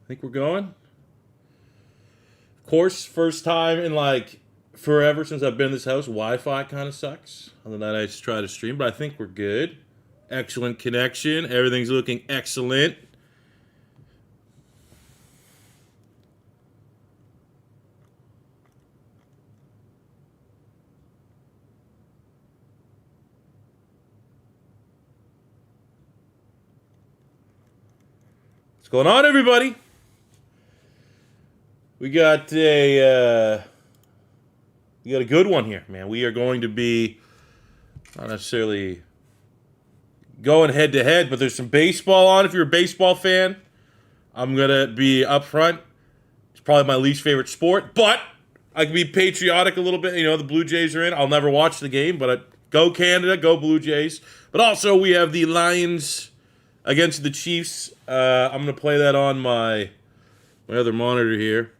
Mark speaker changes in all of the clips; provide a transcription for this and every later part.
Speaker 1: think we're going. Of course, first time in like forever since I've been in this house. Wi-Fi kind of sucks. Other than that, I just try to stream, but I think we're good. Excellent connection. Everything's looking excellent. What's going on, everybody? We got a good one here, man. We are going to be not necessarily going head to head, but there's some baseball on. If you're a baseball fan, I'm gonna be upfront. It's probably my least favorite sport, but I can be patriotic a little bit. You know, the Blue Jays are in. I'll never watch the game, but go Canada, go Blue Jays. But also, we have the Lions against the Chiefs. I'm gonna play that on my other monitor here,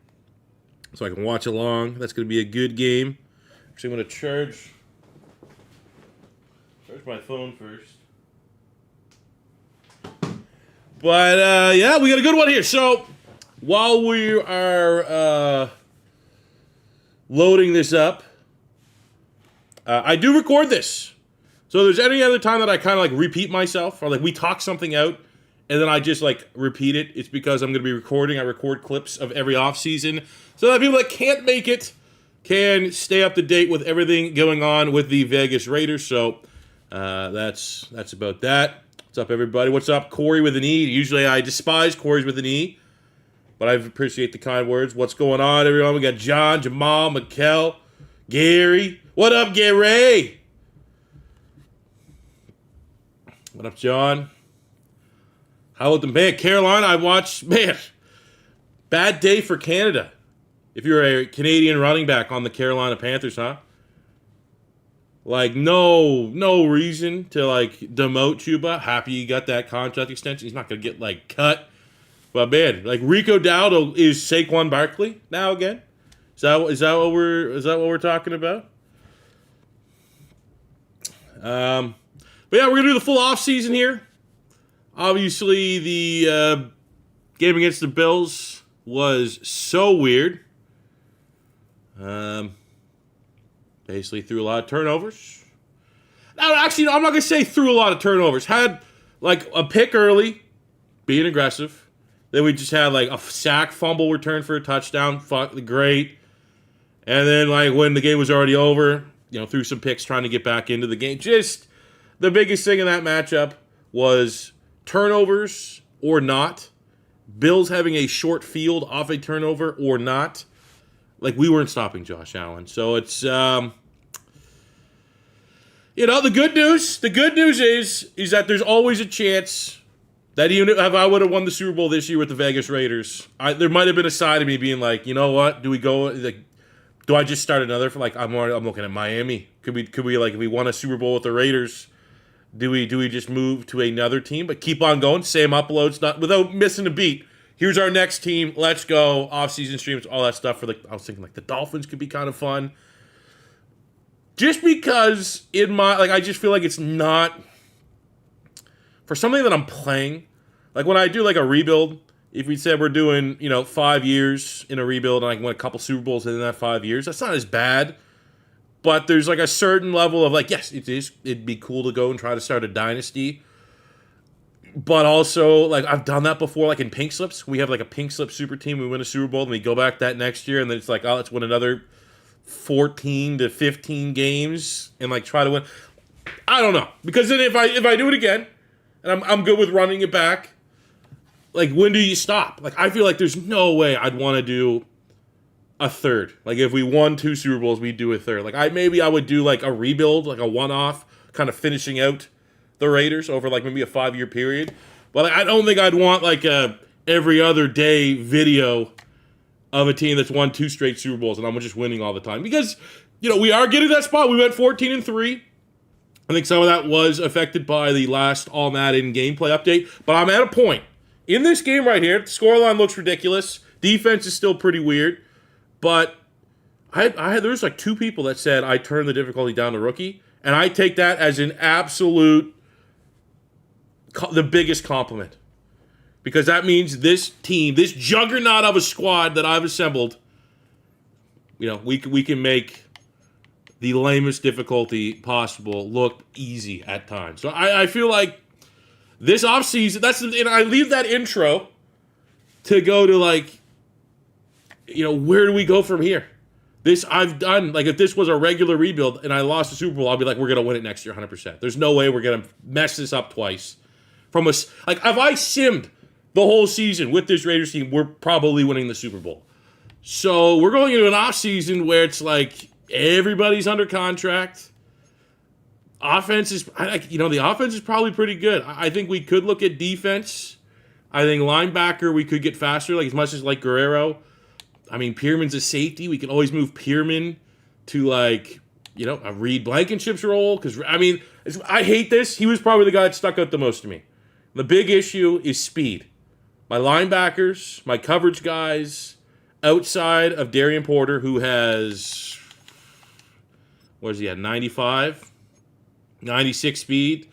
Speaker 1: so I can watch along. That's gonna be a good game. Actually, I'm gonna charge my phone first. But yeah, we got a good one here. So while we are loading this up, I do record this. So if there's any other time that I kind of like repeat myself, or like we talk something out and then I just like repeat it, it's because I'm going to be recording. I record clips of every offseason so that people that can't make it can stay up to date with everything going on with the Vegas Raiders. So that's about that. What's up, everybody? What's up, Corey with an E? Usually I despise Corey's with an E, but I appreciate the kind words. What's going on, everyone? We got John, Jamal, Mikkel, Gary. What up, Gary? What up, John? How about the man? Carolina, I watched, man, bad day for Canada. If you're a Canadian running back on the Carolina Panthers, huh? Like, no reason to, like, demote Chuba. Happy you got that contract extension. He's not going to get, like, cut. But, man, like, Rico Dowdle is Saquon Barkley now again? Is that what we're talking about? But, yeah, we're going to do the full offseason here. Obviously, the game against the Bills was so weird. Basically threw a lot of turnovers. Now, actually, no, I'm not going to say threw a lot of turnovers. Had, like, a pick early, being aggressive. Then we just had, like, a sack fumble return for a touchdown. Great. And then, like, when the game was already over, you know, threw some picks trying to get back into the game. Just the biggest thing in that matchup was turnovers or not. Bills having a short field off a turnover or not. Like, we weren't stopping Josh Allen. So it's, you know, the good news is that there's always a chance that even if I would have won the Super Bowl this year with the Vegas Raiders, there might have been a side of me being like, you know what, do we go, like, do I just start another, for like, I'm looking at Miami. Could we like, if we won a Super Bowl with the Raiders, do we just move to another team, but keep on going, same uploads, not without missing a beat. Here's our next team. Let's go. Off-season streams, all that stuff. For I was thinking like the Dolphins could be kind of fun. Just because I just feel like it's not for something that I'm playing. Like when I do like a rebuild, if we said we're doing, 5 years in a rebuild and I can win a couple Super Bowls in that 5 years, that's not as bad. But there's like a certain level of like, yes, it'd be cool to go and try to start a dynasty. But also, like, I've done that before, like in pink slips. We have, like, a pink slip super team. We win a Super Bowl, and we go back that next year, and then it's like, oh, let's win another 14 to 15 games and, like, try to win. I don't know. Because then if I do it again, and I'm good with running it back, like, when do you stop? Like, I feel like there's no way I'd want to do a third. Like, if we won 2 Super Bowls, we'd do a third. Like, maybe I would do, like, a rebuild, like a one-off, kind of finishing out the Raiders over like maybe a 5-year period. But like, I don't think I'd want like a every other day video of a team that's won 2 straight Super Bowls and I'm just winning all the time. Because, we are getting that spot. We went 14-3. I think some of that was affected by the last All Madden gameplay update. But I'm at a point. In this game right here, the scoreline looks ridiculous. Defense is still pretty weird. But there's like 2 people that said I turned the difficulty down to rookie. And I take that as an absolute the biggest compliment. because that means this team, this juggernaut of a squad that I've assembled, we can make the lamest difficulty possible look easy at times. So I feel like this offseason, and I leave that intro to go to where do we go from here? This I've done. Like, if this was a regular rebuild and I lost the Super Bowl, I'll be like, we're going to win it next year 100%. There's no way we're going to mess this up twice. If I simmed the whole season with this Raiders team, we're probably winning the Super Bowl. So we're going into an offseason where it's like everybody's under contract. Offense is, the offense is probably pretty good. I think we could look at defense. I think linebacker, we could get faster, like as much as like Guerrero. I mean, Pearman's a safety. We can always move Pearman to a Reed Blankenship's role. Because, I hate this. He was probably the guy that stuck out the most to me. The big issue is speed. My linebackers, my coverage guys, outside of Darian Porter, who has, what is he at, 95? 96 speed.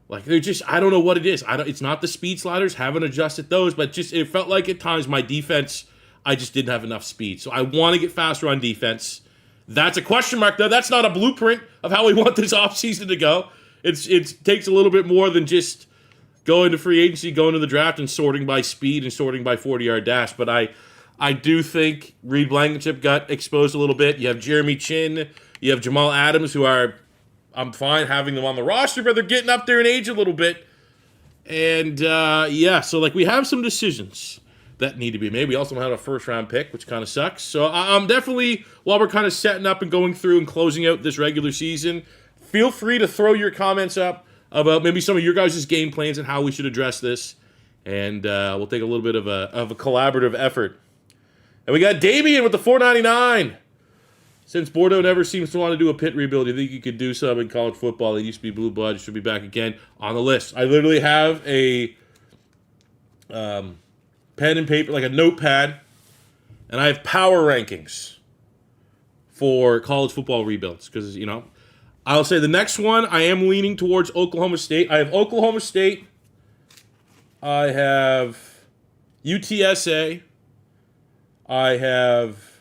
Speaker 1: They're just, I don't know what it is. It's not the speed sliders. Haven't adjusted those. But it felt like at times my defense, I just didn't have enough speed. So I want to get faster on defense. That's a question mark, though. That's not a blueprint of how we want this offseason to go. It takes a little bit more than just going to free agency, going to the draft, and sorting by speed and sorting by 40-yard dash. But I do think Reed Blankenship got exposed a little bit. You have Jeremy Chin. You have Jamal Adams, who I'm fine having them on the roster, but they're getting up there in age a little bit. And, so we have some decisions that need to be made. We also have a first-round pick, which kind of sucks. So I'm definitely, while we're kind of setting up and going through and closing out this regular season, feel free to throw your comments up about maybe some of your guys' game plans and how we should address this. And we'll take a little bit of a collaborative effort. And we got Damian with the $4.99. Since Bordeaux never seems to want to do a pit rebuild, you think you could do some in college football? They used to be blue blood. Should be back again on the list. I literally have a pen and paper, like a notepad, and I have power rankings for college football rebuilds. Because, I'll say the next one, I am leaning towards Oklahoma State. I have Oklahoma State. I have UTSA. I have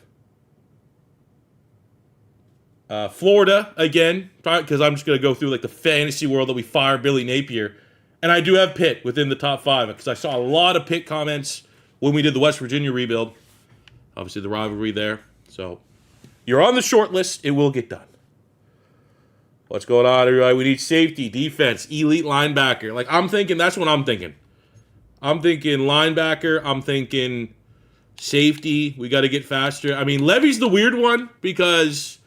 Speaker 1: Florida again, because I'm just going to go through the fantasy world that we fire Billy Napier. And I do have Pitt within the top 5, because I saw a lot of Pitt comments when we did the West Virginia rebuild. Obviously, the rivalry there. So, you're on the short list. It will get done. What's going on, everybody? We need safety, defense, elite linebacker. I'm thinking, that's what I'm thinking. I'm thinking linebacker. I'm thinking safety. We got to get faster. I mean, Levy's the weird one, because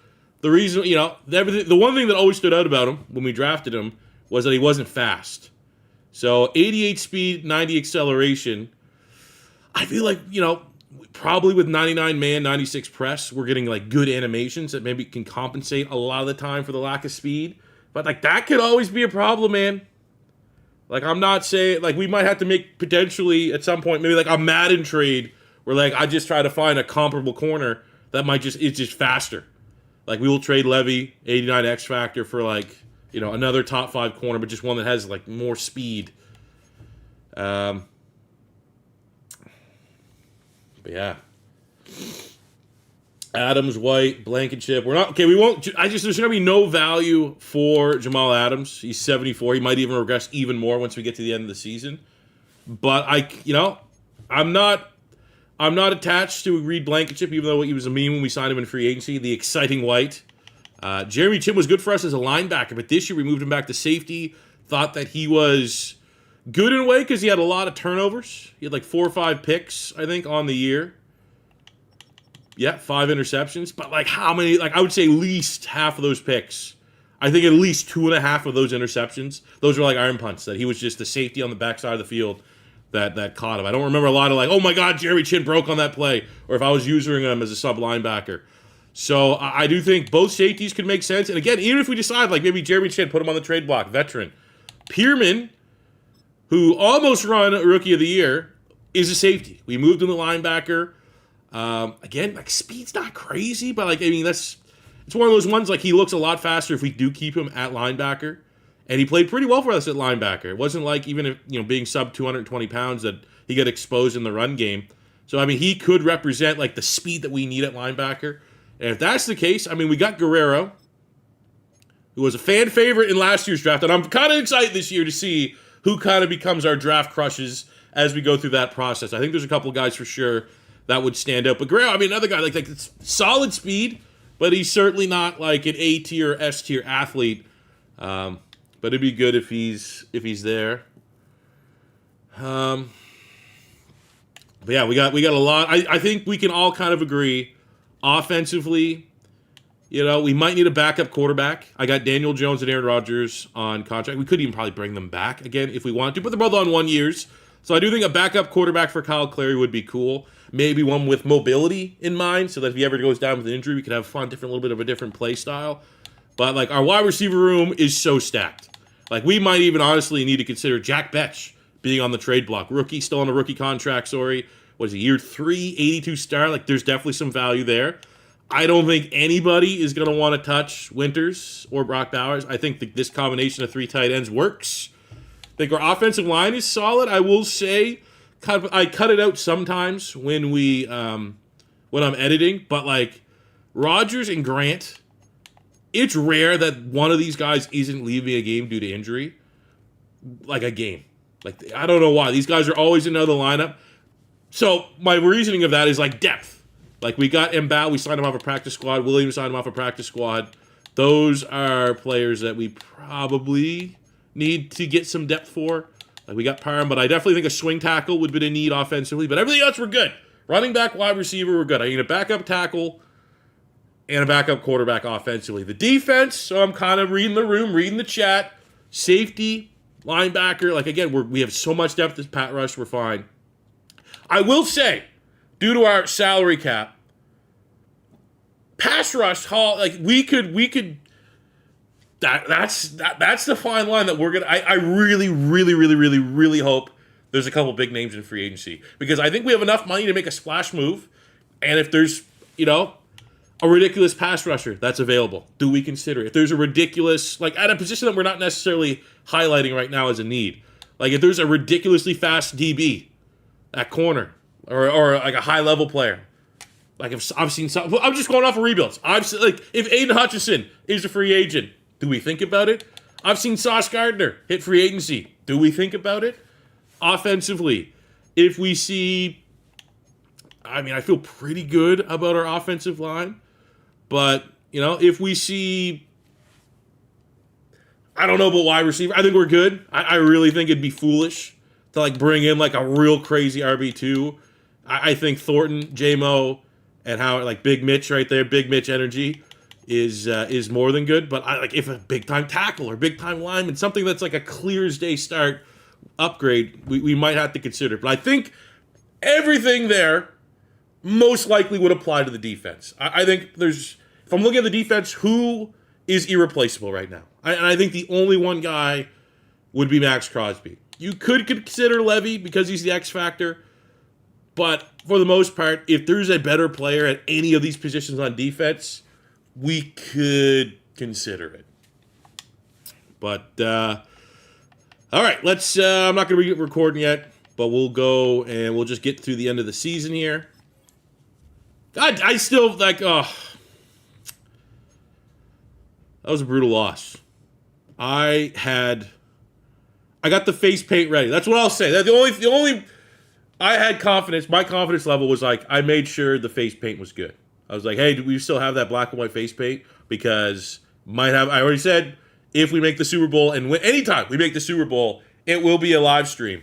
Speaker 1: the reason, the one thing that always stood out about him when we drafted him was that he wasn't fast. So 88 speed, 90 acceleration. I feel like, probably with 99 man, 96 press, we're getting good animations that maybe can compensate a lot of the time for the lack of speed. But that could always be a problem, man. I'm not saying, we might have to make potentially at some point, maybe a Madden trade where I just try to find a comparable corner that it's just faster. We will trade Levy, 89 X Factor for another top 5 corner, but just one that has more speed. But yeah. Adams, White, Blankenship. We're not, okay, we won't, there's going to be no value for Jamal Adams. He's 74. He might even regress even more once we get to the end of the season. But I'm not attached to Reed Blankenship, even though he was a meme when we signed him in free agency. The exciting White. Jeremy Chin was good for us as a linebacker, but this year we moved him back to safety. Thought that he was good in a way because he had a lot of turnovers. He had 4 or 5 picks, I think, on the year. Yeah, 5 interceptions. But how many? I would say at least half of those picks. I think at least 2.5 of those interceptions. Those were iron punts. That he was just the safety on the backside of the field that caught him. I don't remember a lot of oh my God, Jeremy Chin broke on that play, or if I was using him as a sub linebacker. So I do think both safeties could make sense. And again, even if we decide maybe Jeremy Chin, put him on the trade block, veteran. Pearman, who almost run Rookie of the Year, is a safety. We moved him to linebacker. Again, speed's not crazy, but it's one of those ones he looks a lot faster if we do keep him at linebacker. And he played pretty well for us at linebacker. It wasn't like even if, being sub 220 pounds that he got exposed in the run game. So, I mean, he could represent, like, the speed that we need at linebacker. And if that's the case, I mean, we got Guerrero, who was a fan favorite in last year's draft. And I'm kind of excited this year to see who kind of becomes our draft crushes as we go through that process. I think there's a couple of guys for sure that would stand out. But Guerrero, I mean, another guy, like it's solid speed, but he's certainly not like an A-tier, S-tier athlete. But it'd be good if he's there. But yeah, we got a lot. I think we can all kind of agree. Offensively, we might need a backup quarterback. I got Daniel Jones and Aaron Rodgers on contract. We could even probably bring them back again if we want to, but they're both on 1 years. So I do think a backup quarterback for Kyle Clary would be cool. Maybe one with mobility in mind, so that if he ever goes down with an injury, we could have fun, little bit of a different play style. But like our wide receiver room is so stacked. Like we might even honestly need to consider Jack Betch being on the trade block. Rookie, still on a rookie contract, sorry. Was a year 3, 82 star. Like there's definitely some value there. I don't think anybody is going to want to touch Winters or Brock Bowers. I think this combination of 3 tight ends works. I think our offensive line is solid. I will say, I cut it out sometimes when I'm editing, but like Rodgers and Grant, it's rare that one of these guys isn't leaving a game due to injury. Like a game. Like, I don't know why. These guys are always in the lineup. So, my reasoning of that is, like, depth. Like, we got Mbao. We signed him off a practice squad. Williams signed him off a practice squad. Those are players that we probably need to get some depth for. Like, we got Parham, but I definitely think a swing tackle would be a need offensively. But everything else, we're good. Running back, wide receiver, we're good. I need a backup tackle and a backup quarterback offensively. The defense, so I'm kind of reading the room, reading the chat. Safety, linebacker, like again, we have so much depth as Pat Rush, we're fine. I will say, due to our salary cap, pass rush, like we could. That's the fine line that we're gonna. I really, really, really, really, really hope there's a couple big names in free agency because I think we have enough money to make a splash move, and if there's a ridiculous pass rusher that's available, do we consider it? If there's a ridiculous, like at a position that we're not necessarily highlighting right now as a need, like if there's a ridiculously fast DB at corner or like a high level player, like if I've seen some, I'm just going off of rebuilds. I've seen, like if Aiden Hutchinson is a free agent, do we think about it? I've seen Sauce Gardner hit free agency. Do we think about it? Offensively, if we see, I mean, I feel pretty good about our offensive line. But, if we see, I don't know about wide receiver. I think we're good. I really think it'd be foolish to, like, bring in, like, a real crazy RB2. I think Thornton, J-Mo, and how, like, Big Mitch right there, Big Mitch energy is more than good. But, if a big-time tackle or big-time lineman, something that's, like, a clear-as-day start upgrade, we might have to consider. But I think everything there most likely would apply to the defense. I think if I'm looking at the defense, who is irreplaceable right now? And I think the only one guy would be Max Crosby. You could consider Levy because he's the X factor, but for the most part, if there's a better player at any of these positions on defense, we could consider it. But, all right, let's, I'm not going to be recording yet, but we'll go and we'll just get through the end of the season here. I still, like, that was a brutal loss. I got the face paint ready. That's what I'll say. That the only, I had confidence. My confidence level was like, I made sure the face paint was good. I was like, hey, do we still have that black and white face paint? Because I already said, if we make the Super Bowl and anytime we make the Super Bowl, it will be a live stream.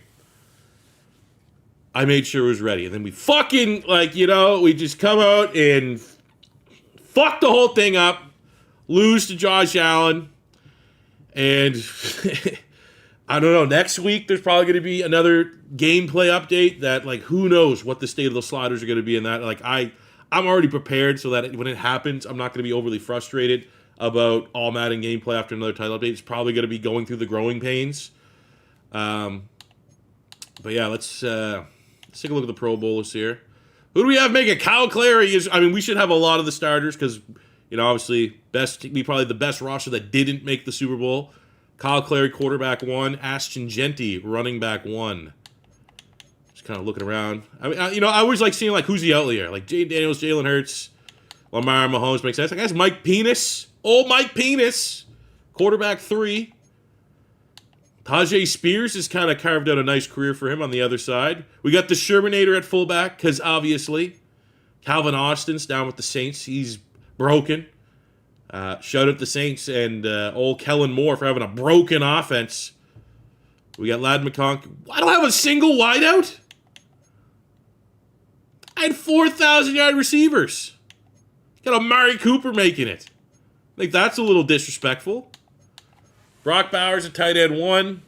Speaker 1: I made sure it was ready. And then we fucking, we just come out and fuck the whole thing up, lose to Josh Allen. And I don't know, next week there's probably going to be another gameplay update that, who knows what the state of the sliders are going to be in that. I'm already prepared so that when it happens, I'm not going to be overly frustrated about all Madden gameplay after another title update. It's probably going to be going through the growing pains. But yeah, let's take a look at the Pro Bowlers here. Who do we have making? Kyle Clary we should have a lot of the starters because, obviously, probably the best roster that didn't make the Super Bowl. Kyle Clary, quarterback 1. Ashton Genty, running back 1. Just kind of looking around. I mean, I always like seeing, like, who's the outlier. Like, Jay Daniels, Jalen Hurts, Lamar, Mahomes makes sense. I guess Mike Penis. Oh, Mike Penis. Quarterback 3. Tajay Spears has kind of carved out a nice career for him on the other side. We got the Shermanator at fullback, because obviously Calvin Austin's down with the Saints. He's broken. Shout out the Saints and old Kellen Moore for having a broken offense. We got Ladd McConkey. I don't have a single wideout. I had 4,000-yard receivers. Got Amari Cooper making it. I think that's a little disrespectful. Brock Bowers at tight end 1.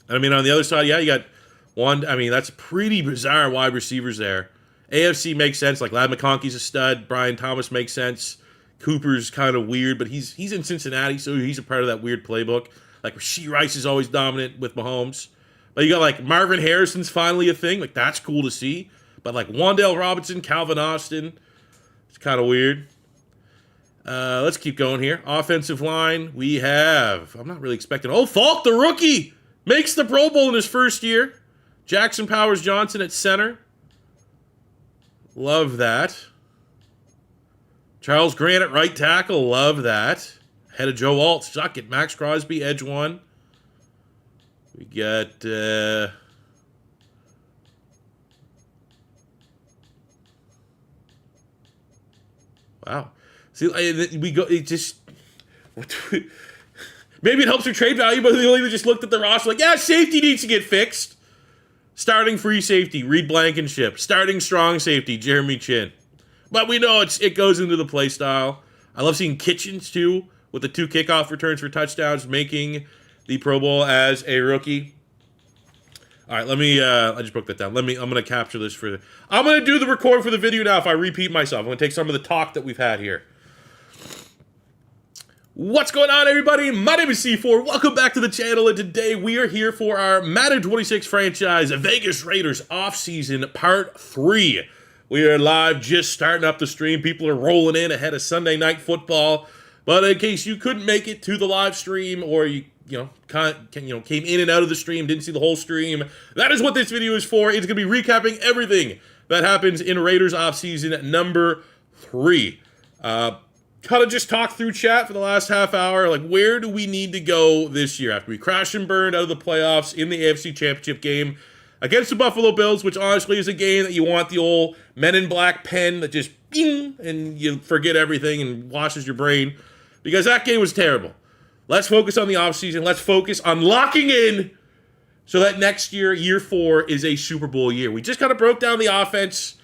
Speaker 1: I mean, on the other side, yeah, you got 1. I mean, that's pretty bizarre wide receivers there. AFC makes sense. Like, Ladd McConkey's a stud. Brian Thomas makes sense. Cooper's kind of weird, but he's in Cincinnati, so he's a part of that weird playbook. Like, Rashee Rice is always dominant with Mahomes. But you got, like, Marvin Harrison's finally a thing. Like, that's cool to see. But, like, Wan'Dale Robinson, Calvin Austin, it's kind of weird. Let's keep going here. Offensive line, we have... I'm not really expecting... Oh, Falk, the rookie, makes the Pro Bowl in his first year. Jackson Powers-Johnson at center. Love that. Charles Grant at right tackle. Love that. Ahead of Joe Alt. Suck it. Max Crosby, edge 1. We got... Wow. See, we go. It just maybe it helps your trade value, but the only just looked at the roster like, yeah, safety needs to get fixed. Starting free safety, Reed Blankenship. Starting strong safety, Jeremy Chin. But we know it goes into the play style. I love seeing Kitchens too, with the 2 kickoff returns for touchdowns, making the Pro Bowl as a rookie. All right, let me. I just broke that down. I'm gonna capture this for. I'm gonna do the record for the video now. If I repeat myself, I'm gonna take some of the talk that we've had here. What's going on, everybody? My name is C4. Welcome back to the channel, and today we are here for our Madden 26 franchise Vegas Raiders offseason part 3. We are live, just starting up the stream. People are rolling in ahead of Sunday Night Football. But in case you couldn't make it to the live stream, or you came in and out of the stream, didn't see the whole stream, that is what this video is for. It's going to be recapping everything that happens in Raiders offseason number 3. Kind of just talk through chat for the last half hour. Like, where do we need to go this year after we crash and burned out of the playoffs in the AFC Championship game against the Buffalo Bills, which honestly is a game that you want the old Men in Black pen that just bing, and you forget everything and washes your brain, because that game was terrible. Let's focus on the offseason. Let's focus on locking in so that next year, year 4, is a Super Bowl year. We just kind of broke down the offense.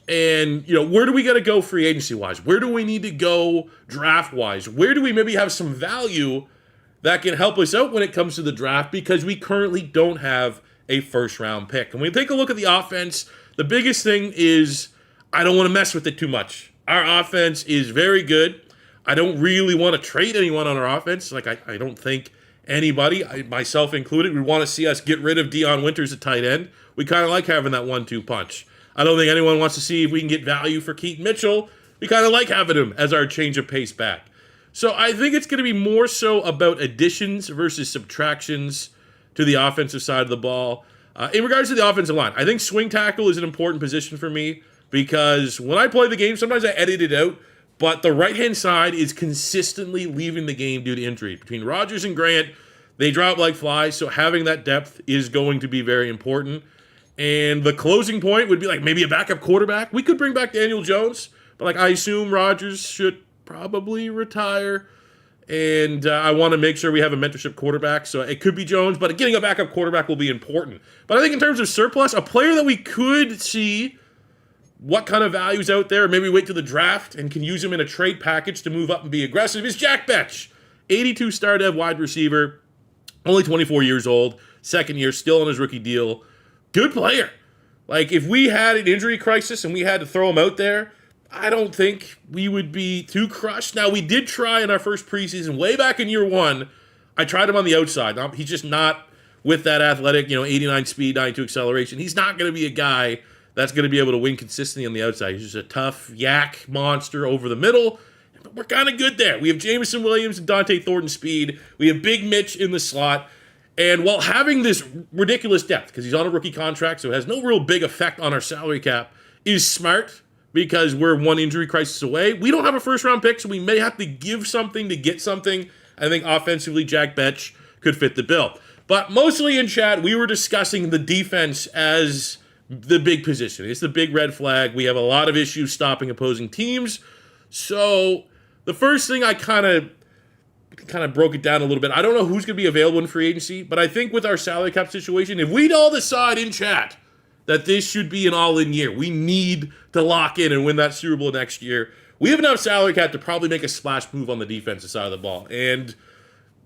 Speaker 1: And, where do we got to go free agency-wise? Where do we need to go draft-wise? Where do we maybe have some value that can help us out when it comes to the draft? Because we currently don't have a first-round pick. And when we take a look at the offense, the biggest thing is I don't want to mess with it too much. Our offense is very good. I don't really want to trade anyone on our offense. Like, I don't think anybody, myself included, would want to see us get rid of Deion Winters at tight end. We kind of like having that 1-2 punch. I don't think anyone wants to see if we can get value for Keaton Mitchell. We kind of like having him as our change of pace back. So I think it's going to be more so about additions versus subtractions to the offensive side of the ball. In regards to the offensive line, I think swing tackle is an important position for me, because when I play the game, sometimes I edit it out, but the right-hand side is consistently leaving the game due to injury. Between Rodgers and Grant, they drop like flies, so having that depth is going to be very important. And the closing point would be like maybe a backup quarterback. We could bring back Daniel Jones, but I assume Rodgers should probably retire. And I want to make sure we have a mentorship quarterback. So it could be Jones, but getting a backup quarterback will be important. But I think in terms of surplus, a player that we could see what kind of value's out there, maybe wait till the draft and can use him in a trade package to move up and be aggressive, is Jack Betch. 82 star dev wide receiver, only 24 years old, second year, still on his rookie deal. Good player. Like, if we had an injury crisis and we had to throw him out there, I don't think we would be too crushed. Now, we did try in our first preseason, way back in year 1. I tried him on the outside. He's just not with that athletic, 89 speed, 92 acceleration. He's not going to be a guy that's going to be able to win consistently on the outside. He's just a tough yak monster over the middle. But we're kind of good there. We have Jameson Williams and Dante Thornton speed. We have Big Mitch in the slot. And while having this ridiculous depth, because he's on a rookie contract, so it has no real big effect on our salary cap, is smart because we're one injury crisis away. We don't have a first-round pick, so we may have to give something to get something. I think offensively, Jack Betch could fit the bill. But mostly in chat, we were discussing the defense as the big position. It's the big red flag. We have a lot of issues stopping opposing teams. So the first thing I kind of broke it down a little bit. I don't know who's going to be available in free agency, but I think with our salary cap situation, if we'd all decide in chat that this should be an all-in year, we need to lock in and win that Super Bowl next year, we have enough salary cap to probably make a splash move on the defensive side of the ball. And,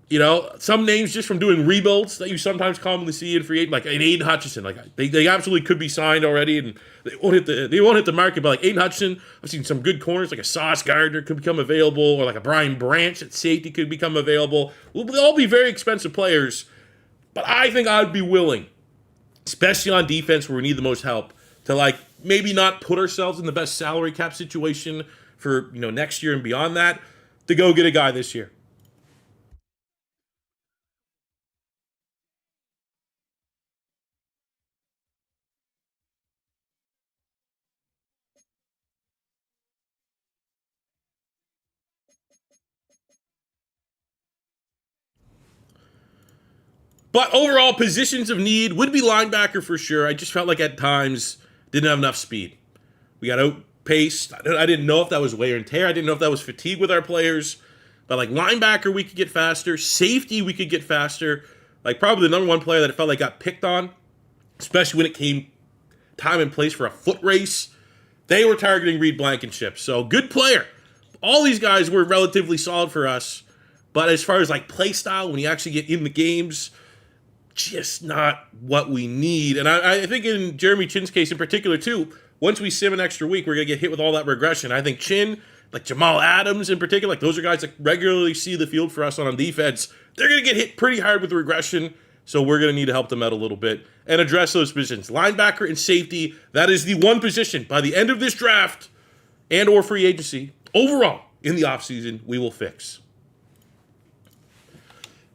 Speaker 1: you know, some names just from doing rebuilds that you sometimes commonly see in free agency, like an Aiden Hutchinson, like they absolutely could be signed already, and they won't hit the market. But like Aiden Hutchinson, I've seen some good corners, like a Sauce Gardner could become available, or like a Brian Branch at safety could become available. They'll all be very expensive players, but I think I'd be willing, especially on defense where we need the most help, to like maybe not put ourselves in the best salary cap situation for, you know, next year and beyond that, to go get a guy this year. But overall, positions of need would be linebacker for sure. I just felt like at times didn't have enough speed. We got outpaced. I didn't know if that was wear and tear. I didn't know if that was fatigue with our players. But like linebacker, we could get faster. Safety, we could get faster. Like probably the number one player that it felt like got picked on, especially when it came time and place for a foot race, they were targeting Reed Blankenship. So good player. All these guys were relatively solid for us. But as far as like play style, when you actually get in the games, just not what we need. And I think in Jeremy Chinn's case in particular too, once we sim an extra week, we're going to get hit with all that regression. I think Chinn, like Jamal Adams in particular, like those are guys that regularly see the field for us on defense. They're going to get hit pretty hard with regression, so we're going to need to help them out a little bit and address those positions. Linebacker and safety, that is the one position by the end of this draft and or free agency, overall, in the offseason, we will fix.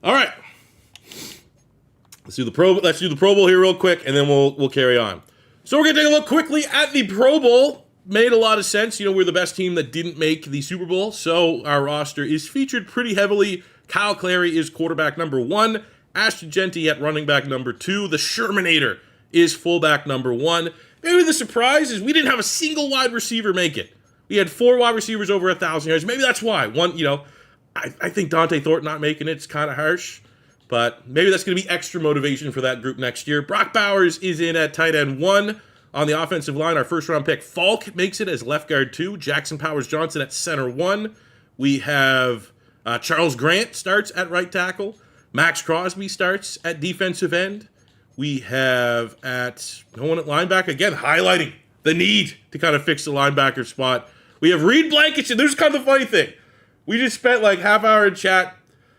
Speaker 1: All right. Let's do the Pro Bowl here real quick, and then we'll carry on. So we're going to take a look quickly at the Pro Bowl. Made a lot of sense. You know, we're the best team that didn't make the Super Bowl, so our roster is featured pretty heavily. Kyle Clary is quarterback number 1. Ashton Genty at running back number 2. The Shermanator is fullback number 1. Maybe the surprise is we didn't have a single wide receiver make it. We had 4 wide receivers over 1,000 yards. Maybe that's why. One, you know, I think Dante Thornton not making it's kind of harsh. But maybe that's going to be extra motivation for that group next year. Brock Bowers is in at tight end 1. On the offensive line, our first-round pick, Falk, makes it as left guard 2. Jackson Powers-Johnson at center 1. We have Charles Grant starts at right tackle. Max Crosby starts at defensive end. We have no one at linebacker. Again, highlighting the need to kind of fix the linebacker spot. We have Reed Blankenship. This is kind of the funny thing. We just spent like half hour in chat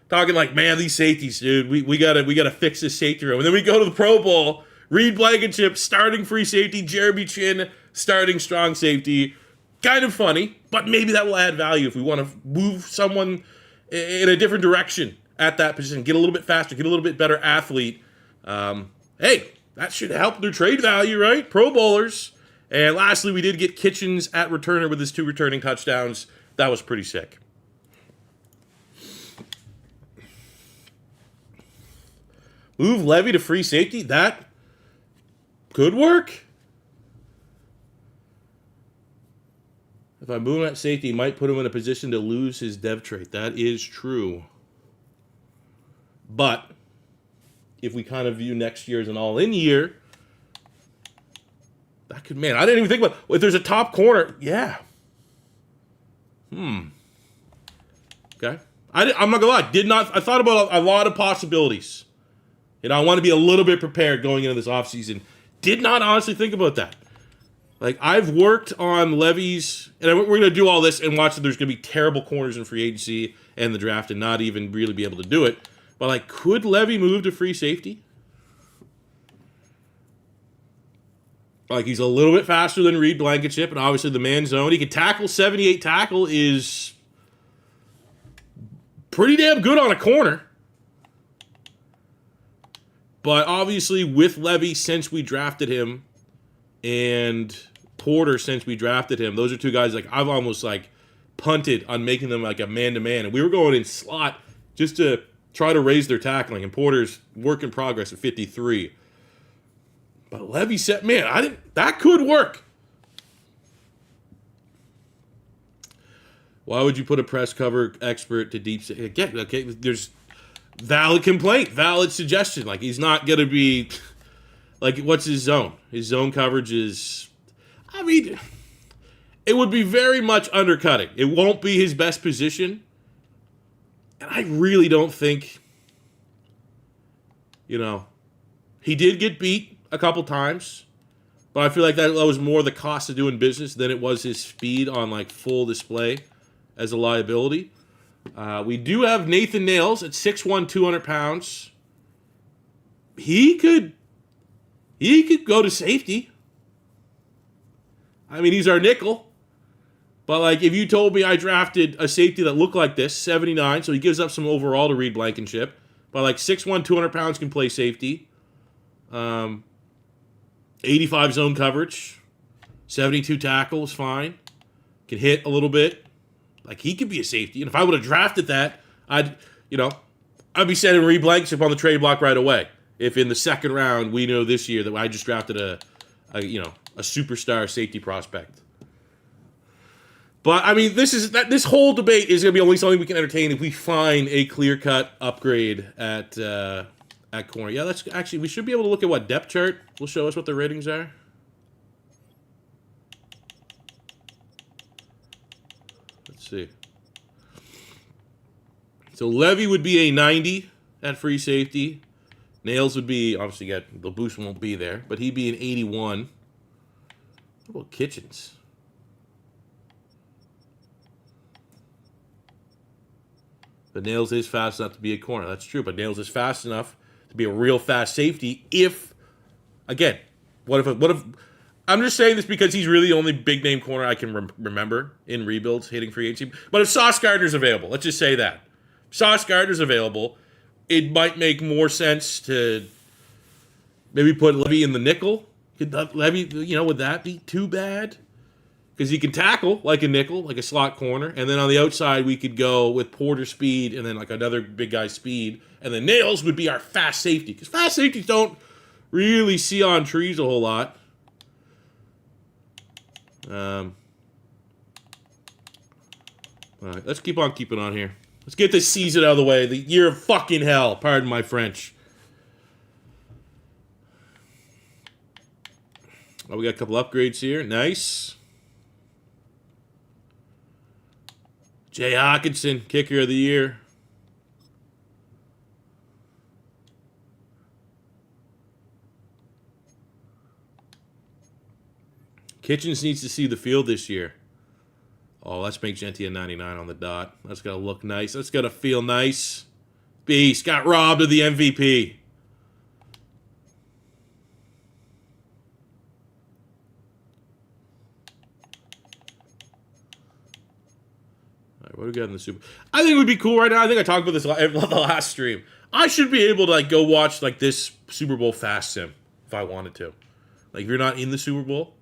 Speaker 1: talking like, man, these safeties, dude, we gotta fix this safety room. And then we go to the Pro Bowl, Reed Blankenship starting free safety, Jeremy Chinn starting strong safety. Kind of funny, but maybe that will add value if we want to move someone in a different direction at that position, get a little bit faster, get a little bit better athlete. Hey, that should help their trade value, right? Pro Bowlers. And lastly, we did get Kitchens at returner with his 2 returning touchdowns. That was pretty sick. Move Levy to free safety? That could work. If I move him at safety, he might put him in a position to lose his dev trait. That is true. But if we kind of view next year as an all-in year, that could, man, I didn't even think about, if there's a top corner, yeah. Okay. I'm not gonna lie, I thought about a lot of possibilities. You know, I want to be a little bit prepared going into this offseason. Did not honestly think about that. Like, I've worked on Levy's, and we're going to do all this and watch that there's going to be terrible corners in free agency and the draft and not even really be able to do it. But, like, could Levy move to free safety? Like, he's a little bit faster than Reed Blankenship, and obviously the man zone. He can tackle, 78 tackle is pretty damn good on a corner. But obviously with Levy since we drafted him and Porter since we drafted him, those are two guys like I've almost like punted on making them like a man-to-man. And we were going in slot just to try to raise their tackling. And Porter's work in progress at 53. But Levy said, man, that could work. Why would you put a press cover expert to deep safety? Again, okay, there's valid complaint, valid suggestion. Like, he's not going to be, like, what's his zone? His zone coverage is, I mean, it would be very much undercutting. It won't be his best position. And I really don't think, he did get beat a couple times. But I feel like that was more the cost of doing business than it was his speed on, like, full display as a liability. We do have Nathan Nails at 6'1", 200 pounds. He could go to safety. I mean, he's our nickel. But, like, if you told me I drafted a safety that looked like this, 79, so he gives up some overall to Reed Blankenship. But, like, 6'1", 200 pounds can play safety. 85 zone coverage. 72 tackles, fine. Can hit a little bit. Like, he could be a safety. And if I would have drafted that, I'd be sending Reed Blankenship on the trade block right away. If in the second round we know this year that I just drafted a superstar safety prospect. But I mean, this whole debate is going to be only something we can entertain if we find a clear-cut upgrade at corner. Yeah, we should be able to look at what depth chart will show us what the ratings are. Let's see. So Levy would be a 90 at free safety. Nails would be, obviously, the boost won't be there, but he'd be an 81. What about Kitchens? But Nails is fast enough to be a corner. That's true, but Nails is fast enough to be a real fast safety if, again, what if I'm just saying this because he's really the only big-name corner I can remember in rebuilds hitting free agency. But if Sauce Gardner's available, let's just say that. If Sauce Gardner's available, it might make more sense to maybe put Levy in the nickel. Could Levy, would that be too bad? Because he can tackle like a nickel, like a slot corner. And then on the outside, we could go with Porter speed and then like another big guy speed. And then Nails would be our fast safety. Because fast safeties don't really see on trees a whole lot. All right, let's keep on keeping on here. Let's get this season out of the way. The year of fucking hell. Pardon my French. Oh, we got a couple upgrades here. Nice. Jay Hawkinson, kicker of the year. Kitchens needs to see the field this year. Oh, let's make Genti a 99 on the dot. That's got to look nice. That's got to feel nice. Beast got robbed of the MVP. All right, what do we got in the Super? I think it would be cool right now. I think I talked about this the last stream. I should be able to go watch this Super Bowl fast sim if I wanted to. Like, if you're not in the Super Bowl,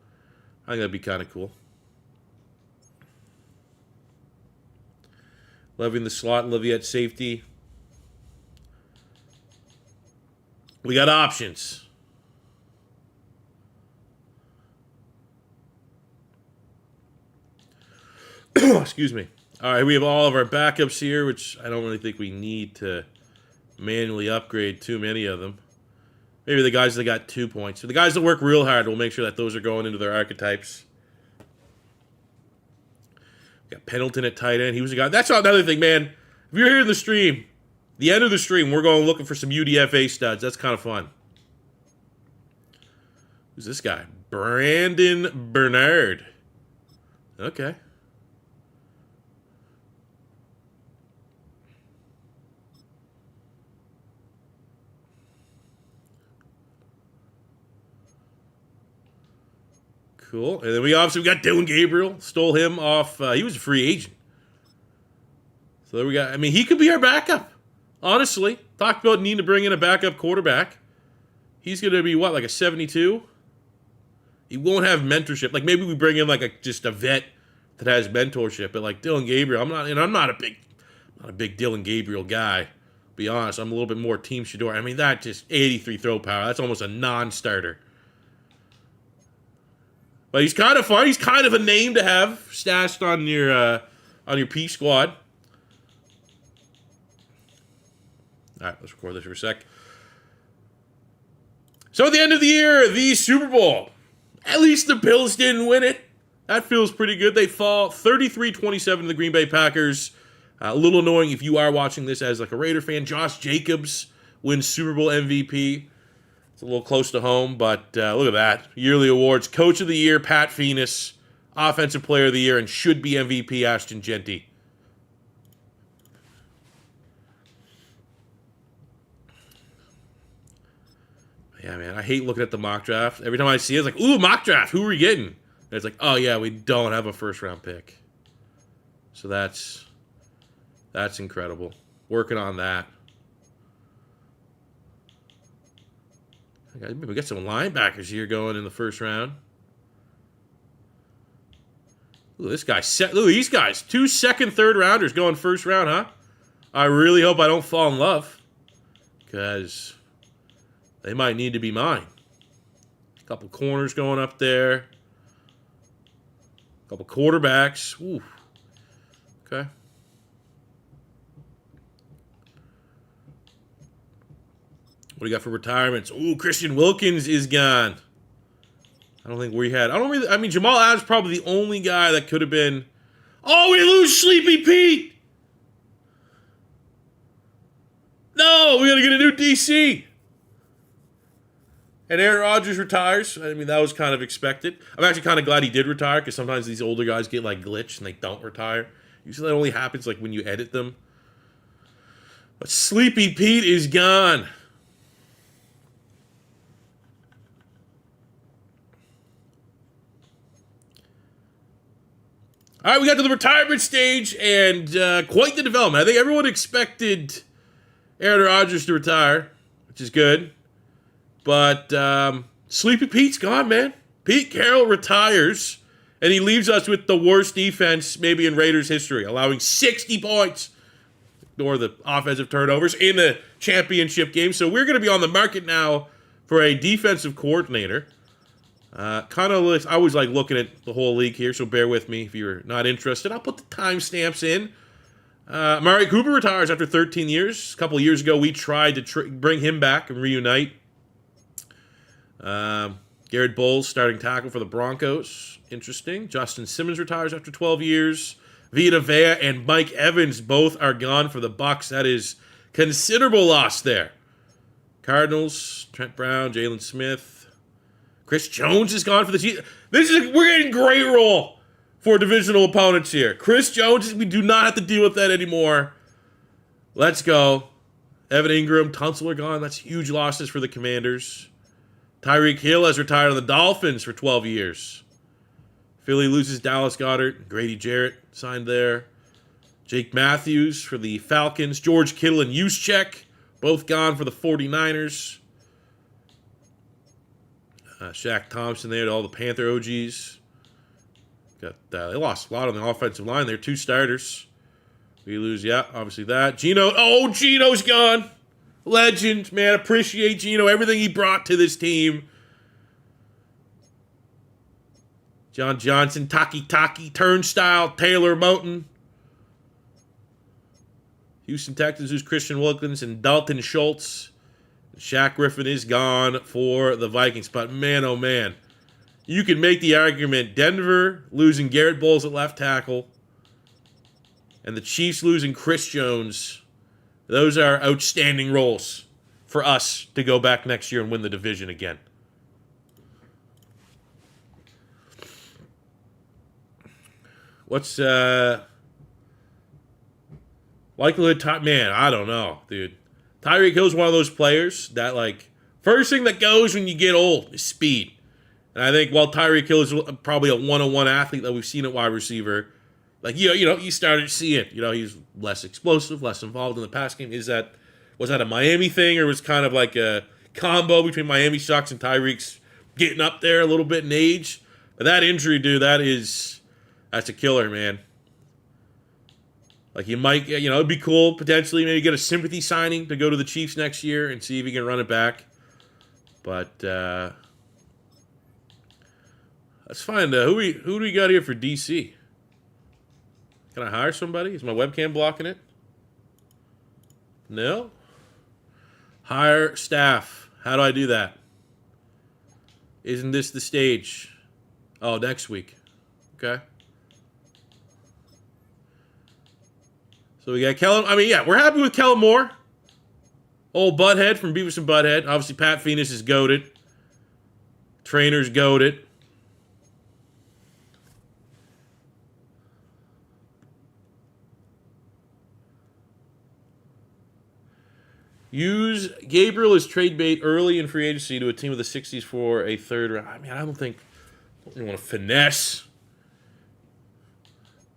Speaker 1: I think that'd be kind of cool. Levy in the slot, Levy at safety. We got options. Excuse me. All right, we have all of our backups here, which I don't really think we need to manually upgrade too many of them. Maybe the guys that got 2 points. So the guys that work real hard, we'll make sure that those are going into their archetypes. We got Pendleton at tight end. He was a guy. That's another thing, man. If you're here in the stream, the end of the stream, we're going looking for some UDFA studs. That's kind of fun. Who's this guy? Brandon Bernard. Okay. Cool. And then we got Dylan Gabriel. Stole him off. He was a free agent. So there we go. I mean, he could be our backup. Honestly, talked about needing to bring in a backup quarterback. He's going to be what, like a 72? He won't have mentorship. Like maybe we bring in like just a vet that has mentorship. But like Dylan Gabriel, I'm not a big Dylan Gabriel guy. Be honest, I'm a little bit more Team Shador. I mean, that just 83 throw power. That's almost a non-starter. But he's kind of fun. He's kind of a name to have stashed on your P squad. All right, let's record this for a sec. So at the end of the year, the Super Bowl. At least the Bills didn't win it. That feels pretty good. They fall 33-27 to the Green Bay Packers. A little annoying if you are watching this as like a Raider fan. Josh Jacobs wins Super Bowl MVP. It's a little close to home, but look at that. Yearly awards. Coach of the Year, Pat Phoenix. Offensive Player of the Year, and should be MVP, Ashton Genty. Yeah, man, I hate looking at the mock draft. Every time I see it, it's like, ooh, mock draft. Who are we getting? And it's like, oh, yeah, we don't have a first-round pick. So that's incredible. Working on that. We got some linebackers here going in the first round. Look at this guy. Look at these guys. 2 second, third rounders going first round, huh? I really hope I don't fall in love. Because they might need to be mine. A couple corners going up there. A couple quarterbacks. Ooh. Okay. What do you got for retirements? Ooh, Christian Wilkins is gone. I don't think we had. I mean, Jamal Adams probably the only guy that could have been. Oh, we lose Sleepy Pete. No, we got to get a new DC. And Aaron Rodgers retires. I mean, that was kind of expected. I'm actually kind of glad he did retire because sometimes these older guys get like glitched and they don't retire. Usually that only happens like when you edit them. But Sleepy Pete is gone. All right, we got to the retirement stage and quite the development. I think everyone expected Aaron Rodgers to retire, which is good. But Sleepy Pete's gone, man. Pete Carroll retires, and he leaves us with the worst defense maybe in Raiders history, allowing 60 points. Ignore the offensive turnovers in the championship game. So we're going to be on the market now for a defensive coordinator. Kind of, I always like looking at the whole league here, so bear with me if you're not interested. I'll put the timestamps in. Amari Cooper retires after 13 years. A couple of years ago, we tried to bring him back and reunite. Garrett Bowles, starting tackle for the Broncos. Interesting. Justin Simmons retires after 12 years. Vita Vea and Mike Evans both are gone for the Bucs. That is considerable loss there. Cardinals, Trent Brown, Jalen Smith. Chris Jones is gone for the Chiefs. We're getting great roll for divisional opponents here. Chris Jones, we do not have to deal with that anymore. Let's go. Evan Ingram, Tunsil are gone. That's huge losses for the Commanders. Tyreek Hill has retired on the Dolphins for 12 years. Philly loses Dallas Goedert. Grady Jarrett signed there. Jake Matthews for the Falcons. George Kittle and Juszczyk, both gone for the 49ers. Shaq Thompson there to all the Panther OGs. They lost a lot on the offensive line there. 2 starters. We lose, yeah, obviously that. Gino, Gino's gone. Legend, man. Appreciate Gino, everything he brought to this team. John Johnson, Taki, Turnstile, Taylor Moton. Houston Texans lose Christian Wilkins and Dalton Schultz. Shaq Griffin is gone for the Vikings. But man, oh man. You can make the argument Denver losing Garrett Bowles at left tackle and the Chiefs losing Chris Jones. Those are outstanding roles for us to go back next year and win the division again. What's likelihood top? Man, I don't know, dude. Tyreek Hill's one of those players that, like, first thing that goes when you get old is speed. And I think while Tyreek Hill is probably a one-on-one athlete that we've seen at wide receiver, Like, you started to see it. He's less explosive, less involved in the pass game. Was that a Miami thing, or was kind of like a combo between Miami sucks and Tyreek's getting up there a little bit in age? But that injury, dude, that's a killer, man. Like, you might, it'd be cool potentially maybe get a sympathy signing to go to the Chiefs next year and see if he can run it back. But let's find who do we got here for DC? Can I hire somebody? Is my webcam blocking it? No. Hire staff. How do I do that? Isn't this the stage? Oh, next week. Okay. So we got Kellen. I mean, yeah, we're happy with Kellen Moore. Old Butthead from Beavis and Butthead. Obviously, Pat Phoenix is goated. Trainer's goated. Use Gabriel as trade bait early in free agency to a team of the 60s for a third round. I mean, I don't really want to finesse.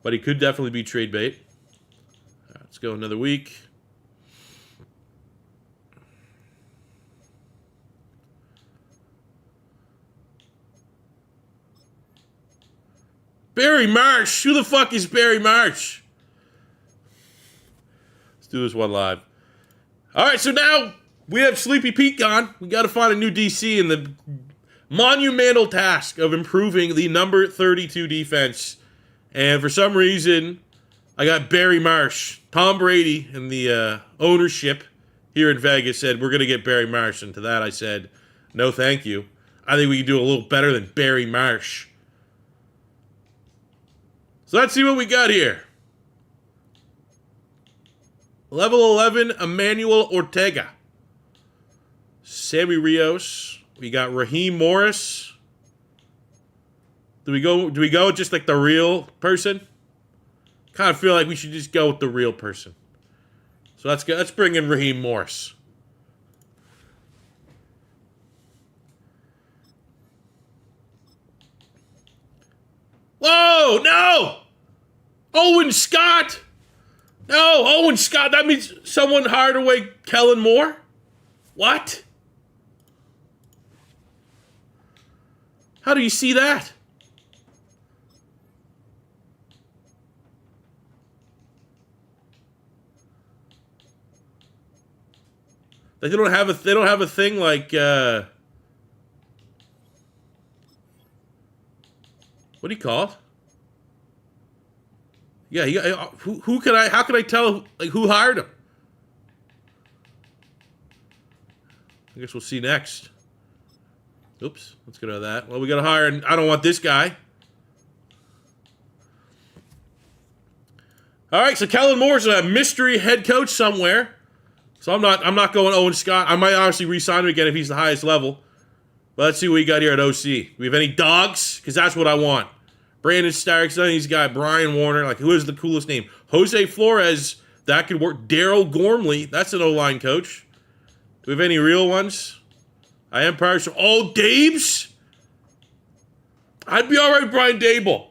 Speaker 1: But he could definitely be trade bait. All right, let's go another week. Barry Marsh. Who the fuck is Barry Marsh? Let's do this one live. All right, so now we have Sleepy Pete gone. We got to find a new DC in the monumental task of improving the number 32 defense. And for some reason, I got Barry Marsh. Tom Brady and the ownership here in Vegas said, we're going to get Barry Marsh. And to that I said, no thank you. I think we can do a little better than Barry Marsh. So let's see what we got here. Level 11, Emmanuel Ortega. Sammy Rios. We got Raheem Morris. Do we go just like the real person? Kind of feel like we should just go with the real person. So let's bring in Raheem Morris. Whoa, no! Owen Scott! No, Owen Scott. That means someone hired away Kellen Moore? What? How do you see that? Like they don't have a thing like what do you call it? Yeah, how can I tell like who hired him? I guess we'll see next. Oops, let's get out of that. Well, we got to hire, and I don't want this guy. All right, so Kellen Moore's a mystery head coach somewhere. So I'm not going Owen Scott. I might honestly re-sign him again if he's the highest level. But let's see what we got here at OC. Do we have any dogs? Because that's what I want. Brandon Starks, none of these guys. Brian Warner, like who is the coolest name? Jose Flores, that could work. Daryl Gormley, that's an O-line coach. Do we have any real ones? I am partial. Oh, Daves? I'd be all right with Brian Dable.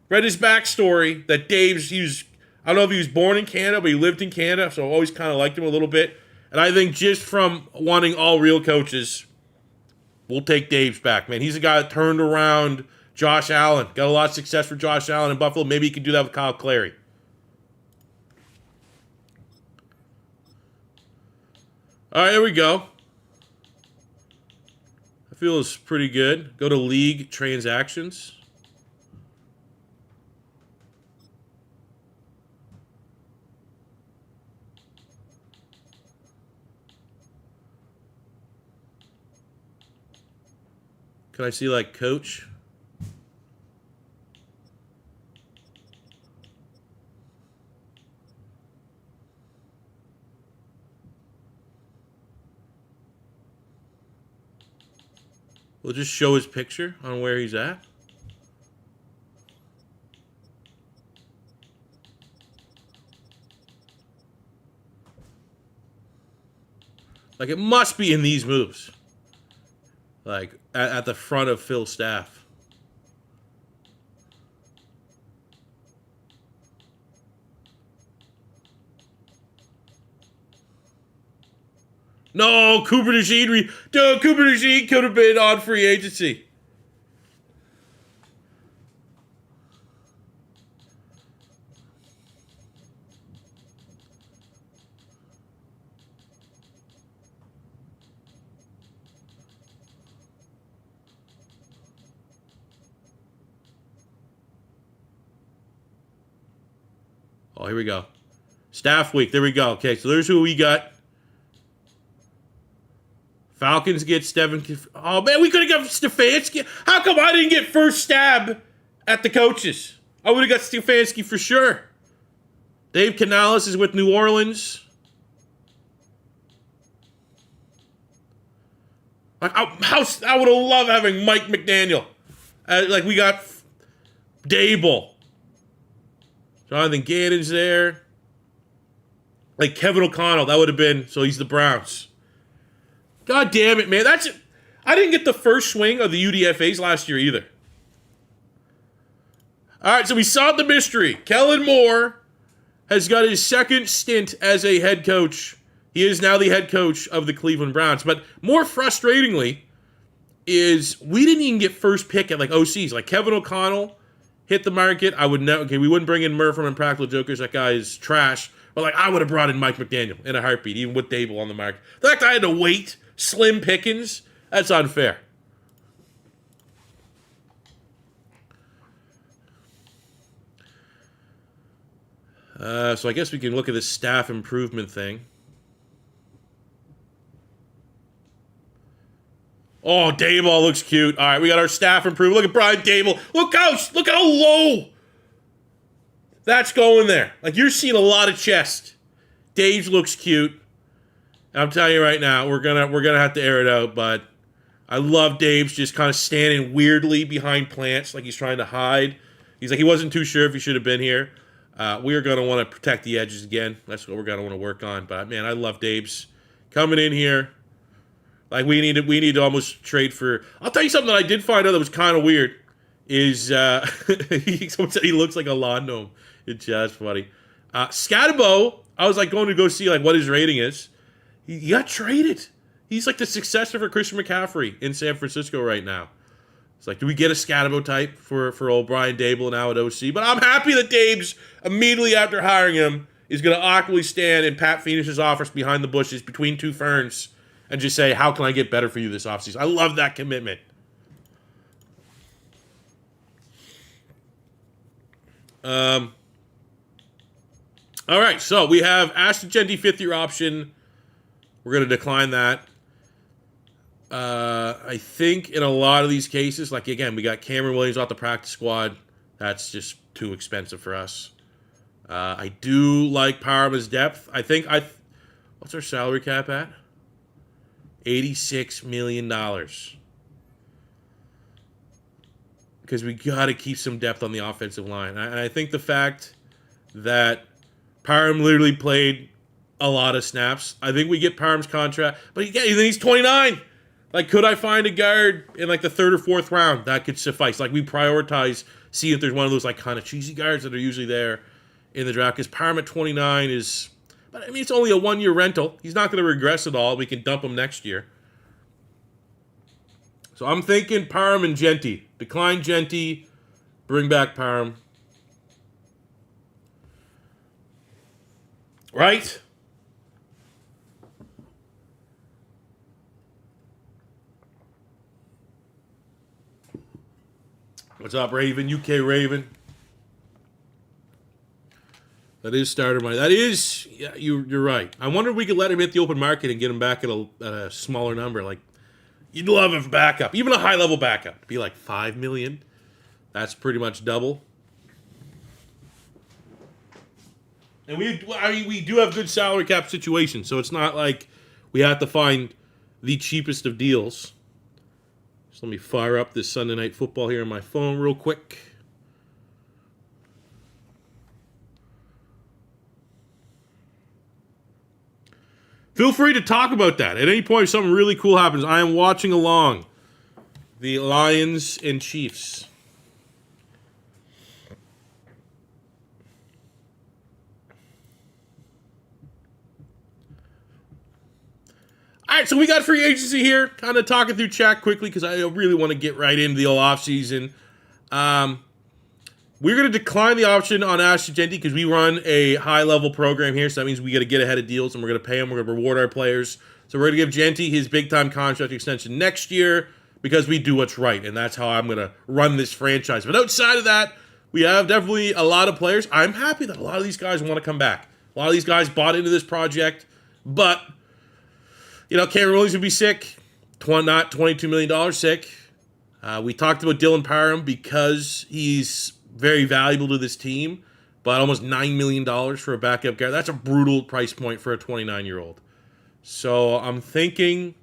Speaker 1: Read his backstory that Daves, I don't know if he was born in Canada, but he lived in Canada, so I always kind of liked him a little bit. And I think just from wanting all real coaches, we'll take Daves back, man. He's a guy that turned around Josh Allen. Got a lot of success for Josh Allen in Buffalo. Maybe he can do that with Kyle Clary. All right, here we go. I feel it's pretty good. Go to league transactions. Can I see like coach? We'll just show his picture on where he's at. Like, it must be in these moves. Like, at the front of Phil's staff. No, Cooper DeJean. Dude, Cooper DeJean could have been on free agency. Oh, here we go. Staff week. There we go. Okay, so there's who we got. Falcons get Steven. Oh, man, we could have got Stefanski. How come I didn't get first stab at the coaches? I would have got Stefanski for sure. Dave Canales is with New Orleans. Like, I would have loved having Mike McDaniel. Like, we got Dable. Jonathan Gannon's there. Like, Kevin O'Connell, that would have been, so he's the Browns. God damn it, man. I didn't get the first swing of the UDFAs last year either. All right, so we solved the mystery. Kellen Moore has got his second stint as a head coach. He is now the head coach of the Cleveland Browns. But more frustratingly is we didn't even get first pick at like OCs. Like Kevin O'Connell hit the market. I would never. Okay, we wouldn't bring in Murph from Impractical Jokers. That guy is trash. But like I would have brought in Mike McDaniel in a heartbeat, even with Dable on the market. The fact I had to wait, slim pickings, that's unfair. So I guess we can look at this staff improvement thing. Oh, Dable looks cute. All right, we got our staff improvement. Look at Brian Dable. Look how low that's going there. Like, you're seeing a lot of chest. Dave's looks cute. I'm telling you right now, we're gonna have to air it out, but I love Dave's just kind of standing weirdly behind plants, like he's trying to hide. He's like, he wasn't too sure if he should have been here. We are gonna want to protect the edges again. That's what we're gonna want to work on. But man, I love Dave's coming in here. Like we need to almost trade for. I'll tell you something that I did find out that was kind of weird. Is someone said he looks like a lawn gnome. It's just funny. Scatabo, I was like going to go see like what his rating is. He got traded. He's like the successor for Christian McCaffrey in San Francisco right now. It's like, do we get a Scatabo type for old Brian Dable now at OC? But I'm happy that Dave's immediately after hiring him is going to awkwardly stand in Pat Phoenix's office behind the bushes between two ferns and just say, how can I get better for you this offseason? I love that commitment. All right, so we have Ashton Genty, fifth-year option. We're going to decline that. I think in a lot of these cases, like, again, we got Cameron Williams off the practice squad. That's just too expensive for us. I do like Parma's depth. What's our salary cap at? $86 million. Because we got to keep some depth on the offensive line. And I think the fact that Parham literally played a lot of snaps, I think we get Parham's contract. But he's 29. Like, could I find a guard in like the third or fourth round that could suffice? Like, we prioritize see if there's one of those like kind of cheesy guards that are usually there in the draft. Because Parham at 29 is, but I mean, it's only a 1-year rental. He's not going to regress at all. We can dump him next year. So I'm thinking Parham and Genty. Decline Genty, bring back Parham. Right? What's up, Raven? UK Raven. That is starter money. That is, yeah, you're right. I wonder if we could let him hit the open market and get him back at a smaller number. Like, you'd love a backup, even a high-level backup. It'd be like $5 million. That's pretty much double. And we do have good salary cap situations, so it's not like we have to find the cheapest of deals. So let me fire up this Sunday Night Football here on my phone real quick. Feel free to talk about that. At any point if something really cool happens, I am watching along. The Lions and Chiefs. All right, so we got free agency here. Kind of talking through chat quickly because I really want to get right into the old offseason. We're going to decline the option on Ashton Jeanty because we run a high-level program here, so that means we got to get ahead of deals, and we're going to pay him. We're going to reward our players. So we're going to give Jeanty his big-time contract extension next year because we do what's right, and that's how I'm going to run this franchise. But outside of that, we have definitely a lot of players. I'm happy that a lot of these guys want to come back. A lot of these guys bought into this project, but, Cameron Williams would be sick, not $22 million sick. We talked about Dylan Parham because he's very valuable to this team, but almost $9 million for a backup guard. That's a brutal price point for a 29-year-old. So I'm thinking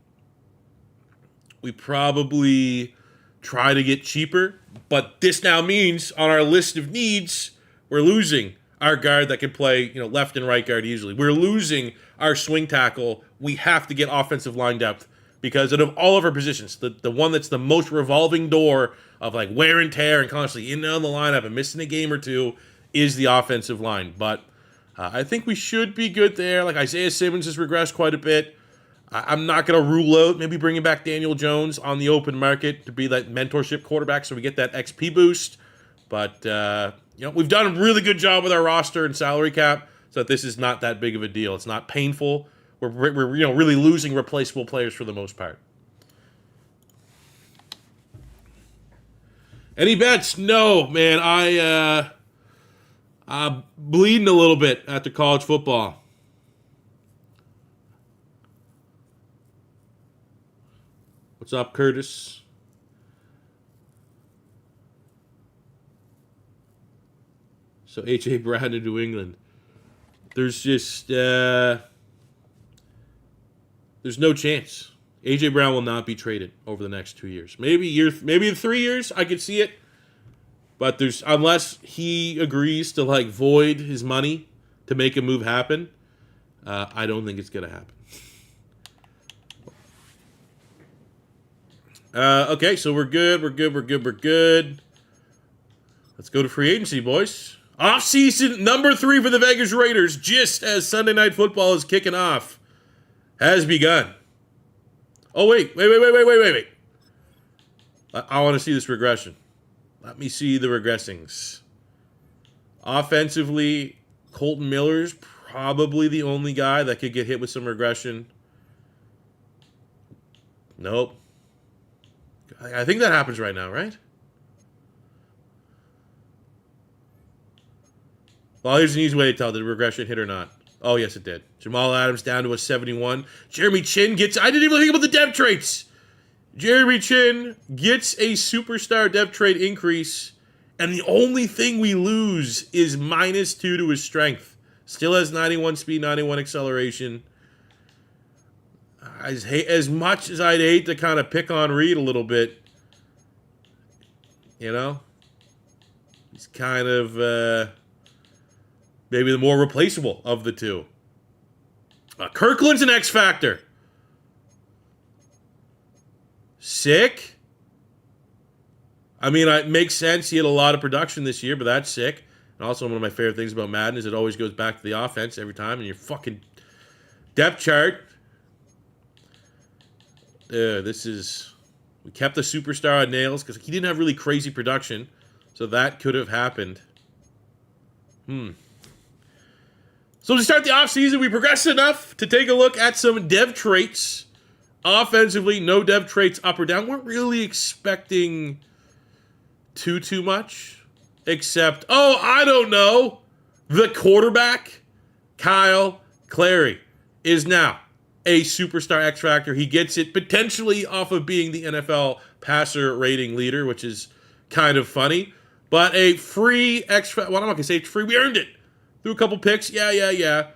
Speaker 1: we probably try to get cheaper, but this now means on our list of needs, we're losing our guard that can play, left and right guard easily. We're losing our swing tackle. We have to get offensive line depth because out of all of our positions, the one that's the most revolving door of like wear and tear and constantly in and out of the lineup and missing a game or two is the offensive line. But I think we should be good there. Like Isaiah Simmons has regressed quite a bit. I'm not going to rule out maybe bringing back Daniel Jones on the open market to be that mentorship quarterback so we get that XP boost. But, we've done a really good job with our roster and salary cap so that this is not that big of a deal. It's not painful. We're really losing replaceable players for the most part. Any bets? No, man. I'm bleeding a little bit after college football. What's up, Curtis? So H.A. Brown to New England. There's just there's no chance. A.J. Brown will not be traded over the next 2 years. Maybe in 3 years, I could see it. But unless he agrees to void his money to make a move happen, I don't think it's gonna happen. Okay, so we're good. Let's go to free agency, boys. Offseason number 3 for the Vegas Raiders, just as Sunday Night Football is kicking off, has begun. Oh, wait. I want to see this regression. Let me see the regressings. Offensively, Colton Miller's probably the only guy that could get hit with some regression. Nope. I think that happens right now, right? Well, here's an easy way to tell, did the regression hit or not? Oh, yes, it did. Jamal Adams down to a 71. Jeremy Chin gets... I didn't even think about the depth traits. Jeremy Chin gets a superstar depth trait increase, and the only thing we lose is -2 to his strength. Still has 91 speed, 91 acceleration. As much as I'd hate to kind of pick on Reed a little bit, he's kind of maybe the more replaceable of the two. Kirkland's an X factor. Sick. I mean, it makes sense. He had a lot of production this year, but that's sick. And also, one of my favorite things about Madden is it always goes back to the offense every time in your fucking depth chart. We kept the superstar on nails because he didn't have really crazy production, so that could have happened. So to start the offseason, we progressed enough to take a look at some dev traits. Offensively, no dev traits up or down. Weren't really expecting too much, except, I don't know, the quarterback, Kyle Clary, is now a superstar X Factor. He gets it potentially off of being the NFL passer rating leader, which is kind of funny. But a free X Factor, well, I'm not going to say it's free. We earned it. Threw a couple picks. Yeah.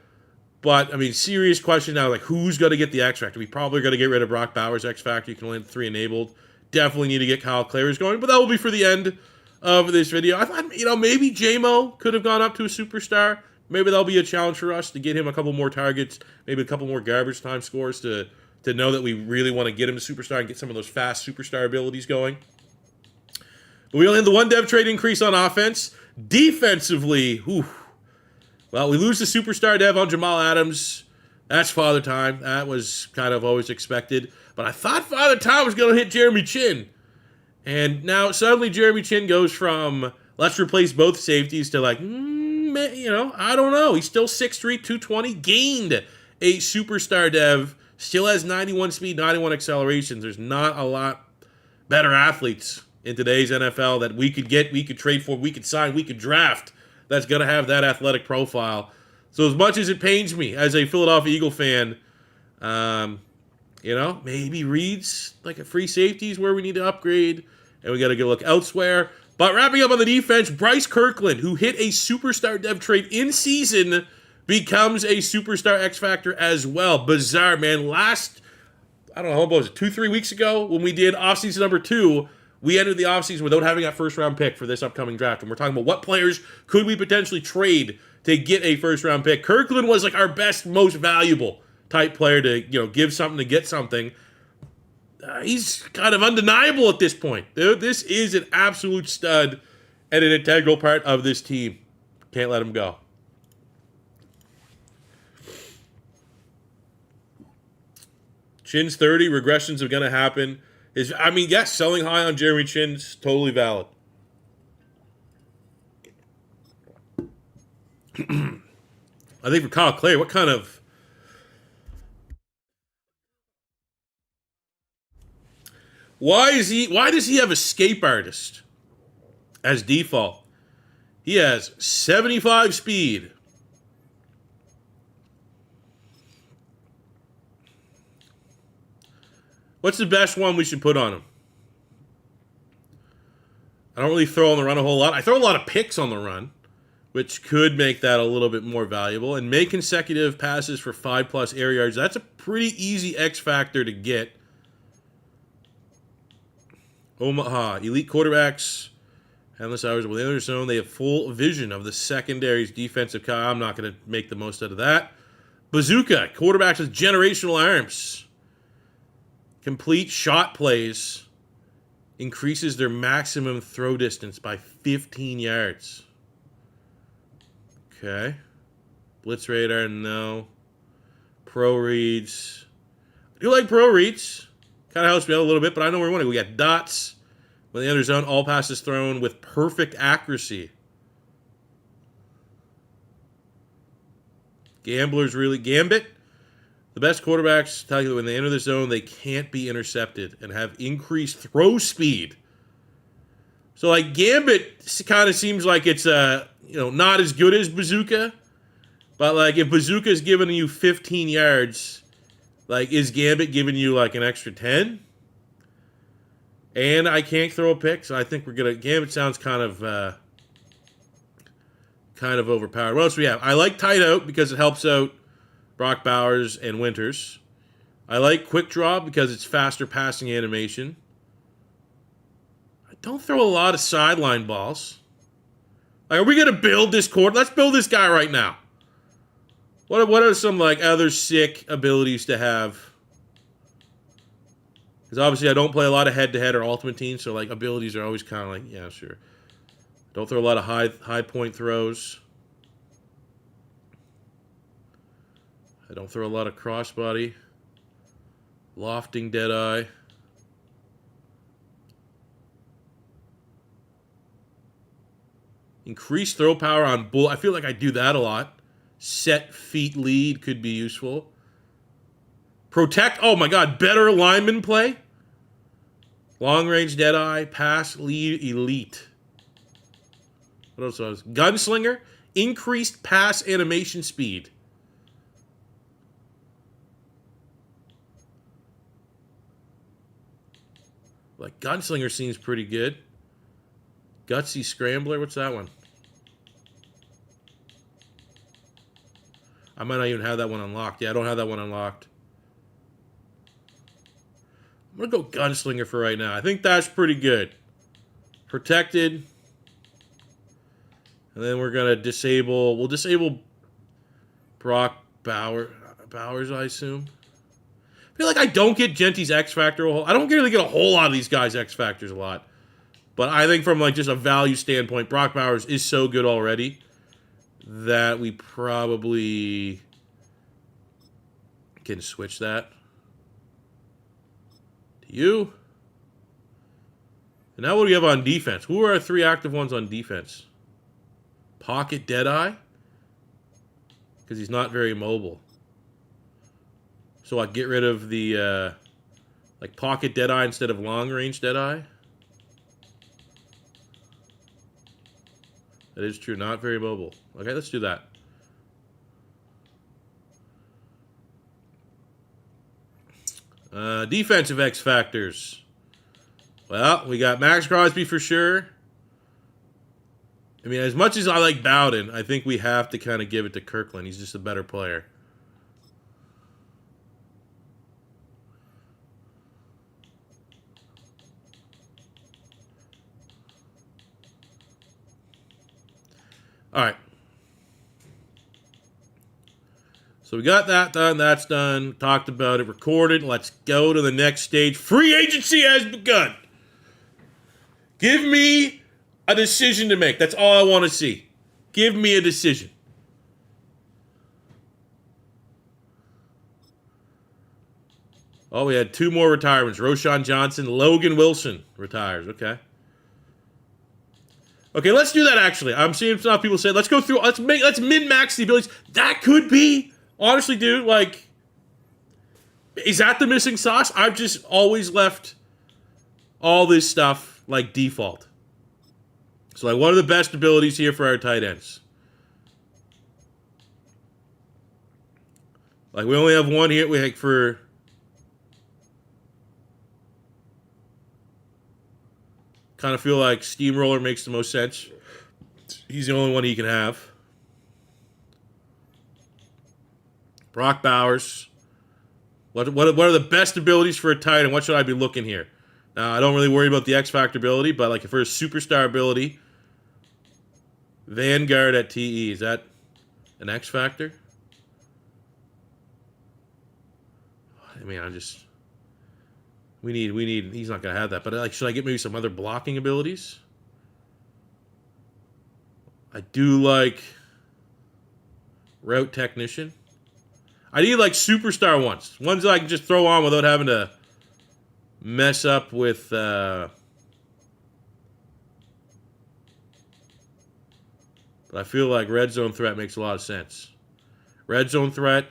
Speaker 1: But, I mean, serious question now, who's going to get the X Factor? We probably got to get rid of Brock Bowers' X Factor. You can only have 3 enabled. Definitely need to get Kyle Clary's going, but that will be for the end of this video. I thought, maybe J-Mo could have gone up to a superstar. Maybe that'll be a challenge for us to get him a couple more targets, maybe a couple more garbage time scores to know that we really want to get him to superstar and get some of those fast superstar abilities going. But we only had the 1 dev trade increase on offense. Defensively, well, we lose the superstar dev on Jamal Adams. That's Father Time. That was kind of always expected. But I thought Father Time was going to hit Jeremy Chin. And now suddenly Jeremy Chin goes from let's replace both safeties to like, I don't know. He's still 6'3", 220, gained a superstar dev, still has 91 speed, 91 accelerations. There's not a lot better athletes in today's NFL that we could get, we could trade for, we could sign, we could draft that's going to have that athletic profile. So as much as it pains me as a Philadelphia Eagle fan, maybe Reed's like a free safety is where we need to upgrade, and we got to go look elsewhere. But wrapping up on the defense, Bryce Kirkland, who hit a superstar dev trade in season, becomes a superstar X Factor as well. Bizarre, man. Last, I don't know, what was it, 2-3 weeks ago when we did offseason number 2, we entered the offseason without having that first-round pick for this upcoming draft. And we're talking about what players could we potentially trade to get a first-round pick. Kirkland was like our best, most valuable type player to, give something to get something. He's kind of undeniable at this point. Dude, this is an absolute stud and an integral part of this team. Can't let him go. Chin's 30, regressions are going to happen. Yes, selling high on Jeremy Chin's totally valid. I think for Kyle Clay, what kind of... Why does he have escape artist as default? He has 75 speed. What's the best one we should put on him? I don't really throw on the run a whole lot. I throw a lot of picks on the run, which could make that a little bit more valuable. And make consecutive passes for 5+ air yards. That's a pretty easy X factor to get. Omaha, elite quarterbacks, endless hours within their zone. They have full vision of the secondary's defensive. I'm not going to make the most out of that. Bazooka, quarterbacks with generational arms. Complete shot plays. Increases their maximum throw distance by 15 yards. Okay. Blitz radar, no. Pro reads. I do like pro reads. Kind of helps me out a little bit, but I know where we want to go. We got dots. When the under zone, all passes thrown with perfect accuracy. Gamblers really... Gambit. The best quarterbacks tell you that when they enter the zone, they can't be intercepted and have increased throw speed. So, like, Gambit kind of seems like it's, not as good as Bazooka. But, like, if Bazooka's giving you 15 yards, like, is Gambit giving you, like, an extra 10? And I can't throw a pick, so I think we're going to... Gambit sounds kind of overpowered. What else do we have? I like tight out because it helps out Brock Bowers and Winters. I like quick draw because it's faster passing animation. I don't throw a lot of sideline balls. Like, are we going to build this court? Let's build this guy right now. What are some, like, other sick abilities to have? Because obviously I don't play a lot of head-to-head or ultimate teams, so, like, abilities are always kind of like, yeah, sure. Don't throw a lot of high point throws. I don't throw a lot of crossbody. Lofting deadeye. Increase throw power on bull. I feel like I do that a lot. Set feet lead could be useful. Protect. Oh my God. Better lineman play. Long range deadeye. Pass lead elite. What else was? Gunslinger. Increased pass animation speed. Like, Gunslinger seems pretty good. Gutsy Scrambler, what's that one? I might not even have that one unlocked. Yeah, I don't have that one unlocked. I'm going to go Gunslinger for right now. I think that's pretty good. Protected. And then we're going to disable... We'll disable Brock Bowers, I assume. I feel like I don't get Genty's X Factor a whole... I don't really get a whole lot of these guys' X Factors a lot. But I think from, like, just a value standpoint, Brock Bowers is so good already that we probably Can switch that to you. And now what do we have on defense? Who are our 3 active ones on defense? Pocket Deadeye? Because he's not very mobile. So I get rid of the like pocket Deadeye instead of long range Deadeye. That is true. Not very mobile. Okay, let's do that. Defensive X factors. Well, we got Max Crosby for sure. I mean, as much as I like Bowden, I think we have to kind of give it to Kirkland. He's just a better player. All right. So we got that done. That's done. Talked about it. Recorded. Let's go to the next stage. Free agency has begun. Give me a decision to make. That's all I want to see. Give me a decision. Oh, we had 2 more retirements. Roshan Johnson, Logan Wilson retires. Okay. Okay, let's do that actually. I'm seeing some people say, let's go through, let's min-max the abilities. That could be, honestly, dude, like, is that the missing sauce? I've just always left all this stuff like default. So like, what are the best abilities here for our tight ends? Like, we only have one here. We like for kind of feel like Steamroller makes the most sense. He's the only one he can have. Brock Bowers. What are the best abilities for a tight end? What should I be looking here? Now, I don't really worry about the X Factor ability, but like for a superstar ability, Vanguard at TE, is that an X Factor? I mean, we need, he's not going to have that, but like, should I get maybe some other blocking abilities? I do like Route Technician. I need like superstar ones that I can just throw on without having to mess up with but I feel like red zone threat makes a lot of sense. Red zone threat,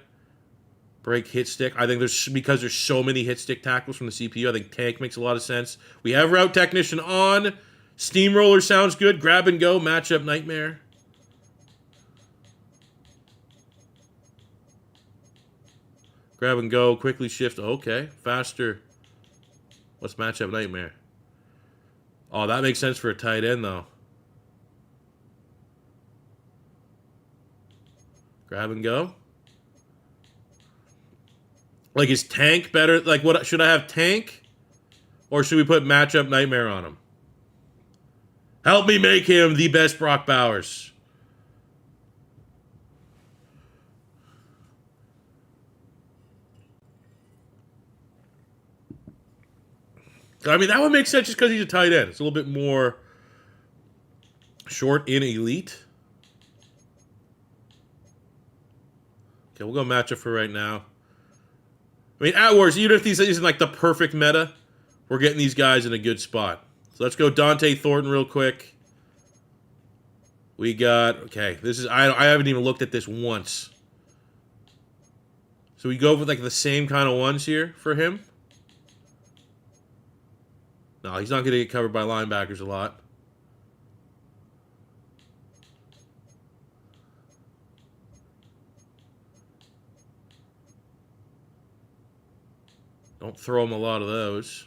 Speaker 1: break hit stick. I think because there's so many hit stick tackles from the CPU, I think tank makes a lot of sense. We have Route Technician on. Steamroller sounds good. Grab and go, matchup nightmare. Grab and go, quickly shift. Okay, faster. What's matchup nightmare? Oh, that makes sense for a tight end, though. Grab and go. Like, is tank better? Like, what should I have, tank? Or should we put matchup nightmare on him? Help me make him the best Brock Bowers. I mean, that would make sense just because he's a tight end. It's a little bit more short in elite. Okay, we'll go matchup for right now. I mean, at worst, even if these isn't like the perfect meta, we're getting these guys in a good spot. So let's go Dante Thornton real quick. We got, okay, this is, I haven't even looked at this once. So we go with like the same kind of ones here for him. No, he's not going to get covered by linebackers a lot. Don't throw him a lot of those.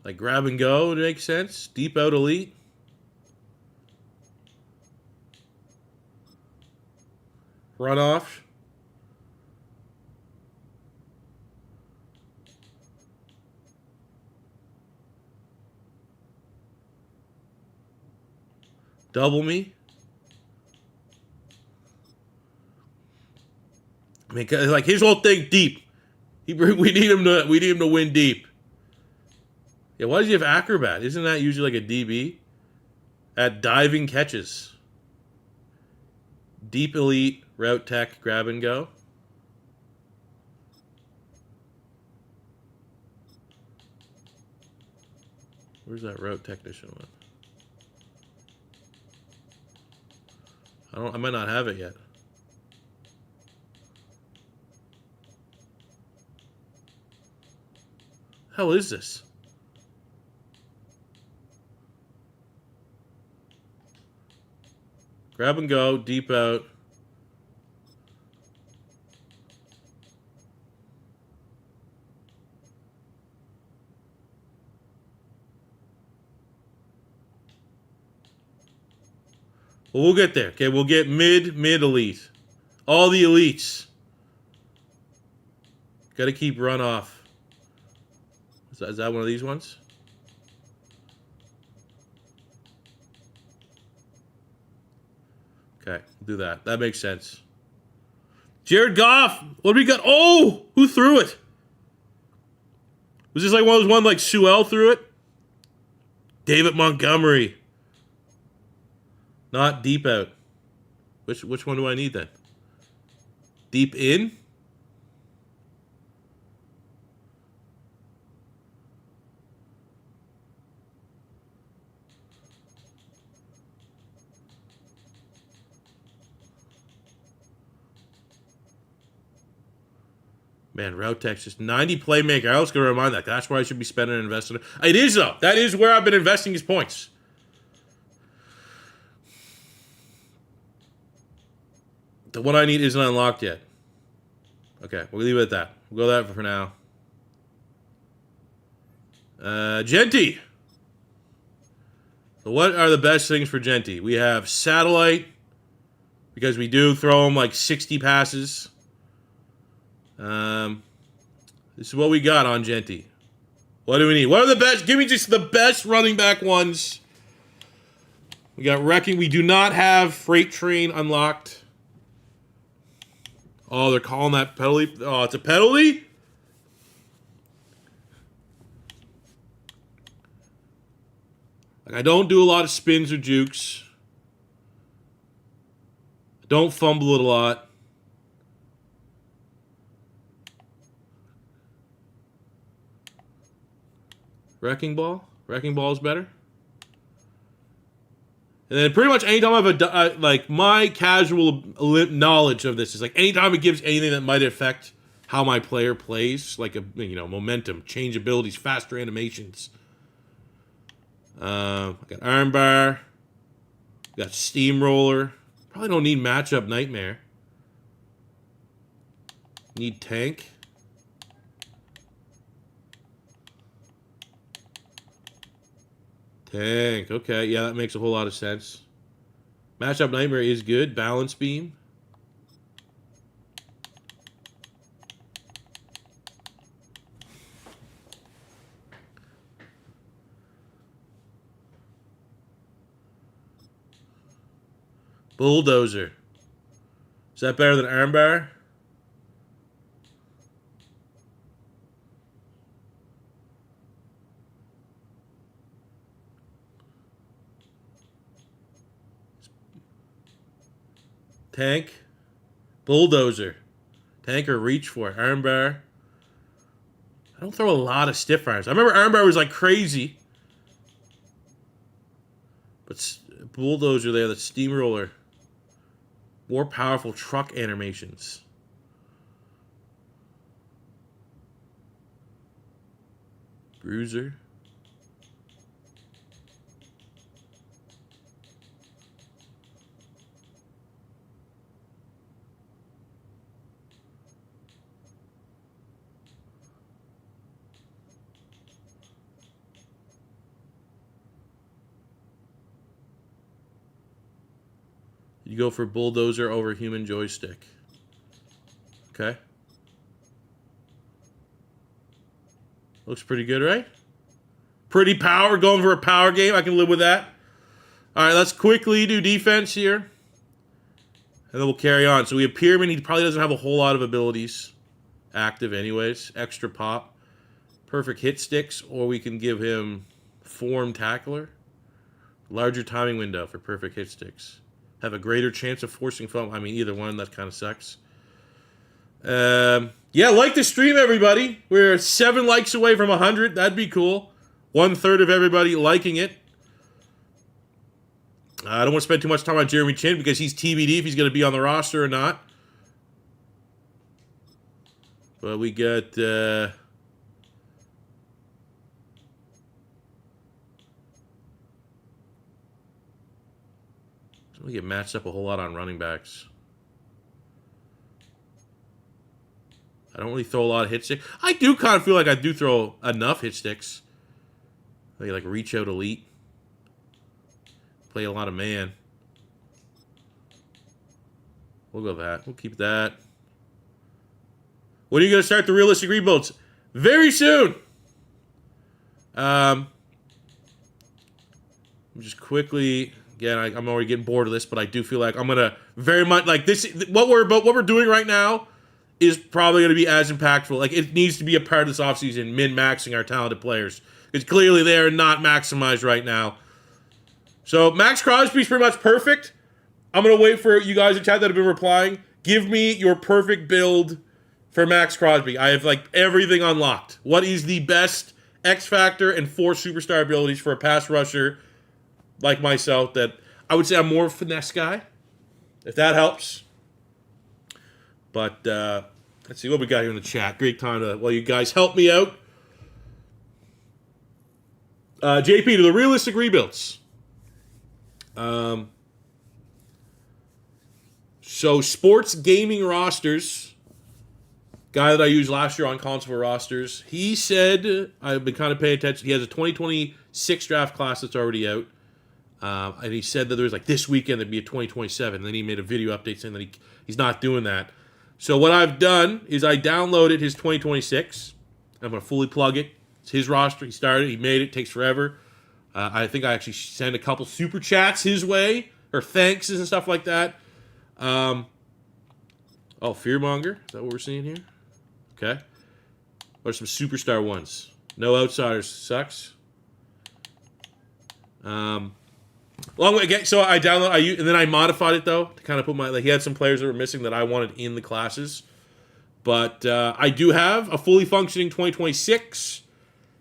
Speaker 1: Like grab and go would make sense. Deep out elite. Run off. Double me. I mean, like his whole thing, deep. We need him to win deep. Yeah, why does he have acrobat? Isn't that usually like a DB? At diving catches. Deep elite, route tech, grab and go. Where's that route technician one? I might not have it yet. Hell is this? Grab and go, deep out. Well, we'll get there. Okay, we'll get mid-elite. All the elites. Got to keep run off. Is that one of these ones? Okay, do that. That makes sense. Jared Goff. What do we got? Oh, who threw it? Was this like one of those ones like Sewell threw it? David Montgomery. Not deep out. Which one do I need then? Deep in? Man, route text just 90 playmaker. I was going to remind that. That's where I should be spending and investing. It is, though. That is where I've been investing his points. The one I need isn't unlocked yet. Okay, we'll leave it at that. We'll go that for now. Genty. So what are the best things for Genty? We have satellite, because we do throw him like 60 passes. This is what we got on Genty. What do we need? What are the best? Give me just the best running back ones. We got Wrecking. We do not have Freight Train unlocked. Oh, they're calling that penalty. Oh, it's a penalty? Like, I don't do a lot of spins or jukes. I don't fumble it a lot. Wrecking Ball? Wrecking Ball is better? And then pretty much anytime I have like my casual knowledge of this is like anytime it gives anything that might affect how my player plays, like a momentum, change abilities, faster animations. I got armbar, got steamroller. Probably don't need matchup nightmare. Need tank. Tank. Okay, yeah, that makes a whole lot of sense. Matchup nightmare is good. Balance beam. Bulldozer. Is that better than armbar? Tank. Bulldozer. Tank or reach for it. Armbar. I don't throw a lot of stiff arms. I remember armbar was like crazy. But bulldozer there, the steamroller. More powerful truck animations. Bruiser. You go for bulldozer over human joystick. Okay. Looks pretty good, right? Pretty power. Going for a power game. I can live with that. All right, let's quickly do defense here. And then we'll carry on. So we have Pyramid. He probably doesn't have a whole lot of abilities active anyways. Extra pop. Perfect hit sticks. Or we can give him form tackler. Larger timing window for perfect hit sticks. Have a greater chance of forcing foam. I mean, either one. That kind of sucks. Yeah, like the stream, everybody. We're 7 likes away from 100. That'd be cool. 1/3 of everybody liking it. I don't want to spend too much time on Jeremy Chin because he's TBD if he's going to be on the roster or not. But we got... we get matched up a whole lot on running backs. I don't really throw a lot of hit sticks. I do kind of feel like I do throw enough hit sticks. Like reach out elite. Play a lot of man. We'll go that. We'll keep that. When are you going to start the realistic rebuilds? Very soon. Just quickly... Again, I'm already getting bored of this, but I do feel like I'm gonna very much like this. What we're doing right now is probably gonna be as impactful. Like it needs to be a part of this offseason, min-maxing our talented players because clearly they are not maximized right now. So Max Crosby's pretty much perfect. I'm gonna wait for you guys in chat that have been replying. Give me your perfect build for Max Crosby. I have like everything unlocked. What is the best X factor and 4 superstar abilities for a pass rusher? Like myself, that I would say I'm more of a finesse guy, if that helps. But let's see what we got here in the chat. Great time to, well, you guys help me out. JP, to the realistic rebuilds. So sports gaming rosters, guy that I used last year on console rosters, he said, I've been kind of paying attention, he has a 2026 draft class that's already out. And he said that there was like this weekend there'd be a 2027. And then he made a video update saying that he's not doing that. So what I've done is I downloaded his 2026. I'm going to fully plug it. It's his roster. He started. He made it. It takes forever. I think I actually sent a couple super chats his way or thanks and stuff like that. Oh, Fearmonger. Is that what we're seeing here? Okay. What are some superstar ones? No outsiders. Sucks. Long way again. So I downloaded, and then I modified it though to kind of put my like he had some players that were missing that I wanted in the classes, but I do have a fully functioning 2026.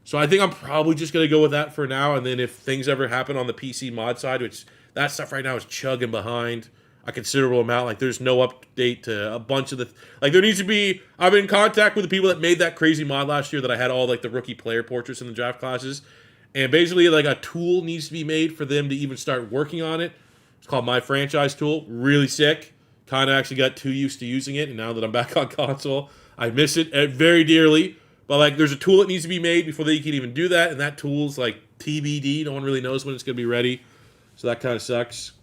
Speaker 1: So I think I'm probably just gonna go with that for now, and then if things ever happen on the PC mod side, which that stuff right now is chugging behind a considerable amount. Like there's no update to a bunch of the like there needs to be. I've been in contact with the people that made that crazy mod last year that I had all like the rookie player portraits in the draft classes. And basically, like a tool needs to be made for them to even start working on it. It's called My Franchise Tool. Really sick. Kind of actually got too used to using it, and now that I'm back on console, I miss it very dearly. But like, there's a tool that needs to be made before they can even do that, and that tool's like TBD. No one really knows when it's going to be ready, so that kind of sucks.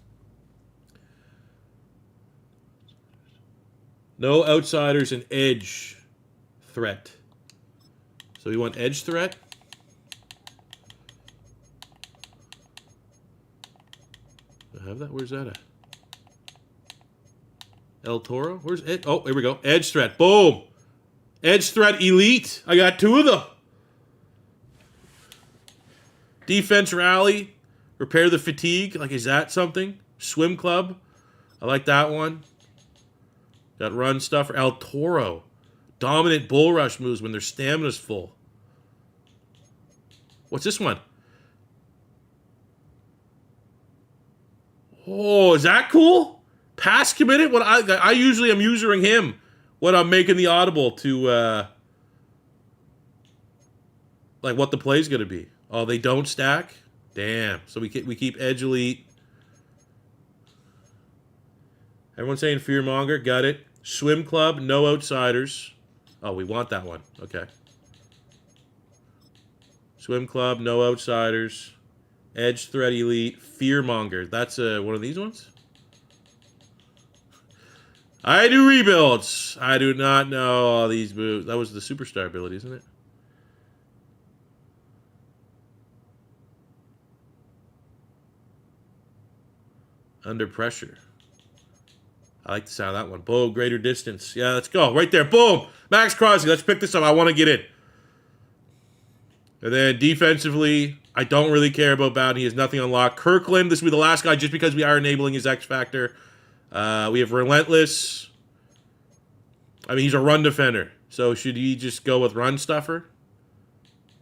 Speaker 1: No outsiders and edge threat. So we want edge threat. Have that? Where's that at? El Toro? Where's Ed? Oh, here we go. Edge threat. Boom. Edge threat elite. I got 2 of them. Defense rally. Repair the fatigue. Like, is that something? Swim club. I like that one. Got run stuff. El Toro. Dominant bull rush moves when their stamina's full. What's this one? Oh, is that cool? Pass committed? What I usually am using him when I'm making the audible to like what the play's gonna be. Oh, they don't stack? Damn. So we keep edge elite. Everyone saying Fearmonger, got it. Swim club, no outsiders. Oh, we want that one. Okay. Swim club, no outsiders. Edge threat elite, Fearmonger. That's one of these ones? I do rebuilds. I do not know all these moves. That was the superstar ability, isn't it? Under pressure. I like the sound of that one. Boom, greater distance. Yeah, let's go. Right there. Boom. Max Crosby. Let's pick this up. I want to get in. And then defensively, I don't really care about Bowden. He has nothing unlocked. Kirkland, this will be the last guy just because we are enabling his X Factor. We have Relentless. I mean, he's a run defender. So should he just go with Run Stuffer?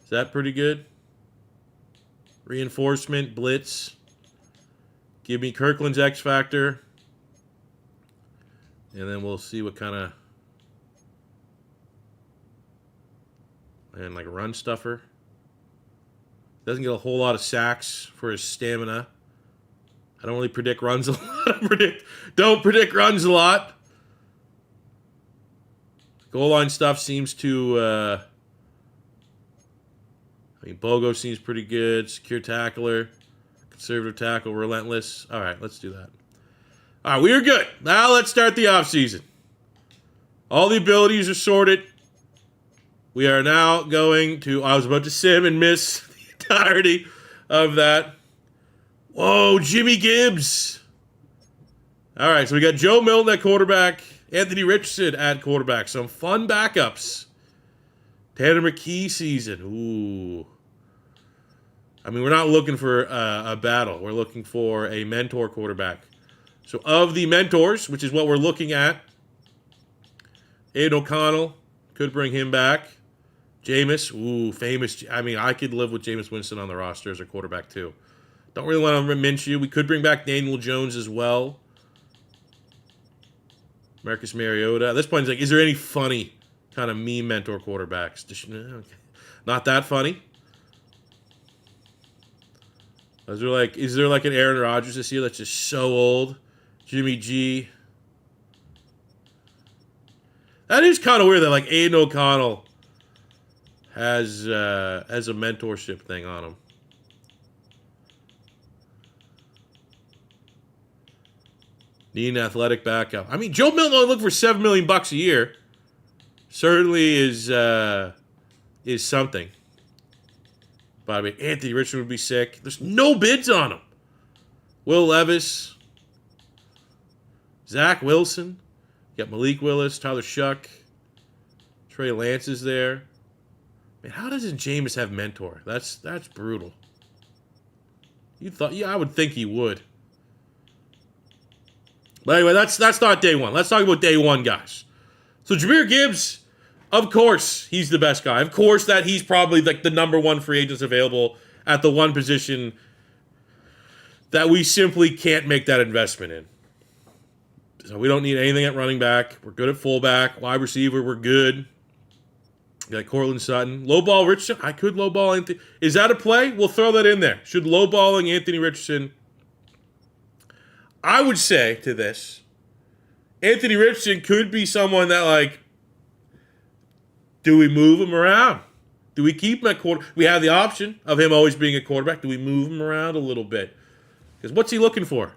Speaker 1: Is that pretty good? Reinforcement, blitz. Give me Kirkland's X Factor. And then we'll see what kind of... And like a run stuffer. Doesn't get a whole lot of sacks for his stamina. I don't really predict runs a lot. Don't predict runs a lot. Goal line stuff seems to... Bogo seems pretty good. Secure tackler. Conservative tackle. Relentless. All right, let's do that. All right, we are good. Now let's start the offseason. All the abilities are sorted. We are now going to... I was about to sim and miss the entirety of that. Whoa, Jimmy Gibbs. All right, so we got Joe Milton at quarterback. Anthony Richardson at quarterback. Some fun backups. Tanner McKee season. Ooh. I mean, we're not looking for a battle. We're looking for a mentor quarterback. So of the mentors, which is what we're looking at, Aiden O'Connell, could bring him back. Jameis, ooh, famous. I mean, I could live with Jameis Winston on the roster as a quarterback too. Don't really want to Minshew. We could bring back Daniel Jones as well. Marcus Mariota. At this point, it's like, is there any funny kind of meme mentor quarterbacks? Okay. Not that funny. Is there like an Aaron Rodgers this year that's just so old? Jimmy G. That is kind of weird that like Aiden O'Connell has a mentorship thing on him. Need an athletic backup. I mean, Joe Milton only looking for $7 million a year. Certainly is something. But I mean, Anthony Richardson would be sick. There's no bids on him. Will Levis, Zach Wilson, you got Malik Willis, Tyler Shuck, Trey Lance is there. Man, how doesn't Jameis have mentor? That's brutal. You thought, yeah, I would think he would. But anyway, that's not day one. Let's talk about day one, guys. So Jahmyr Gibbs, of course, he's the best guy. Of course, that he's probably like the number one free agents available at the one position that we simply can't make that investment in. So we don't need anything at running back. We're good at fullback. Wide receiver, we're good. We got Cortland Sutton. Lowball Richardson. I could lowball Anthony. Is that a play? We'll throw that in there. Should lowballing Anthony Richardson... I would say to this, Anthony Richardson could be someone that, like, do we move him around? Do we keep him at quarter? We have the option of him always being a quarterback. Do we move him around a little bit? Because what's he looking for?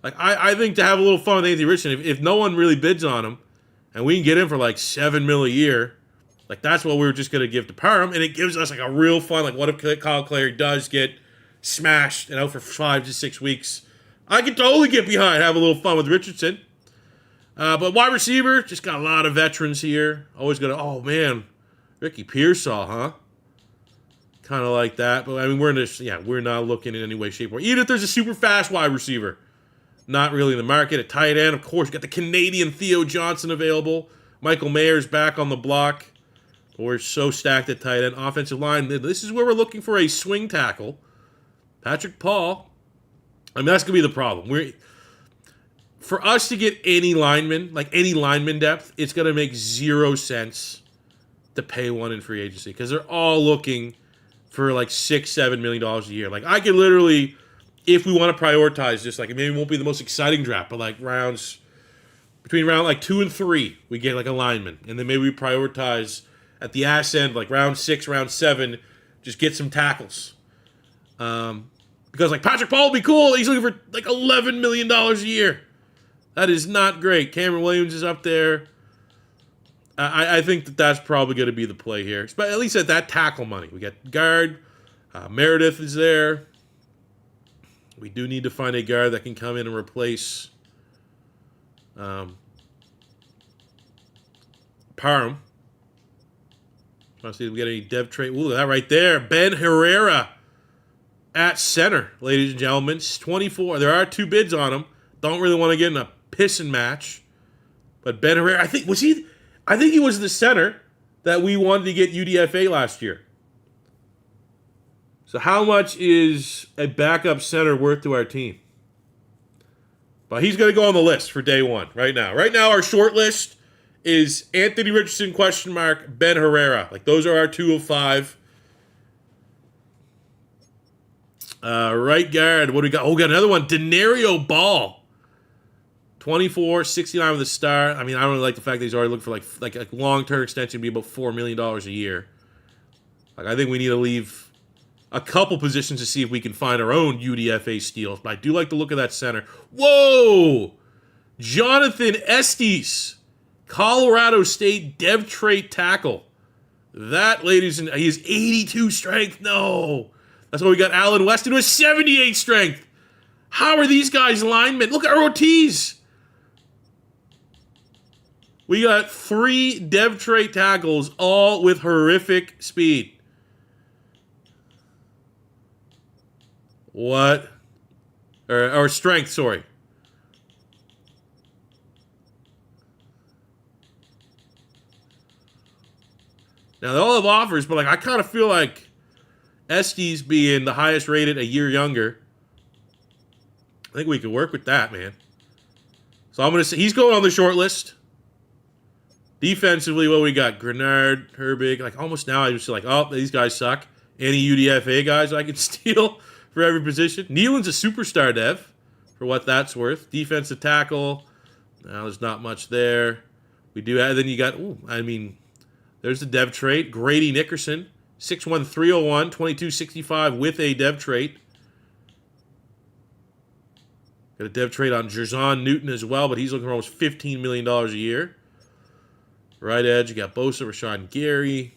Speaker 1: Like, I think to have a little fun with Anthony Richardson, if no one really bids on him, and we can get him for like $7 million a year, like that's what we were just going to give to Parham, and it gives us like a real fun, like what if Kyle Clary does get smashed and out for 5 to 6 weeks? I could totally get behind, have a little fun with Richardson. But wide receiver, just got a lot of veterans here. Always going to, oh man, Ricky Pearsall, huh? Kind of like that. But I mean, we're not looking in any way, shape, or even if there's a super fast wide receiver. Not really in the market. At tight end, of course, you got the Canadian Theo Johnson available. Michael Mayer's back on the block. We're so stacked at tight end. Offensive line, this is where we're looking for a swing tackle. Patrick Paul. I mean, that's going to be the problem. For us to get any lineman, like any lineman depth, it's going to make 0 sense to pay one in free agency because they're all looking for like $6-7 million a year. Like, I could literally, if we want to prioritize this, like, maybe it won't be the most exciting draft, but like between round like 2 and 3, we get like a lineman. And then maybe we prioritize at the ass end, like round 6, round 7, just get some tackles. Because, like, Patrick Paul would be cool. He's looking for, like, $11 million a year. That is not great. Cameron Williams is up there. I think that's probably going to be the play here. But at least at that tackle money. We got guard. Meredith is there. We do need to find a guard that can come in and replace Parham. Let's see if we get any dev trade. Ooh, that right there. Ben Herrera. At center, ladies and gentlemen, 24. There are 2 bids on him. Don't really want to get in a pissing match. But Ben Herrera, I think he was the center that we wanted to get UDFA last year. So how much is a backup center worth to our team? But he's going to go on the list for day one right now. Right now, our short list is Anthony Richardson, question mark, Ben Herrera. Like, those are our 2 of 5. Right guard, what do we got? Oh, we got another one. Denario Ball. 24, 69 with a star. I mean, I don't really like the fact that he's already looking for like a long-term extension, be about $4 million a year. Like, I think we need to leave a couple positions to see if we can find our own UDFA steals. But I do like the look of that center. Whoa! Jonathan Estes, Colorado State dev trait tackle. That, ladies and he has 82 strength. No. That's why we got Alan Weston with 78 strength. How are these guys linemen? Look at Ortiz. We got 3 dev trait tackles, all with horrific speed. What? Or strength, sorry. Now, they all have offers, but like I kind of feel like Estes being the highest rated a year younger, I think we could work with that, man. So I'm going to say he's going on the short list. Defensively, what we got? Grenard, Herbig. Like almost now I just like, oh, these guys suck. Any UDFA guys I can steal for every position. Nealon's a superstar dev, for what that's worth. Defensive tackle. Now there's not much there. We do have, then you got, there's the dev trait. Grady Nickerson, 6'1", 301, 2265 with a dev trait. Got a dev trait on Jerzon Newton as well, but he's looking for almost $15 million a year. Right edge, you got Bosa, Rashawn Gary,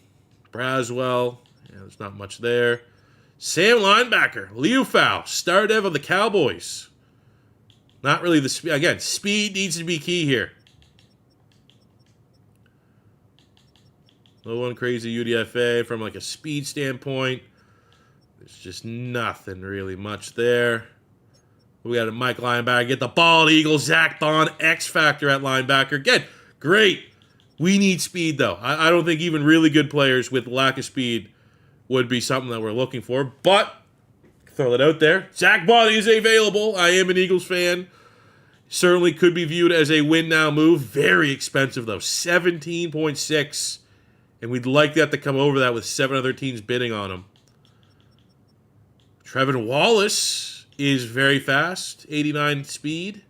Speaker 1: Braswell. Yeah, there's not much there. Sam linebacker, Leofau, star dev of the Cowboys. Not really the speed. Again, speed needs to be key here. No one crazy UDFA from like a speed standpoint. There's just nothing really much there. We got a Mike linebacker. Get the bald eagle. Zach Bond, X Factor at linebacker. Again, great. We need speed, though. I don't think even really good players with lack of speed would be something that we're looking for. But, throw it out there. Zach Bond is available. I am an Eagles fan. Certainly could be viewed as a win-now move. Very expensive, though. 17.6. And we'd like that to come over that with 7 other teams bidding on him. Trevin Wallace is very fast. 89 speed.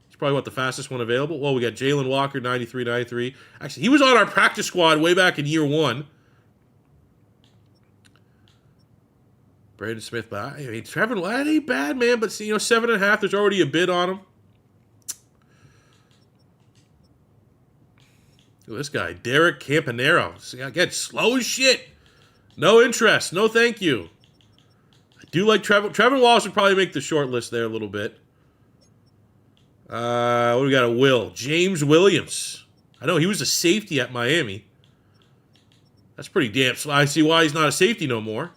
Speaker 1: He's probably the fastest one available. Well, we got Jalen Walker, 93. Actually, he was on our practice squad way back in year 1. Braden Smith, but I mean, Trevin, that ain't bad, man. But, 7.5, there's already a bid on him. Look at this guy, Derek Campanero. Again, slow as shit. No interest. No thank you. I do like Trevin Wallace would probably make the short list there a little bit. What do we got? James Williams. I know he was a safety at Miami. That's pretty damn slow. I see why he's not a safety no more.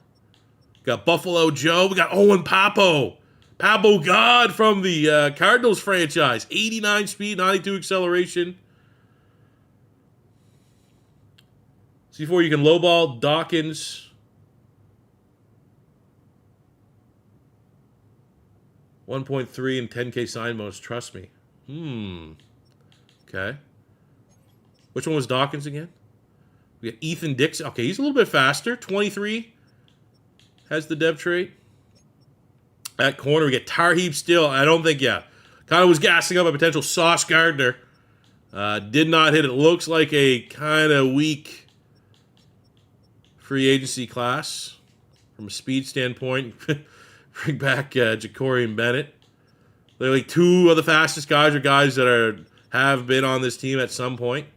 Speaker 1: Got Buffalo Joe. We got Owen Papo. Papo God from the Cardinals franchise. 89 speed, 92 acceleration. C4, you can lowball Dawkins. 1.3 and 10K sign bonus. Trust me. Okay. Which one was Dawkins again? We got Ethan Dixon. Okay, he's a little bit faster. 23. Has the dev trait. At corner, we get Tarheeb still. I don't think, Kind of was gassing up a potential Sauce Gardner. Did not hit it. Looks like a kind of weak free agency class from a speed standpoint. Bring back Ja'Cory Bennett. They're like 2 of the fastest guys are guys that have been on this team at some point.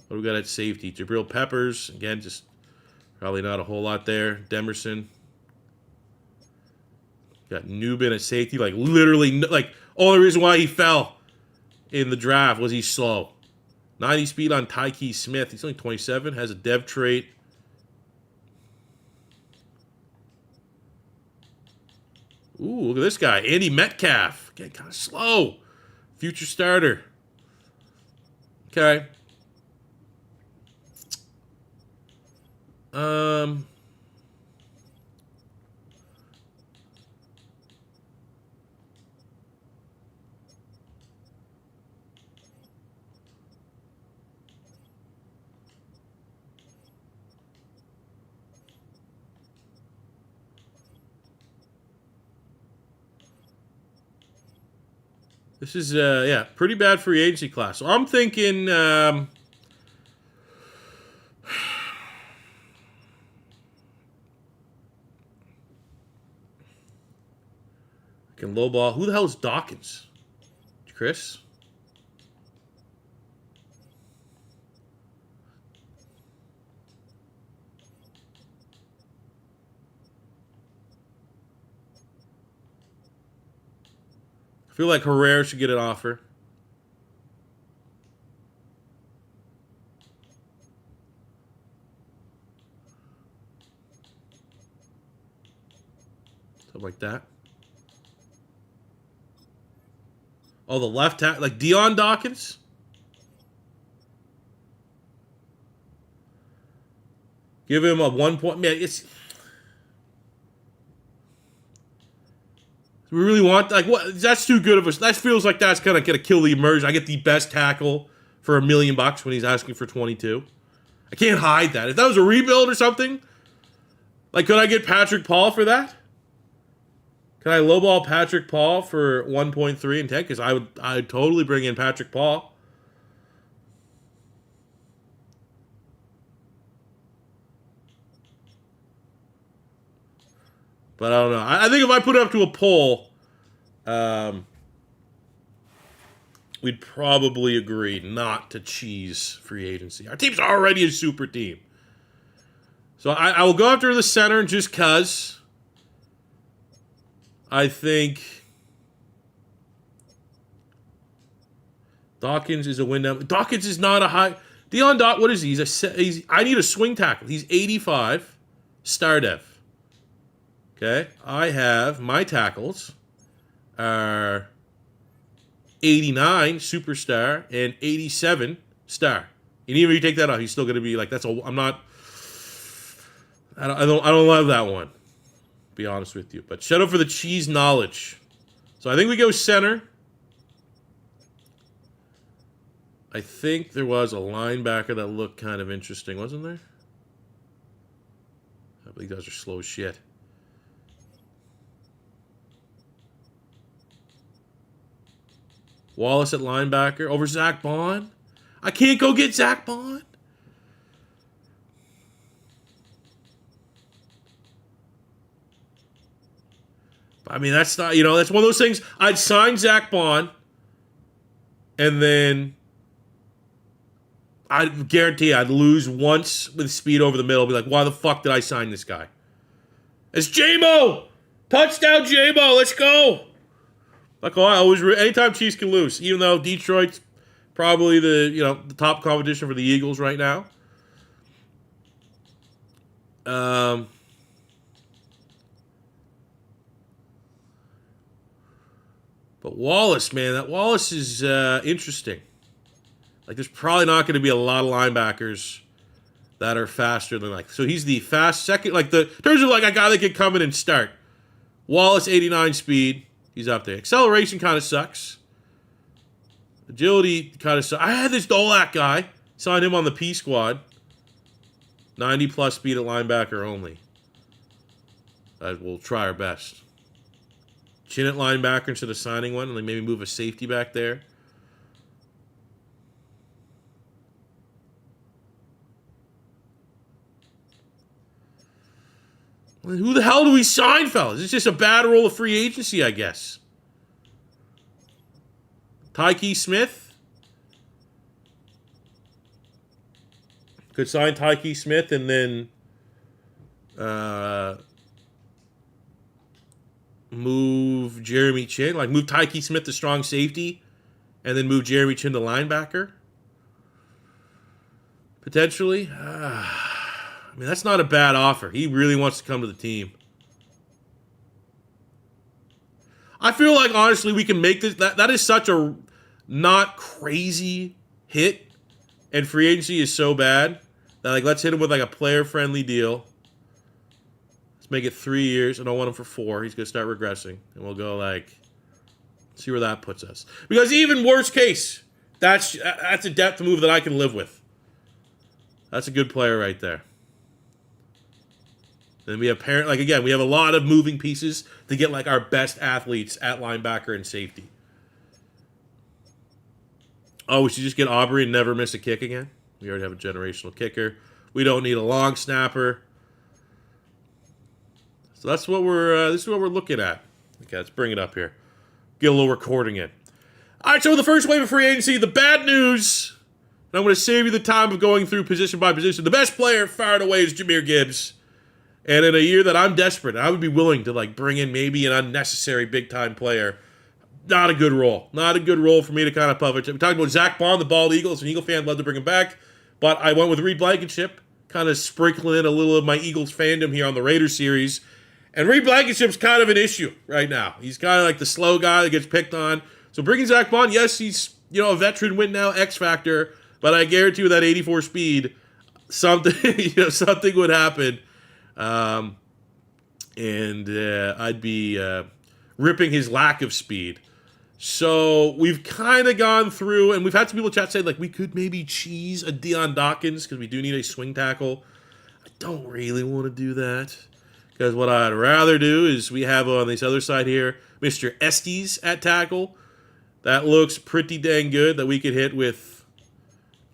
Speaker 1: What do we got at safety? Jabril Peppers. Again, just probably not a whole lot there. Demerson. Got Newbin at safety. Like literally, only reason why he fell in the draft was he's slow. 90 speed on Tyke Smith. He's only 27. Has a dev trait. Ooh, look at this guy. Andy Metcalf. Again, kind of slow. Future starter. Okay. Um, this is yeah, pretty bad free agency class. So I'm thinking can lowball. Who the hell is Dawkins? Chris? I feel like Herrera should get an offer. Something like that. Oh, the left tackle, like Dion Dawkins? Give him a 1 point. Man, it's. We really want, like, what? That's too good of a. That feels like that's kind of going to kill the immersion. I get the best tackle for $1 million when he's asking for 22. I can't hide that. If that was a rebuild or something, like, could I get Patrick Paul for that? Can I lowball Patrick Paul for 1.3 and 10? Because I'd totally bring in Patrick Paul. But I don't know. I think if I put it up to a poll, we'd probably agree not to cheese free agency. Our team's already a super team. So I will go after the center just because I think Dawkins is a win down. Dawkins is not a high. Dion Dawkins, what is he? I need a swing tackle. He's 85, star dev. Okay, I have my tackles are 89 superstar and 87 star. And even if you take that out, he's still going to be like that's a. I'm not. I don't love that one. Be honest with you, but shout out for the cheese knowledge. So I think we go center. I think there was a linebacker that looked kind of interesting, wasn't there? I believe those are slow as shit. Wallace at linebacker over Zach Bond. I can't go get Zach Bond. I mean, that's not, that's one of those things. I'd sign Zach Bond, and then I guarantee I'd lose once with speed over the middle. Be like, why the fuck did I sign this guy? It's J-Mo! Touchdown, J-Mo! Let's go! Like, I always, anytime Chiefs can lose, even though Detroit's probably the top competition for the Eagles right now. But Wallace, man, that Wallace is interesting. Like, there's probably not going to be a lot of linebackers that are faster than so he's the fast second, in terms of a guy that can come in and start. Wallace, 89 speed. He's up there. Acceleration kind of sucks. Agility kind of sucks. I had this Dolak guy. Signed him on the P squad. 90 plus speed at linebacker only. We'll try our best. Chin at linebacker instead of signing one, and maybe move a safety back there. Who the hell do we sign, fellas? It's just a bad roll of free agency, I guess. Tyke Smith. Could sign Tyke Smith and then move Jeremy Chin. Move Tyke Smith to strong safety and then move Jeremy Chin to linebacker. Potentially. I mean, that's not a bad offer. He really wants to come to the team. I feel like, honestly, we can make this. That is such a not crazy hit, and free agency is so bad Now, like, let's hit him with like a player-friendly deal. Let's make it 3 years. I don't want him for 4. He's gonna start regressing, and we'll go like, see where that puts us. Because even worst case, that's a depth move that I can live with. That's a good player right there. Then we have again, we have a lot of moving pieces to get like our best athletes at linebacker and safety. Oh, we should just get Aubrey and never miss a kick again. We already have a generational kicker. We don't need a long snapper. So that's what this is what we're looking at. Okay, let's bring it up here. Get a little recording in. All right, so the first wave of free agency, the bad news. And I'm going to save you the time of going through position by position. The best player far and away is Jahmyr Gibbs. And in a year that I'm desperate, I would be willing to like bring in maybe an unnecessary big-time player. Not a good role. Not a good role for me to kind of publish. We talked about Zach Bond, the bald Eagle. As an Eagle fan, I'd love to bring him back. But I went with Reed Blankenship, kind of sprinkling in a little of my Eagles fandom here on the Raiders series. And Reed Blankenship's kind of an issue right now. He's kind of like the slow guy that gets picked on. So bringing Zach Bond, yes, he's a veteran win now, X factor. But I guarantee you that 84 speed, something something would happen. I'd be ripping his lack of speed. So we've kind of gone through, and we've had some people chat say, like, we could maybe cheese a Deion Dawkins because we do need a swing tackle. I don't really want to do that because what I'd rather do is we have on this other side here Mr. Estes at tackle. That looks pretty dang good that we could hit with,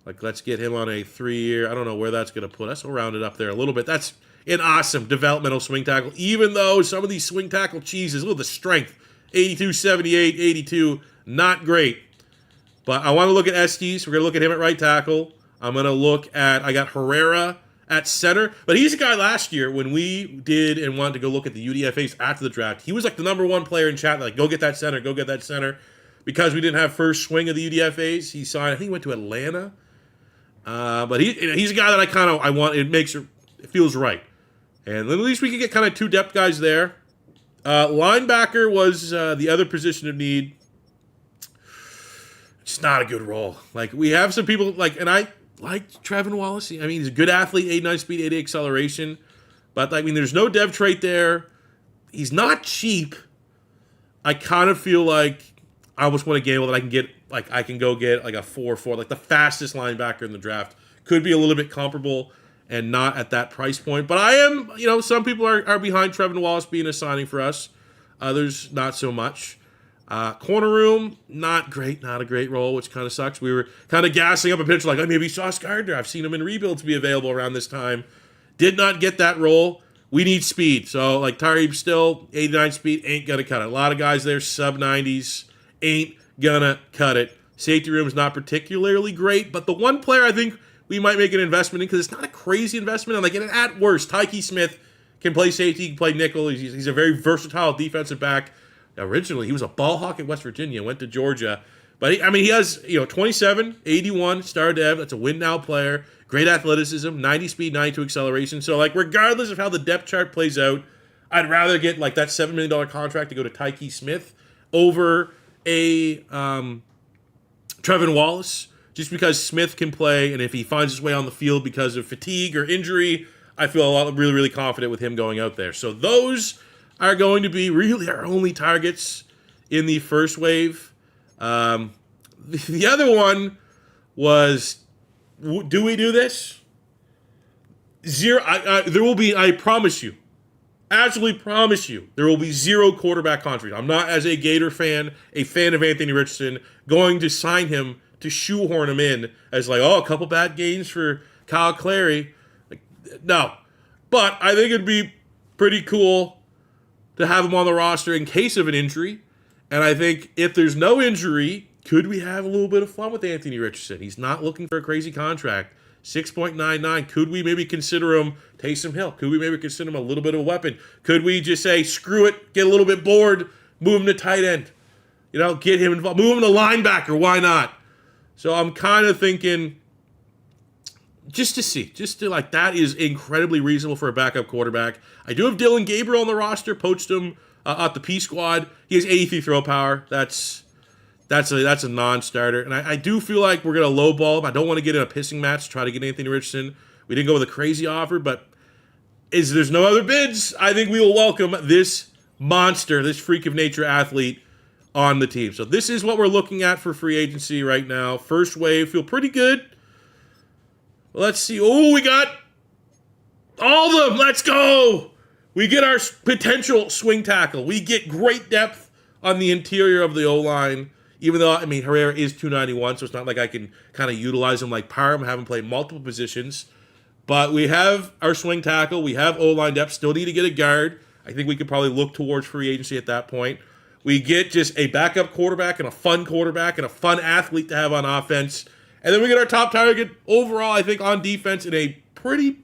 Speaker 1: like, let's get him on a 3-year. I don't know where that's going to put us. We'll round it up there a little bit. That's an awesome developmental swing tackle, even though some of these swing tackle cheeses, look at the strength. 82, 78, 82, not great. But I want to look at Estes. We're going to look at him at right tackle. I'm going to look at, I got Herrera at center. But he's a guy last year when we did and wanted to go look at the UDFAs after the draft. He was like the number 1 player in chat, like, go get that center, go get that center. Because we didn't have first swing of the UDFAs, he signed, I think he went to Atlanta. But he's a guy that I want, it feels right. And then at least we can get kind of 2 depth guys there. Linebacker was the other position of need. It's not a good role. Like, we have some people, like, and I like Trevin Wallace. I mean, he's a good athlete, 89 speed, 80 acceleration. But, I mean, there's no dev trait there. He's not cheap. I kind of feel like I almost want to gamble that I can get, like, I can go get, like, a 4-4, like, the fastest linebacker in the draft. Could be a little bit comparable and not at that price point. But I am, some people are behind Trevin Wallace being a signing for us. Others, not so much. Corner room, not great, not a great role, which kind of sucks. We were kind of gassing up a pitcher like, oh, maybe Sauce Gardner. I've seen him in rebuilds be available around this time. Did not get that role. We need speed. So, like, Tariq still, 89 speed, ain't going to cut it. A lot of guys there, sub-90s, ain't going to cut it. Safety room is not particularly great, but the one player I think we might make an investment in, because it's not a crazy investment. And like, at worst, Tyke Smith can play safety, he can play nickel. He's a very versatile defensive back. Originally, he was a ball hawk at West Virginia, went to Georgia. But he has 27, 81 star dev. That's a win now player. Great athleticism, 90 speed, 92 acceleration. So like, regardless of how the depth chart plays out, I'd rather get like that $7 million contract to go to Tyke Smith over a Trevin Wallace. Just because Smith can play, and if he finds his way on the field because of fatigue or injury, I feel really, really confident with him going out there. So those are going to be really our only targets in the first wave. The other one was, do we do this? Zero. There will be, I promise you, absolutely promise you, there will be 0 quarterback contract. I'm not, as a Gator fan, a fan of Anthony Richardson, going to sign him to shoehorn him in as like, oh, a couple bad games for Kyle Clary. Like, no. But I think it'd be pretty cool to have him on the roster in case of an injury. And I think if there's no injury, could we have a little bit of fun with Anthony Richardson? He's not looking for a crazy contract. 6.99. Could we maybe consider him Taysom Hill? Could we maybe consider him a little bit of a weapon? Could we just say, screw it, get a little bit bored, move him to tight end? Get him involved. Move him to linebacker. Why not? So I'm kind of thinking, just to like, that is incredibly reasonable for a backup quarterback. I do have Dylan Gabriel on the roster, poached him at the P squad. He has 83 throw power. That's a non-starter. And I do feel like we're going to lowball him. I don't want to get in a pissing match to try to get Anthony Richardson. We didn't go with a crazy offer, but there's no other bids. I think we will welcome this monster, this freak of nature athlete on the team. So this is what we're looking at for free agency right now. First wave, feel pretty good. Let's see. Oh, we got all of them. Let's go. We get our potential swing tackle. We get great depth on the interior of the O-line. Even though, I mean, Herrera is 291, so it's not like I can kind of utilize him like Parham, have him play multiple positions. But we have our swing tackle. We have O-line depth. Still need to get a guard. I think we could probably look towards free agency at that point. We get just a backup quarterback and a fun athlete to have on offense. And then we get our top target overall, I think, on defense in a pretty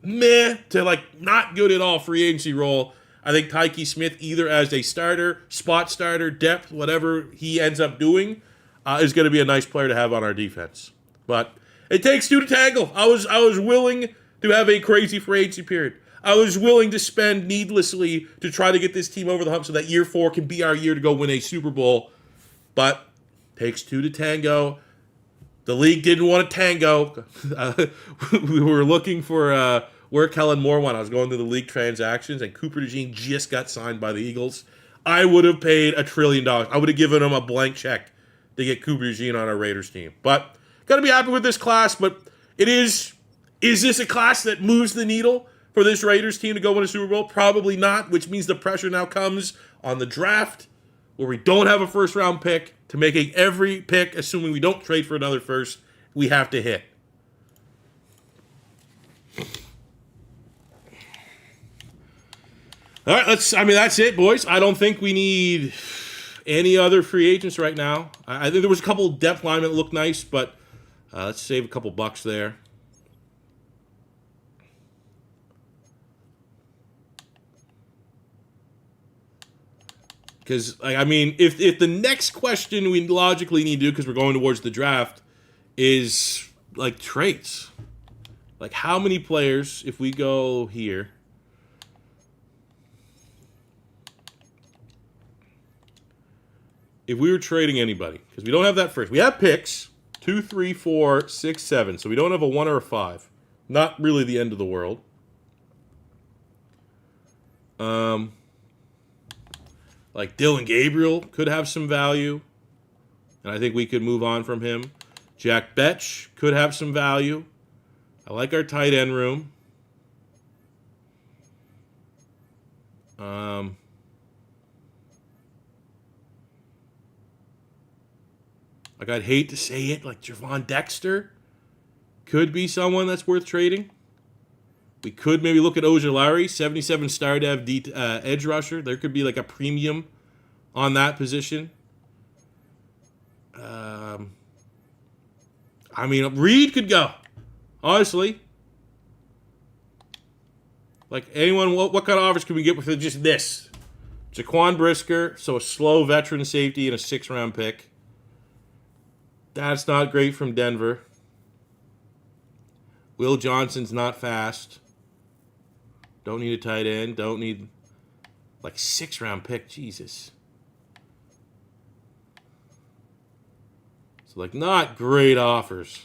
Speaker 1: meh to like not good at all free agency role. I think Tyke Smith, either as a starter, spot starter, depth, whatever he ends up doing, is going to be a nice player to have on our defense. But it takes two to tangle. I was willing to have a crazy free agency period. I was willing to spend needlessly to try to get this team over the hump so that year 4 can be our year to go win a Super Bowl. But takes two to tango. The league didn't want to tango. We were looking for where Kellen Moore went. I was going through the league transactions, and Cooper DeJean just got signed by the Eagles. I would have paid $1 trillion. I would have given him a blank check to get Cooper DeJean on our Raiders team. But got to be happy with this class. But is this a class that moves the needle for this Raiders team to go win a Super Bowl? Probably not, which means the pressure now comes on the draft, where we don't have a first-round pick, to making every pick, assuming we don't trade for another first, we have to hit. All right, that's it, boys. I don't think we need any other free agents right now. I think there was a couple depth linemen that looked nice, but let's save a couple bucks there. Because, if the next question we logically need to do, because we're going towards the draft, is, like, traits. Like, how many players, if we go here, if we were trading anybody, because we don't have that first. We have picks, 2, 3, 4, 6, 7, so we don't have a 1 or a 5. Not really the end of the world. Like Dylan Gabriel could have some value, and I think we could move on from him. Jack Betch could have some value. I like our tight end room. Like, I'd hate to say it, like Javon Dexter could be someone that's worth trading. We could maybe look at Ojulari, 77 star dev edge rusher. There could be like a premium on that position. Reed could go. Honestly. Like, anyone, what kind of offers can we get with just this? Jaquan Brisker, so a slow veteran safety and a 6th-round pick. That's not great from Denver. Will Johnson's not fast. Don't need a tight end. Don't need, 6th-round pick. Jesus. So, not great offers.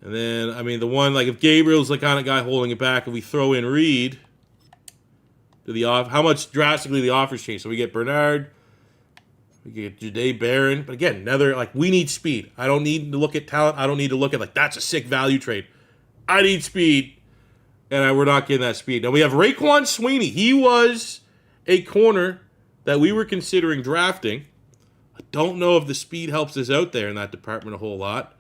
Speaker 1: And then, the one, if Gabriel's the kind of guy holding it back, if we throw in Reed, how much drastically the offers change? So we get Bernard, we get Jahdae Barron. But again, we need speed. I don't need to look at talent. I don't need to look at, that's a sick value trade. I need speed. And we're not getting that speed. Now, we have Raekwon Sweeney. He was a corner that we were considering drafting. I don't know if the speed helps us out there in that department a whole lot.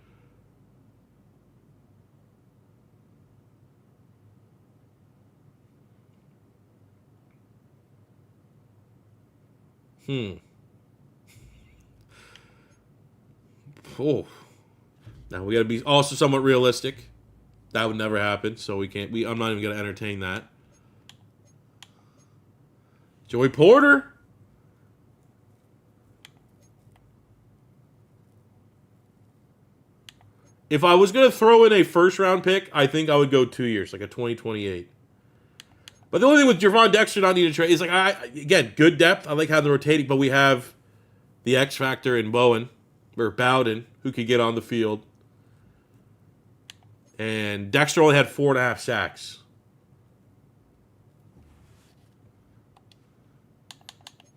Speaker 1: Oh. Now, we got to be also somewhat realistic. That would never happen, so we can't. I'm not even going to entertain that. Joey Porter. If I was going to throw in a first-round pick, I think I would go 2 years, like a 2028. But the only thing with Javon Dexter not needing to trade is, again, good depth. I like how they're rotating, but we have the X factor in Bowden, who could get on the field. And Dexter only had 4.5 sacks.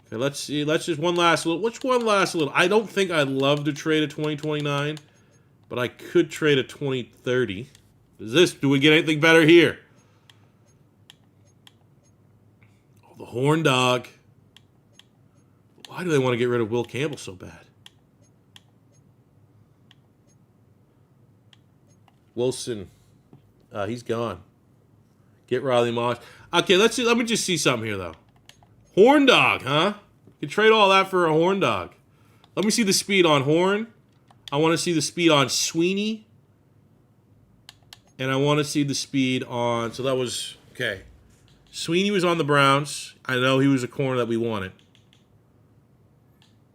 Speaker 1: Okay, let's see. Let's just one last little. Which one last little? I don't think I'd love to trade a 2029, but I could trade a 2030. Do we get anything better here? Oh, the horn dog. Why do they want to get rid of Will Campbell so bad? Wilson. He's gone. Get Riley Moss. Okay, let's see. Let me just see something here, though. Horn dog, huh? You can trade all that for a horn dog. Let me see the speed on Horn. I want to see the speed on Sweeney. And I want to see the speed on... So that was... Okay. Sweeney was on the Browns. I know he was a corner that we wanted.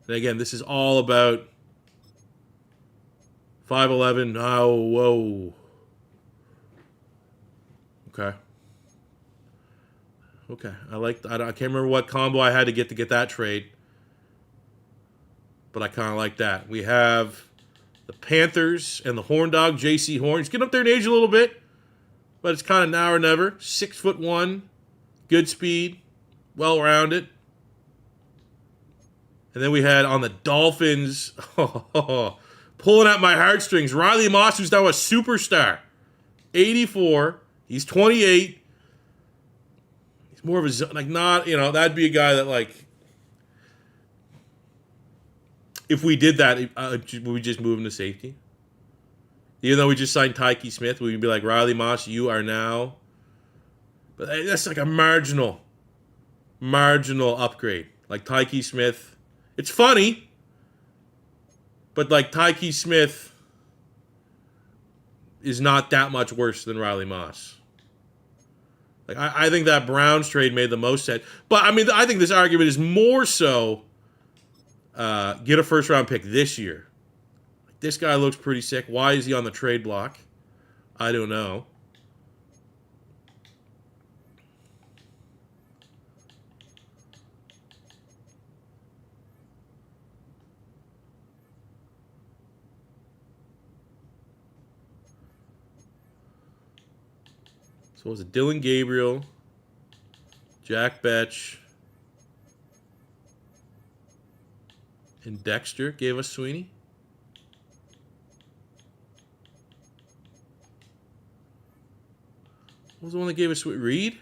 Speaker 1: And again, this is all about 5'11". Oh, whoa. Okay. Okay. I can't remember what combo I had to get that trade. But I kind of like that. We have the Panthers and the Horn Dog, J.C. Horn. He's getting up there in age a little bit. But it's kind of now or never. 6'1". Good speed. Well-rounded. And then we had on the Dolphins, pulling at my heartstrings, Riley Moss, who's now a superstar. 84. He's 28. He's more of a, like, not, that'd be a guy that, like, if we did that, would we just move him to safety? Even though we just signed Tyke Smith, we'd be like, Riley Moss, you are now. But that's like a marginal upgrade. Like Tyke Smith. It's funny, but like Tyke Smith is not that much worse than Riley Moss. Like I think that Browns trade made the most sense. But I mean, I think this argument is more so get a first round pick this year. Like, this guy looks pretty sick. Why is he on the trade block? I don't know. So was it Dylan Gabriel, Jack Betch, and Dexter gave us Sweeney? What was the one that gave us Reed?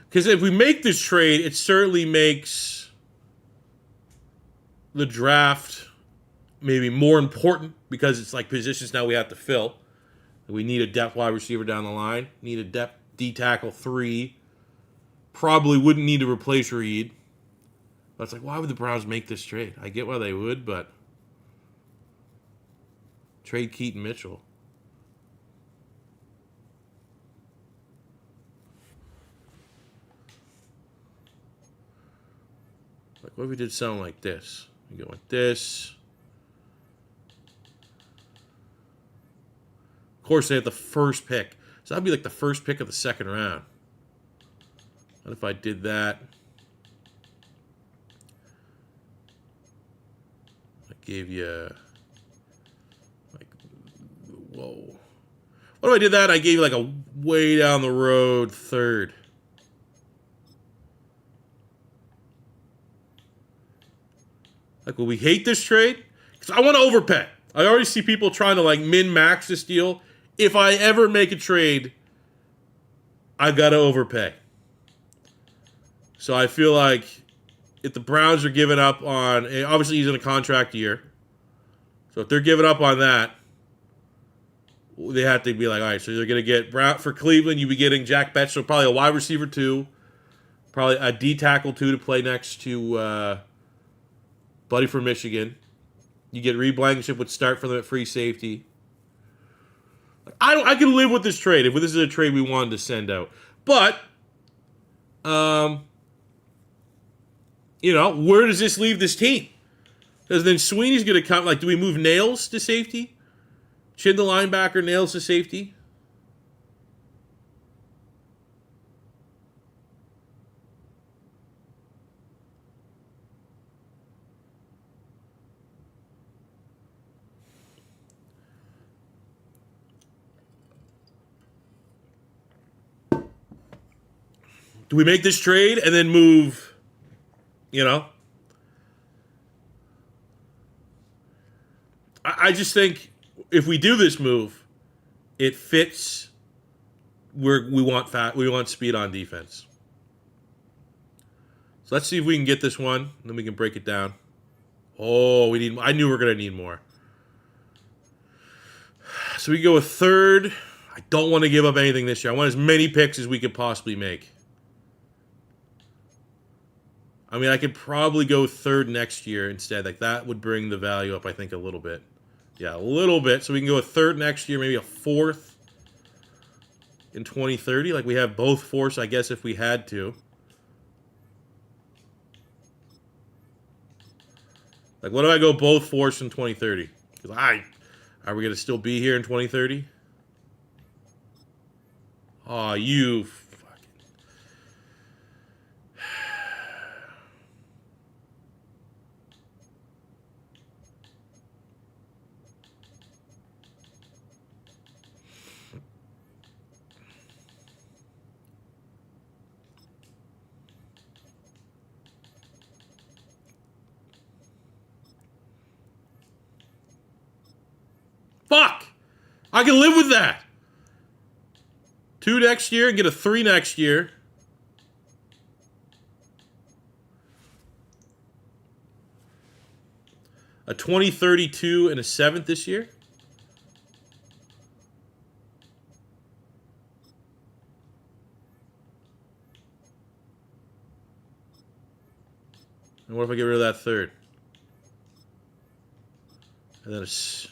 Speaker 1: Because if we make this trade, it certainly makes the draft maybe more important because it's like positions now we have to fill. We need a depth wide receiver down the line. Need a depth D tackle 3. Probably wouldn't need to replace Reed. But it's like, why would the Browns make this trade? I get why they would, but trade Keaton Mitchell. Like, what if we did something like this? We go like this. Of course, they have the first pick. So that'd be like the first pick of the second round. What if I did that? I gave you, like, whoa. What if I did that? I gave you like a way down the road third. Like, will we hate this trade? Because I want to overpay. I already see people trying to, like, min-max this deal. If I ever make a trade, I got to overpay. So I feel like if the Browns are giving up on... Obviously, he's in a contract year. So if they're giving up on that, they have to be like, all right, so they're going to get... For Cleveland, you'd be getting Jack Betch, so probably a wide receiver 2. Probably a D tackle 2 to play next to... Buddy from Michigan. You get Reed Blankenship would start for them at free safety. I can live with this trade if this is a trade we wanted to send out. But, where does this leave this team? Because then Sweeney's going to come. Like, do we move Nails to safety? Chin the linebacker, Nails to safety? Do we make this trade and then move, you know? I just think if we do this move, it fits where we want speed on defense. So let's see if we can get this one, and then we can break it down. Oh, I knew we were going to need more. So we go with third. I don't want to give up anything this year. I want as many picks as we could possibly make. I mean, I could probably go third next year instead. Like, that would bring the value up, I think, a little bit. Yeah, a little bit. So we can go a third next year, maybe a fourth in 2030. Like, we have both fourths, I guess, if we had to. Like, what do I go both fourths in 2030? Because are we going to still be here in 2030? Oh, you fucking... Fuck! I can live with that. 2 next year and get a 3 next year. A 2032 and a 7th this year. And what if I get rid of that third? And then it's...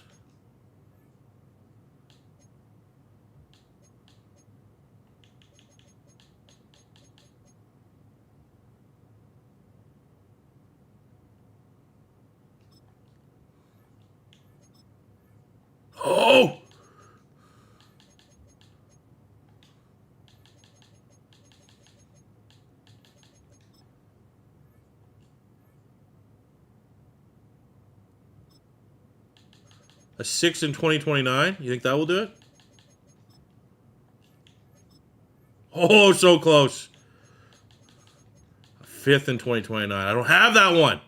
Speaker 1: Oh! A 6 in 2029? You think that will do it? Oh, so close. A 5th in 2029. I don't have that one.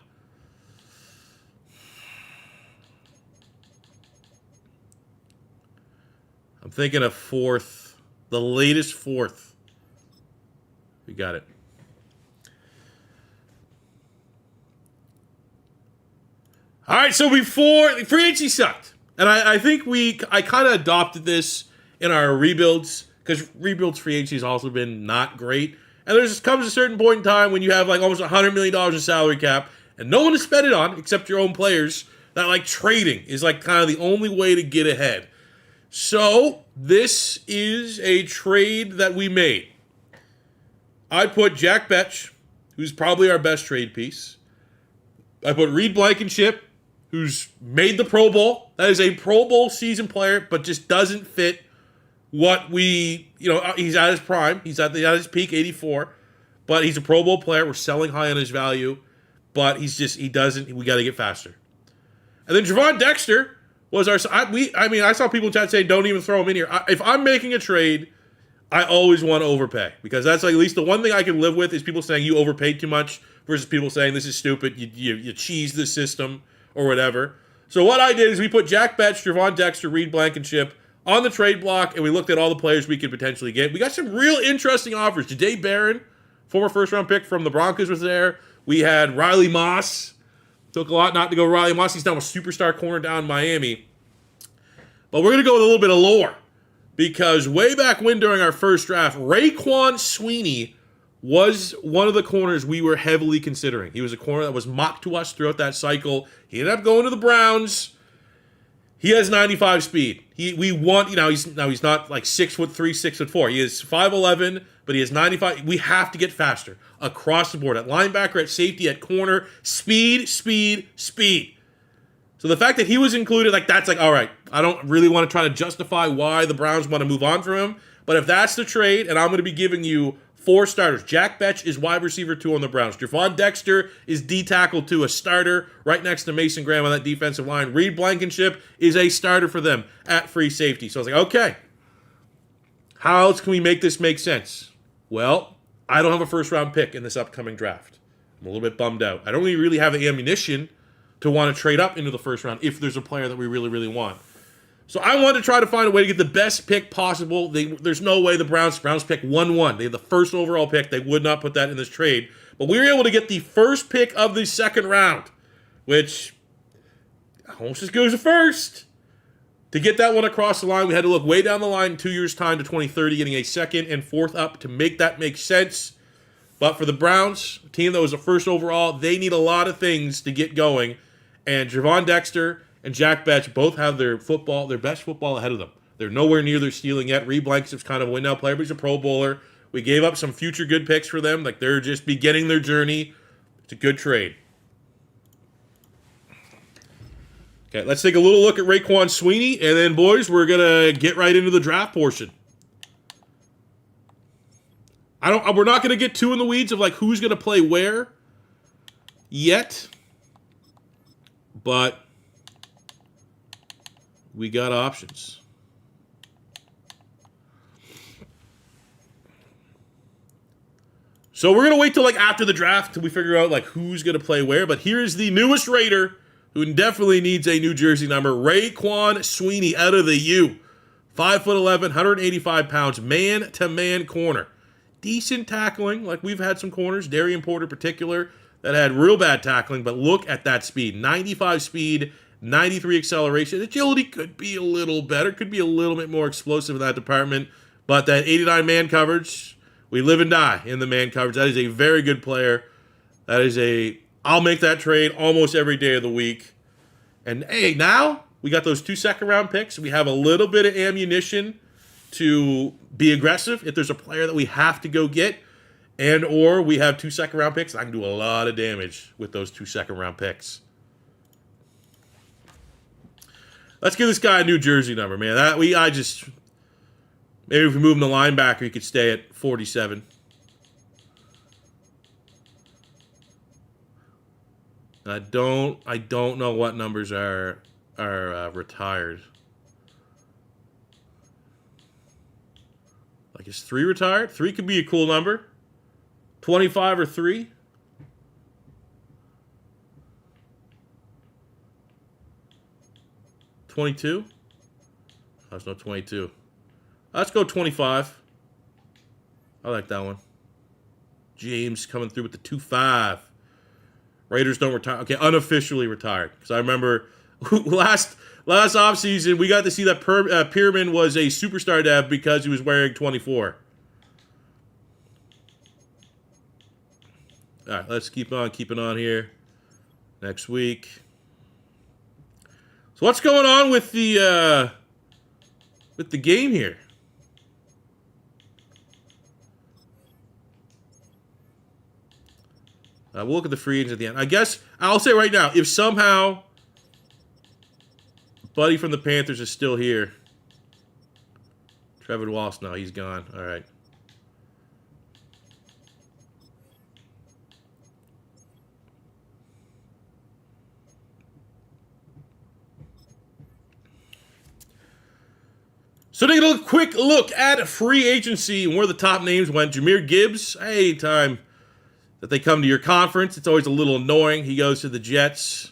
Speaker 1: I'm thinking a 4th. The latest 4th. We got it. All right, so before... Free agency sucked. And I think I kind of adopted this in our rebuilds, because rebuilds free agency has also been not great. And comes a certain point in time when you have like almost $100 million in salary cap, and no one to spend it on except your own players, that like trading is like kind of the only way to get ahead. So this is a trade that we made. I put Jack Betch, who's probably our best trade piece. I put Reed Blankenship, who's made the Pro Bowl. That is a Pro Bowl season player, but just doesn't fit what we, he's at his prime. He's at his peak, 84. But he's a Pro Bowl player. We're selling high on his value. But we got to get faster. And then Javon Dexter was I saw people in chat saying, don't even throw him in here. If I'm making a trade, I always want to overpay. Because that's like at least the one thing I can live with is people saying you overpaid too much versus people saying this is stupid, you cheese the system or whatever. So what I did is we put Jack Betch, Javon Dexter, Reed Blankenship on the trade block, and we looked at all the players we could potentially get. We got some real interesting offers. Jahdae Barron, former first-round pick from the Broncos, was there. We had Riley Moss. Took a lot not to go Riley Moss. He's now a superstar corner down in Miami. But we're going to go with a little bit of lore. Because way back when during our first draft, Raekwon Sweeney was one of the corners we were heavily considering. He was a corner that was mocked to us throughout that cycle. He ended up going to the Browns. He has 95 speed. He's not like 6'3", 6'4". He is 5'11", but he has 95. We have to get faster across the board. At linebacker, at safety, at corner. Speed, speed, speed. So the fact that he was included, like, that's like, all right, I don't really want to try to justify why the Browns want to move on from him. But if that's the trade, and I'm going to be giving you 4 starters. Jack Betch is wide receiver 2 on the Browns. Javon Dexter is D tackle 2, a starter right next to Mason Graham on that defensive line. Reed Blankenship is a starter for them at free safety. So I was like, okay, how else can we make this make sense? Well, I don't have a first-round pick in this upcoming draft. I'm a little bit bummed out. I don't really have the ammunition to want to trade up into the first round if there's a player that we really, really want. So I wanted to try to find a way to get the best pick possible. There's no way the Browns pick 1-1. They have the first overall pick. They would not put that in this trade. But we were able to get the first pick of the second round, which almost as good as the first. To get that one across the line, we had to look way down the line in 2 years' time to 2030, getting a second and fourth up to make that make sense. But for the Browns, a team that was the first overall, they need a lot of things to get going. And Javon Dexter and Jack Betch both have their best football ahead of them. They're nowhere near their ceiling yet. Reed Blankenship's kind of a win-now player, but he's a Pro Bowler. We gave up some future good picks for them. Like, they're just beginning their journey. It's a good trade. Okay, let's take a little look at Raekwon Sweeney, and then, boys, we're going to get right into the draft portion. We're not going to get too in the weeds of, like, who's going to play where yet. But we got options. So we're going to wait till, like, after the draft till we figure out, like, who's going to play where. But here's the newest Raider who definitely needs a new jersey number. Raekwon Sweeney out of the U. 5'11", 185 pounds, man-to-man corner. Decent tackling, like we've had some corners, Darian Porter in particular, that had real bad tackling, but look at that speed. 95 speed, 93 acceleration. Agility could be a little better, could be a little bit more explosive in that department, but that 89 man coverage, we live and die in the man coverage. That is a very good player. I'll make that trade almost every day of the week. And hey, now we got those 2 second-round picks. We have a little bit of ammunition to be aggressive if there's a player that we have to go get, and or we have 2 second-round picks. I can do a lot of damage with those 2 second-round picks. Let's give this guy a new jersey number, man. Maybe if we move him to linebacker, he could stay at 47. I don't know what numbers are retired. Like, is 3 retired? 3 could be a cool number. 25 or 3. $22? There's no 22. Let's go 25. I like that one. James coming through with the 2-5. Raiders don't retire. Okay, unofficially retired. Because I remember last offseason, we got to see that Pierman was a superstar dev because he was wearing 24. All right, let's keep on keeping on here. Next week. So what's going on with the game here? We'll look at the free agents at the end. I guess I'll say right now, if somehow Buddy from the Panthers is still here. Trevor Wallace, no, he's gone. All right. So taking a quick look at free agency and where the top names went. Jahmyr Gibbs, anytime that they come to your conference, it's always a little annoying. He goes to the Jets.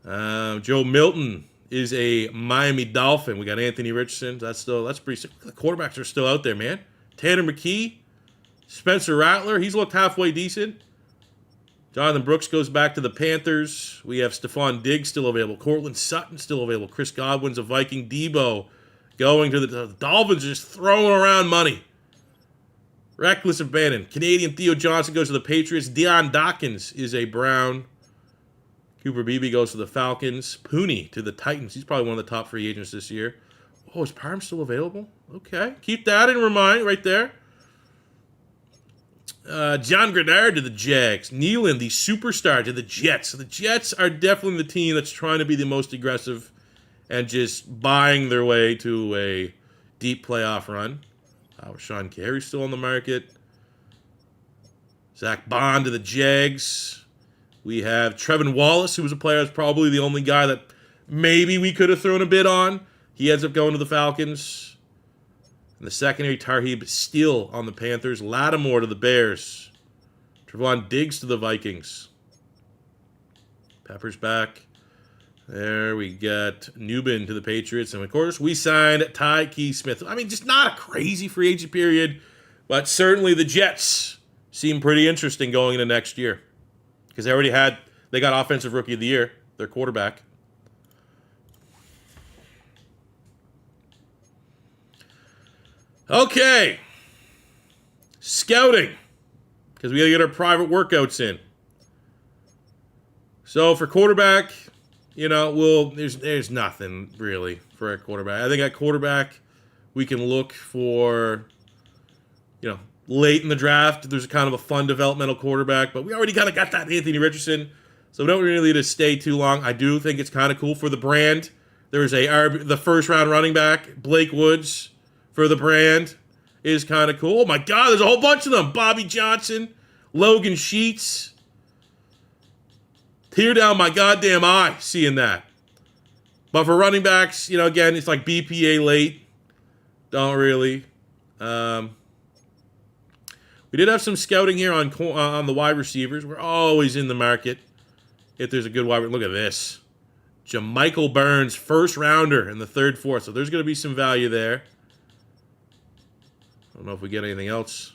Speaker 1: Joe Milton is a Miami Dolphin. We got Anthony Richardson. That's pretty sick. The quarterbacks are still out there, man. Tanner McKee, Spencer Rattler. He's looked halfway decent. Jonathan Brooks goes back to the Panthers. We have Stephon Diggs still available. Cortland Sutton still available. Chris Godwin's a Viking. Debo going to the Dolphins, just throwing around money. Reckless abandon. Canadian Theo Johnson goes to the Patriots. Deion Dawkins is a Brown. Cooper Beebe goes to the Falcons. Pooney to the Titans. He's probably one of the top free agents this year. Oh, is Parham still available? Okay. Keep that in mind right there. John Grenard to the Jags. Nealon, the superstar, to the Jets. So the Jets are definitely the team that's trying to be the most aggressive and just buying their way to a deep playoff run. Sean Carey's still on the market. Zach Bond to the Jags. We have Trevin Wallace, who was a player that's probably the only guy that maybe we could have thrown a bid on. He ends up going to the Falcons. And the secondary, Tarheeb Steele on the Panthers. Lattimore to the Bears. Trevon Diggs to the Vikings. Pepper's back. There we got Newbin to the Patriots. And, of course, we signed Ty Keysmith. I mean, just not a crazy free agent period, but certainly the Jets seem pretty interesting going into next year because they got Offensive Rookie of the Year, their quarterback. Okay. Scouting, because we got to get our private workouts in. So for quarterback, there's nothing really for a quarterback. I think at quarterback, we can look for, late in the draft. There's kind of a fun developmental quarterback, but we already kind of got that Anthony Richardson, so we don't really need to stay too long. I do think it's kind of cool for the brand. There's the first round running back, Blake Woods, for the brand is kind of cool. Oh my God, there's a whole bunch of them. Bobby Johnson, Logan Sheets. Tear down my goddamn eye seeing that. But for running backs, again, it's like BPA late. Don't really. We did have some scouting here on the wide receivers. We're always in the market if there's a good wide. Look at this. Jamichael Burns, first rounder in the third, fourth. So there's going to be some value there. I don't know if we get anything else.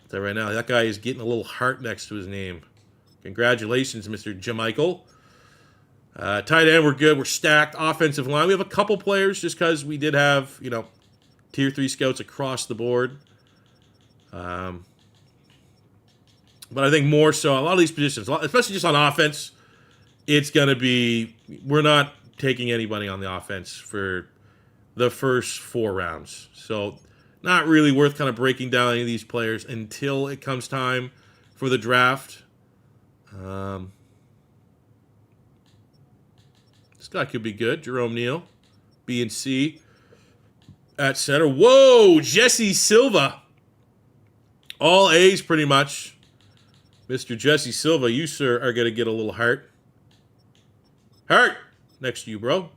Speaker 1: I'll tell you right now, that guy is getting a little heart next to his name. Congratulations, Mr. Jamichael. Tight end, we're good. We're stacked. Offensive line, we have a couple players just because we did have, tier 3 scouts across the board. But I think more so, a lot of these positions, especially just on offense, it's going to be, we're not taking anybody on the offense for the first 4 rounds. So not really worth kind of breaking down any of these players until it comes time for the draft. This guy could be good. Jerome Neal, B and C at center. Whoa, Jesse Silva. All A's pretty much. Mr. Jesse Silva, you, sir, are going to get a little heart. Heart next to you, bro.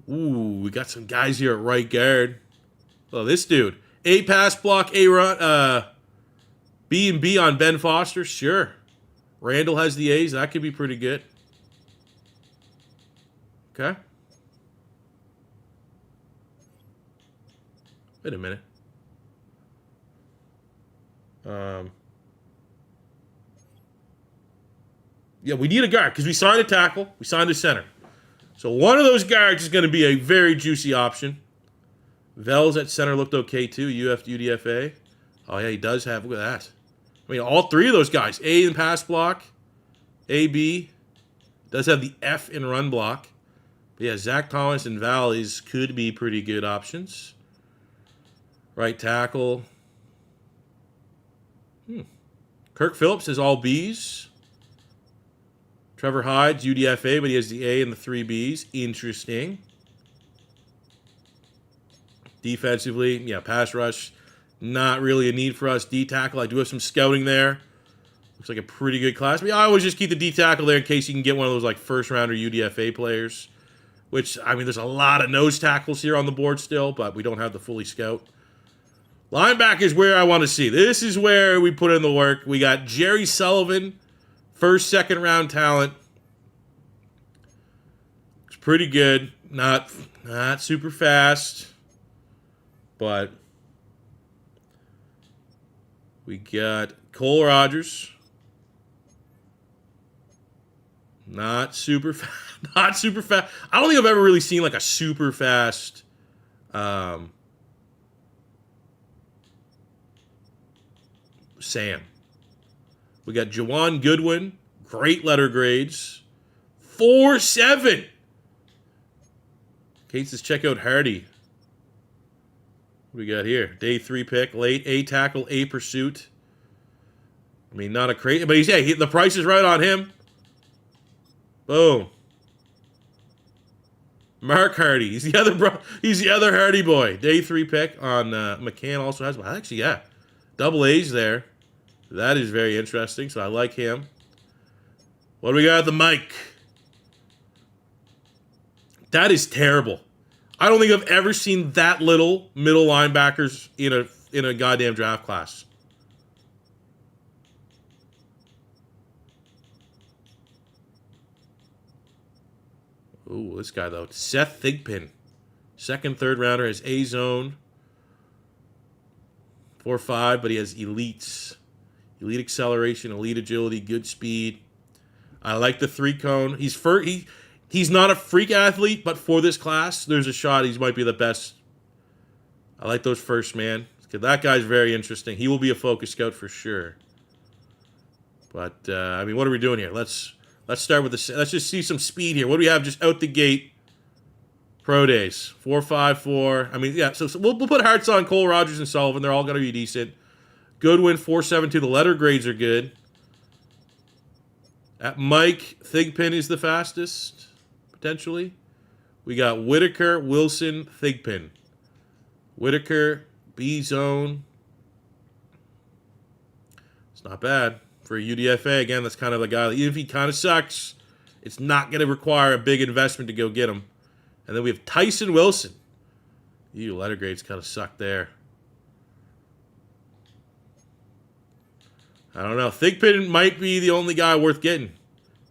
Speaker 1: Ooh, we got some guys here at right guard. Oh, this dude. A pass block, A run, B and B on Ben Foster. Sure. Randall has the A's. That could be pretty good. Okay. Wait a minute. Yeah, we need a guard because we signed a tackle. We signed a center. So one of those guards is going to be a very juicy option. Vels at center looked okay too. UDFA. Oh yeah, he does have. Look at that. I mean, all 3 of those guys. A in pass block. AB. Does have the F in run block. But yeah, Zach Thomas and Valleys could be pretty good options. Right tackle. Kirk Phillips is all B's. Trevor Hyde's UDFA, but he has the A and the 3 B's. Interesting. Defensively, yeah, pass rush, not really a need for us. D tackle, I do have some scouting there. Looks like a pretty good class. But yeah, I always just keep the D tackle there in case you can get one of those like first rounder UDFA players. Which, I mean, there's a lot of nose tackles here on the board still, but we don't have the fully scout. Linebacker is where I want to see. This is where we put in the work. We got Jerry Sullivan, first, second round talent. It's pretty good. Not super fast. But we got Cole Rogers. Not super fast. Not super fast. I don't think I've ever really seen like a super fast Sam. We got Jawan Goodwin. Great letter grades. 4-7. Kate says, check out Hardy. What do we got here? Day 3 pick, late, A tackle, A pursuit. I mean, not a crazy, but the price is right on him. Boom. Mark Hardy. He's the other Hardy boy. Day 3 pick on McCann also has, well, actually, yeah. Double A's there. That is very interesting, so I like him. What do we got at the mic? That is terrible. I don't think I've ever seen that little middle linebackers in a goddamn draft class. Ooh, this guy, though. Seth Thigpen. Second, third rounder has A-zone. 4.5, but he has elites. Elite acceleration, elite agility, good speed. I like the 3-cone. He's not a freak athlete, but for this class, there's a shot he might be the best. I like those first, man. That guy's very interesting. He will be a focus scout for sure. But, I mean, what are we doing here? Let's start with this. Let's just see some speed here. What do we have just out the gate? Pro days. 4.54. I mean, yeah, so we'll put hearts on Cole, Rogers, and Sullivan. They're all going to be decent. Goodwin, 4.72. The letter grades are good. At Mike, Thigpen is the fastest, potentially. We got Whitaker, Wilson, Thigpen. Whitaker, B-zone. It's not bad. For a UDFA, again, that's kind of the guy that even if he kind of sucks, it's not going to require a big investment to go get him. And then we have Tyson Wilson. Letter grades kind of suck there. I don't know. Thigpen might be the only guy worth getting.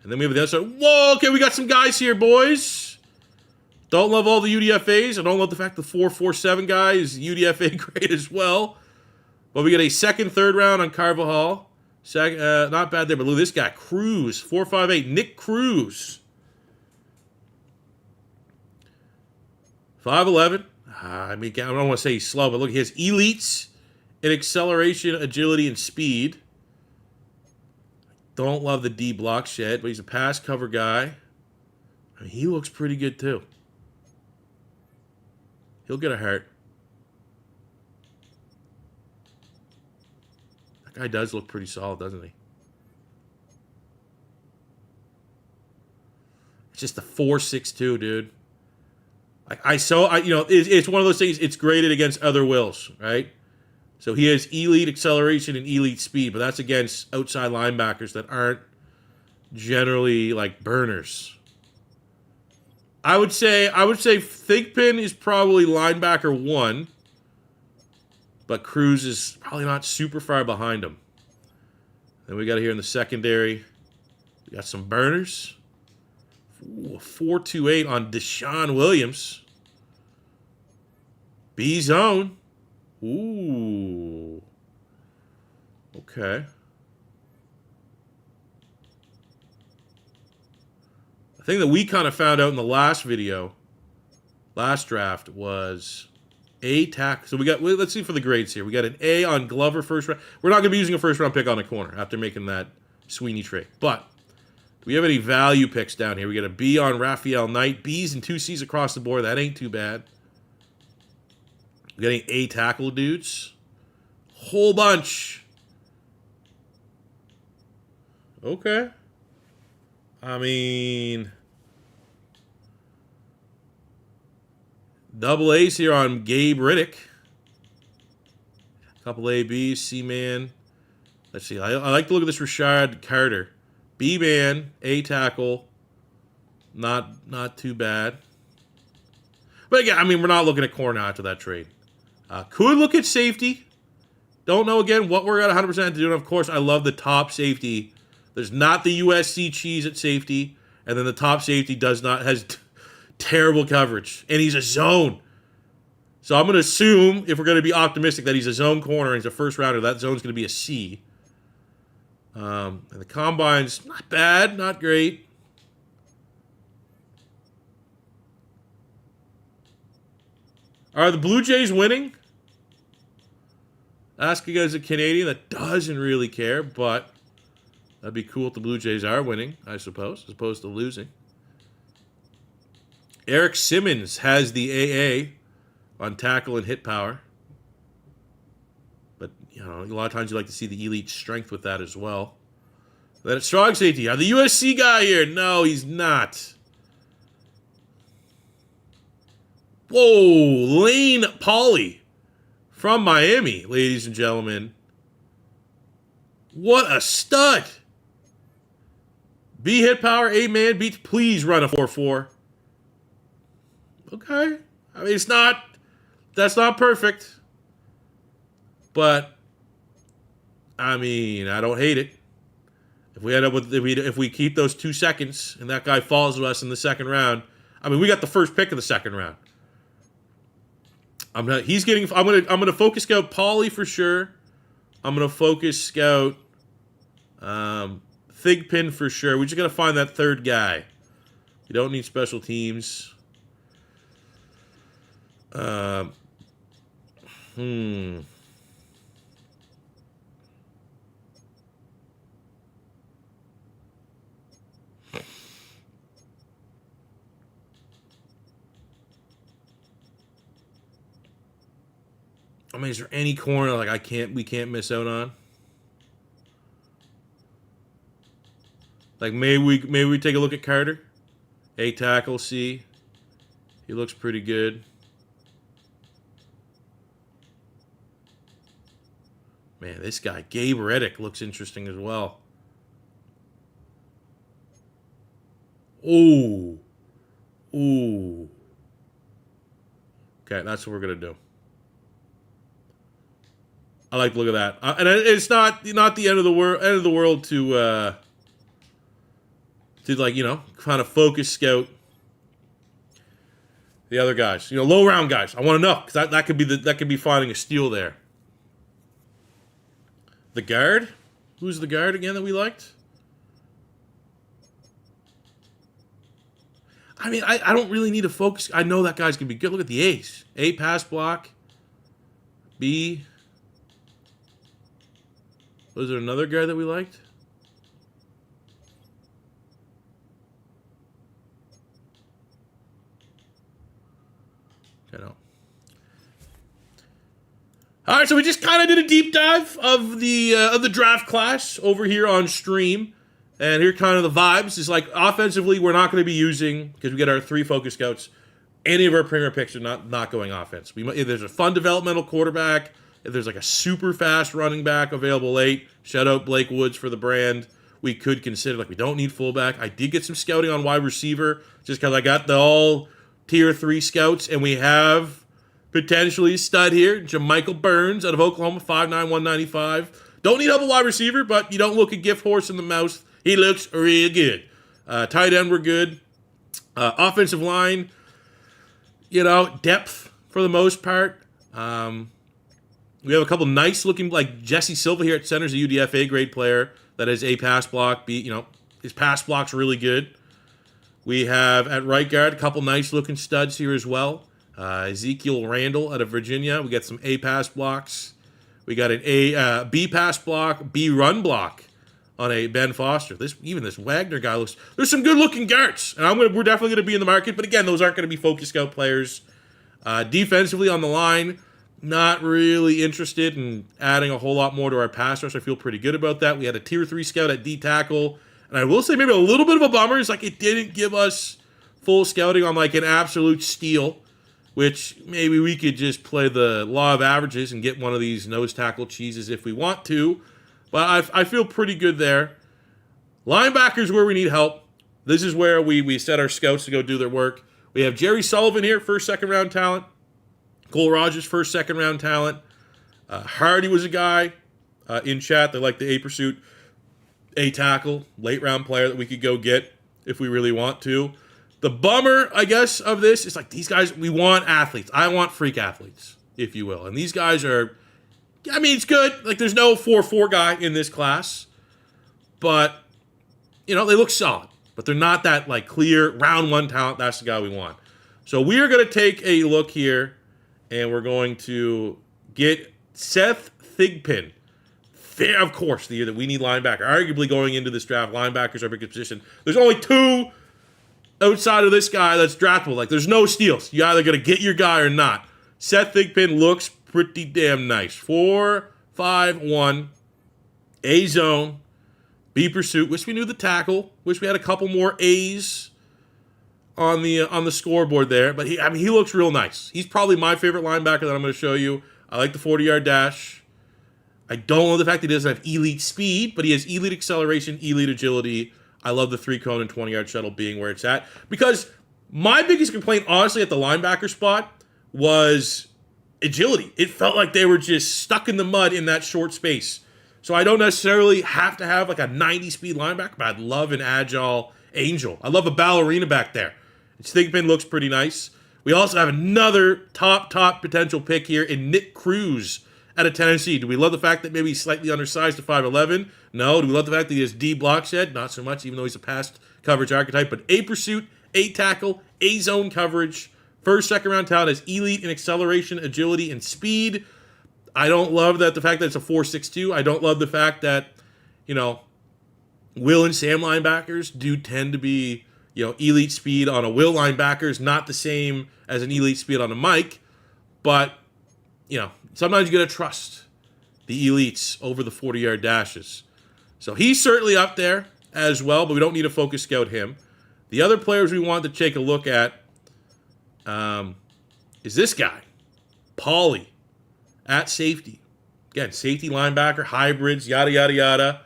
Speaker 1: And then we have the other side. Whoa, okay, we got some guys here, boys. Don't love all the UDFAs. I don't love the fact the 4.47 guy is UDFA grade as well. But we get a second, third round on Carvajal. Not bad there, but look at this guy. Cruz, 4.58. Nick Cruz. 5'11". I mean, I don't want to say he's slow, but look, he has elites in acceleration, agility, and speed. Don't love the D block shit, but he's a pass cover guy. I mean, he looks pretty good, too. He'll get a heart. That guy does look pretty solid, doesn't he? It's just a 4.62, dude. It's one of those things, it's graded against other wills, right? So he has elite acceleration and elite speed, but that's against outside linebackers that aren't generally like burners. I would say Thigpen is probably linebacker 1, but Cruz is probably not super far behind him. Then we got here in the secondary, we got some burners. 4.28 on Deshaun Williams. B-zone. Ooh. Okay. The thing that we kind of found out in the last draft, was A tackle. So let's see for the grades here. We got an A on Glover first round. We're not going to be using a first round pick on a corner after making that Sweeney trade. But do we have any value picks down here? We got a B on Raphael Knight. B's and 2 C's across the board. That ain't too bad. We got any A tackle dudes? Whole bunch. Okay. I mean, double A's here on Gabe Riddick. Couple A, B, C-man. Let's see. I like to look at this Rashad Carter. B-man, A tackle. Not too bad. But again, I mean, we're not looking at corner after that trade. Could look at safety. Don't know, again, what we're at 100% to do. And of course, I love the top safety. There's not the USC cheese at safety. And then the top safety has terrible coverage. And he's a zone. So I'm going to assume, if we're going to be optimistic, that he's a zone corner and he's a first rounder. That zone's going to be a C. And the combine's not bad, not great. Are the Blue Jays winning? Ask you guys a Canadian that doesn't really care, but that'd be cool if the Blue Jays are winning, I suppose, as opposed to losing. Eric Simmons has the AA on tackle and hit power. But, you know, a lot of times you like to see the elite strength with that as well. Then at strong safety, the USC guy here. No, he's not. Whoa, Lane Polly from Miami, ladies and gentlemen. What a stud. B hit power, 8-man beats. Please run a 4-4. Okay. I mean, that's not perfect. But, I mean, I don't hate it. If we end up with, if we keep those 2 seconds and that guy falls to us in the second round, I mean, we got the first pick of the second round. I'm gonna focus scout Pauly for sure. I'm gonna focus scout Thigpen for sure. We just gotta find that third guy. You don't need special teams. I mean, is there any corner like we can't miss out on? Like maybe we take a look at Carter. A tackle, C. He looks pretty good. Man, this guy, Gabe Reddick, looks interesting as well. Ooh. Ooh. Okay, that's what we're going to do. I like to look at that. And it's not the end of the world to like, you know, kind of focus scout the other guys. You know, low round guys. I want to know because that could be finding a steal there. The guard? Who's the guard again that we liked? I mean, I don't really need to focus. I know that guy's going to be good. Look at the A's. A, pass block. B. Was there another guy that we liked? I know. All right, so we just kind of did a deep dive of the draft class over here on stream, and here kind of the vibes. It's like offensively, we're not going to be using because we get our 3 focus scouts. Any of our premier picks are not going offense. If there's a fun developmental quarterback, if there's like a super fast running back available late, shout out Blake Woods for the brand. We could consider, like, we don't need fullback. I did get some scouting on wide receiver just because I got the all tier 3 scouts, and we have potentially stud here, Jamichael Burns out of Oklahoma, 5'9", 195. Don't need help a wide receiver, but you don't look a gift horse in the mouth. He looks real good. Tight end, we're good. Offensive line, you know, depth for the most part. We have a couple nice looking, like Jesse Silva here at center is a UDFA grade player that has A pass block. B, you know, his pass block's really good. We have at right guard a couple nice looking studs here as well. Ezekiel Randall out of Virginia. We got some A pass blocks. We got an B pass block, B run block on a Ben Foster. This Wagner guy looks. There's some good looking guards, and we're definitely going to be in the market. But again, those aren't going to be focus scout players. Defensively on the line, not really interested in adding a whole lot more to our pass rush. I feel pretty good about that. We had a tier 3 scout at D tackle, and I will say maybe a little bit of a bummer is like it didn't give us full scouting on like an absolute steal, which maybe we could just play the law of averages and get one of these nose tackle cheeses if we want to. But I feel pretty good there. Linebackers where we need help. This is where we set our scouts to go do their work. We have Jerry Sullivan here, first, second round talent. Cole Rogers, first, second round talent. Hardy was a guy in chat that liked the A pursuit, A tackle, late round player that we could go get if we really want to. The bummer, I guess, of this is like these guys, we want athletes. I want freak athletes, if you will. And these guys are, I mean, it's good. Like there's no 4-4 guy in this class. But, you know, they look solid. But they're not that like clear round 1 talent. That's the guy we want. So we are going to take a look here. And we're going to get Seth Thigpen. Fair, of course, the year that we need linebacker. Arguably going into this draft, linebackers are our biggest position. There's only 2 outside of this guy that's draftable. Like, there's no steals. You either got to get your guy or not. Seth Thigpen looks pretty damn nice. 4-5-1. A zone. B pursuit. Wish we knew the tackle. Wish we had a couple more A's on the scoreboard there. But he looks real nice. He's probably my favorite linebacker that I'm going to show you. I like the 40-yard dash. I don't love the fact that he doesn't have elite speed, but he has elite acceleration, elite agility. I love the 3-cone and 20-yard shuttle being where it's at. Because my biggest complaint, honestly, at the linebacker spot was agility. It felt like they were just stuck in the mud in that short space. So I don't necessarily have to have like a 90-speed linebacker, but I'd love an agile angel. I love a ballerina back there. Thigpen looks pretty nice. We also have another top potential pick here in Nick Cruz out of Tennessee. Do we love the fact that maybe he's slightly undersized to 5'11"? No. Do we love the fact that he has D block shed? Not so much, even though he's a past coverage archetype. But A pursuit, A tackle, A zone coverage. First, second round talent has elite in acceleration, agility, and speed. I don't love the fact that it's a 4.62. I don't love the fact that, Will and Sam linebackers do tend to be, elite speed on a Will linebacker is not the same as an elite speed on a Mike. But, sometimes you got to trust the elites over the 40-yard dashes. So he's certainly up there as well, but we don't need to focus scout him. The other players we want to take a look at is this guy, Pauly, at safety. Again, safety, linebacker, hybrids, yada, yada, yada.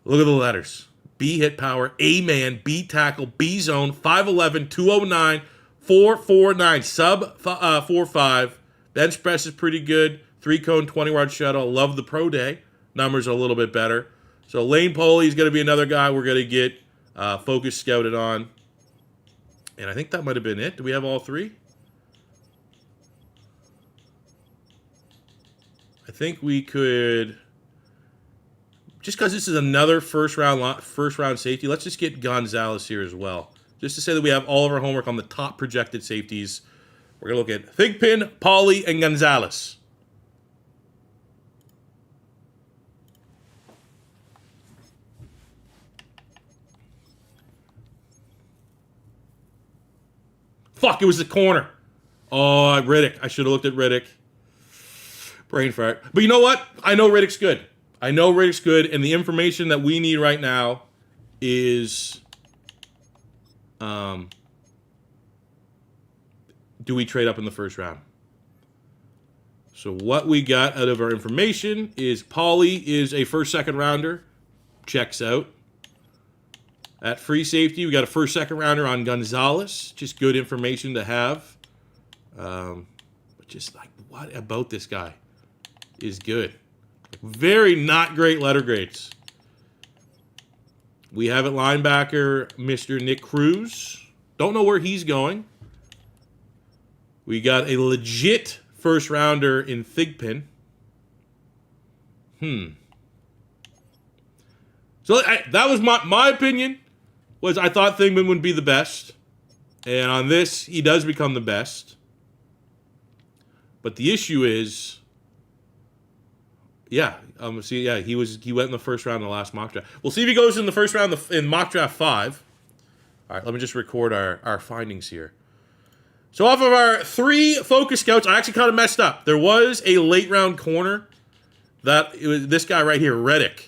Speaker 1: Look at the letters. B hit power, A man, B tackle, B zone, 5'11", 209, 4.49, sub 4.5. Bench press is pretty good. 3-cone, 20-yard shuttle. Love the pro day. Numbers are a little bit better. So Lane Pauly is going to be another guy we're going to get focus scouted on. And I think that might have been it. Do we have all three? I think we could, just because this is another first round safety, let's just get Gonzalez here as well. Just to say that we have all of our homework on the top projected safeties. We're going to look at Thigpen, Pauly, and Gonzalez. Fuck, it was the corner. Oh, Riddick. I should have looked at Riddick. Brain fart. But you know what? I know Riddick's good. And the information that we need right now is, do we trade up in the first round? So what we got out of our information is Pauly is a first, second rounder. Checks out. At free safety, we got a first, second rounder on Gonzalez. Just good information to have. But just like, what about this guy is good? Very not great letter grades. We have at linebacker Mr. Nick Cruz. Don't know where he's going. We got a legit first rounder in Thigpen. So that was my opinion. Was I thought Thigpen would be the best. And on this, he does become the best. But the issue is, he went in the first round in the last mock draft. We'll see if he goes in the first round in mock draft 5. All right, let me just record our findings here. So off of our 3 focus scouts, I actually kind of messed up. There was a late round corner it was this guy right here, Riddick,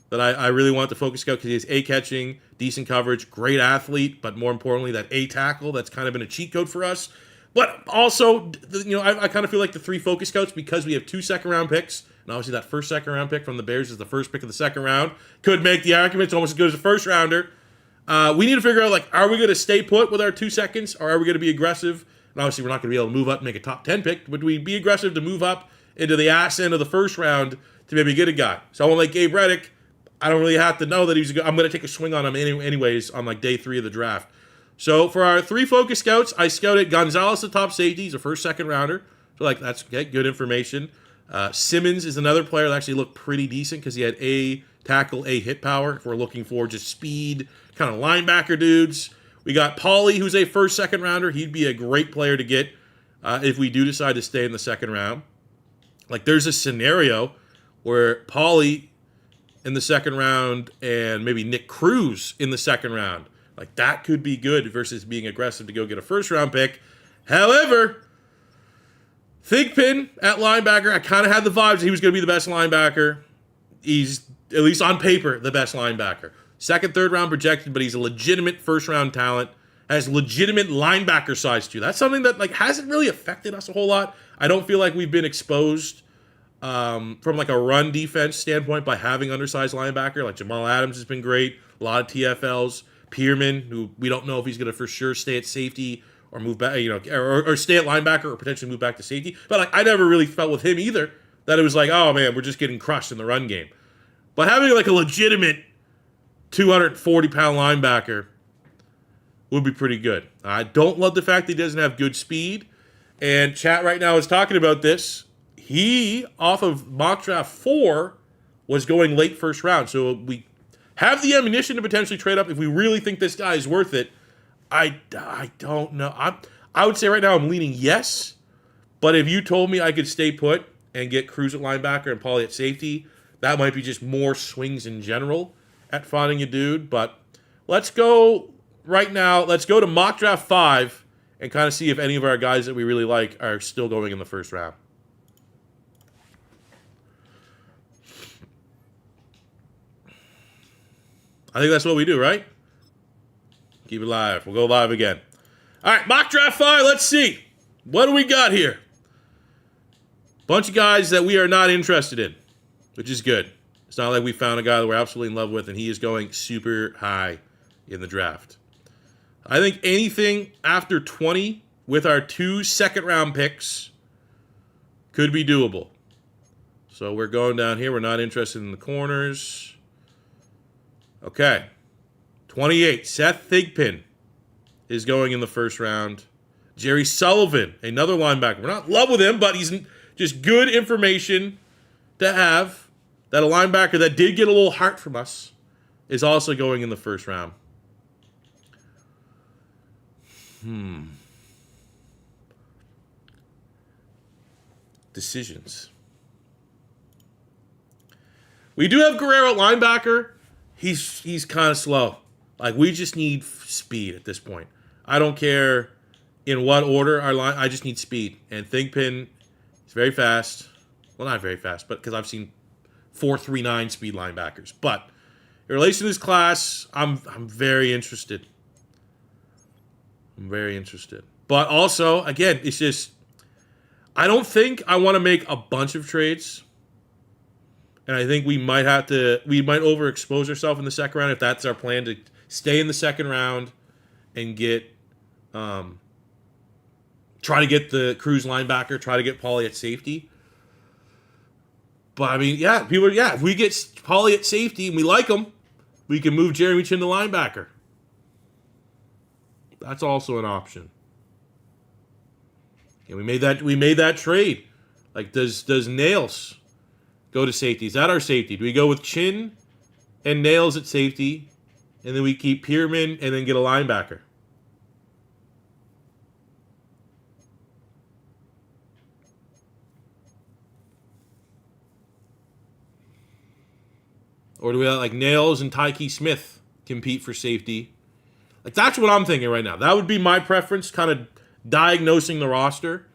Speaker 1: that I really want to focus scout because he has A catching, decent coverage, great athlete, but more importantly, that A tackle, that's kind of been a cheat code for us. But also, I kind of feel like the 3 focus scouts, because we have 2 second-round picks, and obviously that first second-round pick from the Bears is the first pick of the second round, could make the argument it's almost as good as a first-rounder. We need to figure out, are we going to stay put with our 2 seconds, or are we going to be aggressive? And obviously, we're not going to be able to move up and make a top 10 pick, but we be aggressive to move up into the ass end of the first round to maybe get a guy. So I want like Gabe Riddick. I don't really have to know that he's a good. I'm going to take a swing on him anyways on day 3 of the draft. So for our 3 focus scouts, I scouted Gonzalez, the top safety. He's a first, second rounder. So that's okay, good information. Simmons is another player that actually looked pretty decent because he had A tackle, A hit power. If we're looking for just speed, kind of linebacker dudes. We got Pauly, who's a first, second rounder. He'd be a great player to get if we do decide to stay in the second round. There's a scenario where Pauly in the second round and maybe Nick Cruz in the second round. Like, that could be good versus being aggressive to go get a first-round pick. However, Thigpen at linebacker, I kind of had the vibes that he was going to be the best linebacker. He's, at least on paper, the best linebacker. Second, third round projected, but he's a legitimate first-round talent. Has legitimate linebacker size, too. That's something that, like, hasn't really affected us a whole lot. I don't feel like we've been exposed from, like, a run defense standpoint by having undersized linebacker. Like, Jamal Adams has been great. A lot of TFLs. Pearman, who we don't know if he's going to for sure stay at safety or move back, or stay at linebacker or potentially move back to safety. But, like, I never really felt with him either that it was like, oh, man, we're just getting crushed in the run game. But having, like, a legitimate 240-pound linebacker would be pretty good. I don't love the fact that he doesn't have good speed. And chat right now is talking about this. He, off of mock draft 4, was going late first round. So we have the ammunition to potentially trade up if we really think this guy is worth it. I don't know. I would say right now I'm leaning yes. But if you told me I could stay put and get Cruz at linebacker and Pauly at safety, that might be just more swings in general at finding a dude. But let's go right now. Let's go to mock draft 5 and kind of see if any of our guys that we really like are still going in the first round. I think that's what we do, right? Keep it live. We'll go live again. All right, mock draft 5. Let's see. What do we got here? Bunch of guys that we are not interested in, which is good. It's not like we found a guy that we're absolutely in love with and he is going super high in the draft. I think anything after 20 with our 2 second-round picks could be doable. So we're going down here. We're not interested in the corners. Okay. 28, Seth Thigpen is going in the first round. Jerry Sullivan, another linebacker. We're not in love with him, but he's just good information to have. That a linebacker that did get a little heart from us is also going in the first round. Decisions. We do have Guerrero at linebacker. He's kind of slow. Like, we just need speed at this point. I don't care in what order our line. I just need speed. And Thigpen is very fast. Well, not very fast, but because I've seen 4.39 speed linebackers. But in relation to this class, I'm very interested. I'm very interested. But also, again, it's just, I don't think I want to make a bunch of trades. And I think we might overexpose ourselves in the second round if that's our plan, to stay in the second round and get, try to get the Cruz linebacker, try to get Pauly at safety. But I mean, if we get Pauly at safety and we like him, we can move Jeremy Chin to linebacker. That's also an option. And we made that trade. Like, does Nails go to safety? Is that our safety? Do we go with Chin and Nails at safety, and then we keep Pearman and then get a linebacker? Or do we let, like, Nails and Tyke Smith compete for safety? Like, that's what I'm thinking right now. That would be my preference, kind of diagnosing the roster,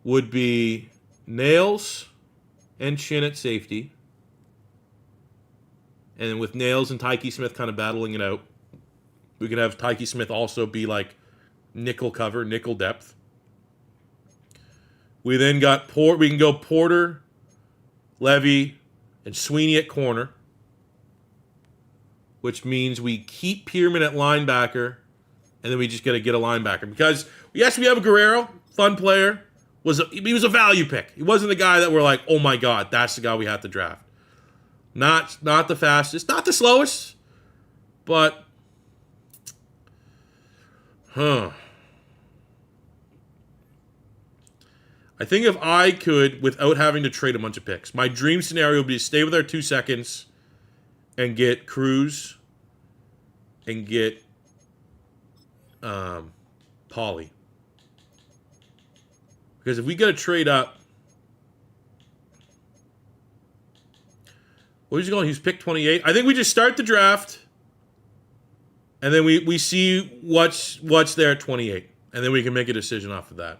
Speaker 1: would be Nails and Chin at safety. And then with Nails and Tyke Smith kind of battling it out, we could have Tyke Smith also be like nickel cover, nickel depth. We then got we can go Porter, Levy, and Sweeney at corner, which means we keep Pearman at linebacker, and then we just got to get a linebacker. Because, yes, we have a Guerrero, fun player. He was a value pick. He wasn't the guy that we're like, oh my God, that's the guy we have to draft. Not the fastest, not the slowest, but I think if I could, without having to trade a bunch of picks, my dream scenario would be to stay with our 2 seconds and get Cruz and get Pauly. Because if we get a trade up, where's he going? He's picked 28. I think we just start the draft and then we see what's there at 28, and then we can make a decision off of that.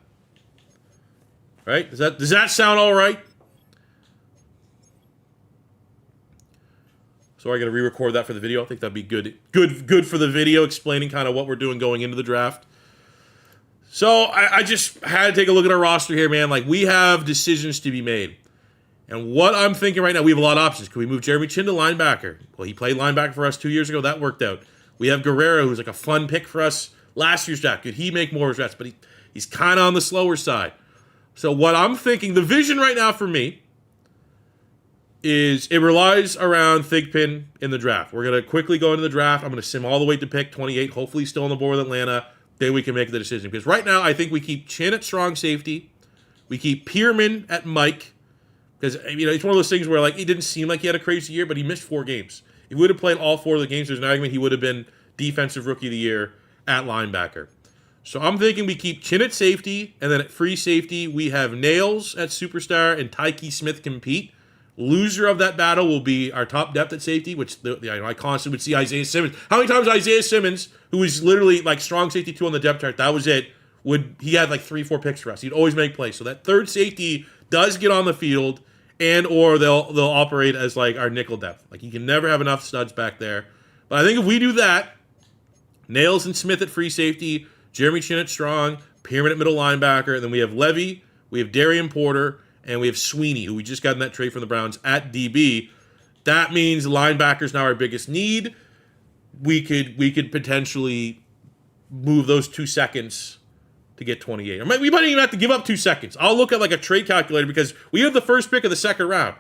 Speaker 1: Right? Does that sound all right? So I got to re-record that for the video. I think that'd be good for the video, explaining kind of what we're doing going into the draft. So I just had to take a look at our roster here, man. Like, we have decisions to be made. And what I'm thinking right now, we have a lot of options. Could we move Jeremy Chin to linebacker? Well, he played linebacker for us 2 years ago. That worked out. We have Guerrero, who's like a fun pick for us last year's draft. Could he make more of his drafts? But he's kind of on the slower side. So what I'm thinking, the vision right now for me is it relies around Thigpen in the draft. We're going to quickly go into the draft. I'm going to sim all the way to pick 28, hopefully still on the board with Atlanta. Then we can make the decision. Because right now, I think we keep Chin at strong safety. We keep Pearman at Mike. Because, it's one of those things where, like, it didn't seem like he had a crazy year, but he missed 4 games. If he would have played all 4 of the games, there's an argument he would have been Defensive Rookie of the Year at linebacker. So I'm thinking we keep Chin at safety, and then at free safety, we have Nails at superstar and Tyke Smith compete. Loser of that battle will be our top depth at safety, which I constantly would see Isaiah Simmons. How many times Isaiah Simmons, who was literally like strong safety 2 on the depth chart, that was it, he had like 3-4 picks for us. He'd always make plays. So that third safety does get on the field, and or they'll operate as like our nickel depth. Like, you can never have enough studs back there. But I think if we do that, Nails and Smith at free safety, Jeremy Chin at strong, Pearman at middle linebacker, and then we have Levy, we have Darian Porter, and we have Sweeney, who we just got in that trade from the Browns, at DB. That means linebacker's now our biggest need. We could potentially move those 2 seconds to get 28. Or we might even have to give up 2 seconds. I'll look at like a trade calculator because we have the first pick of the second round.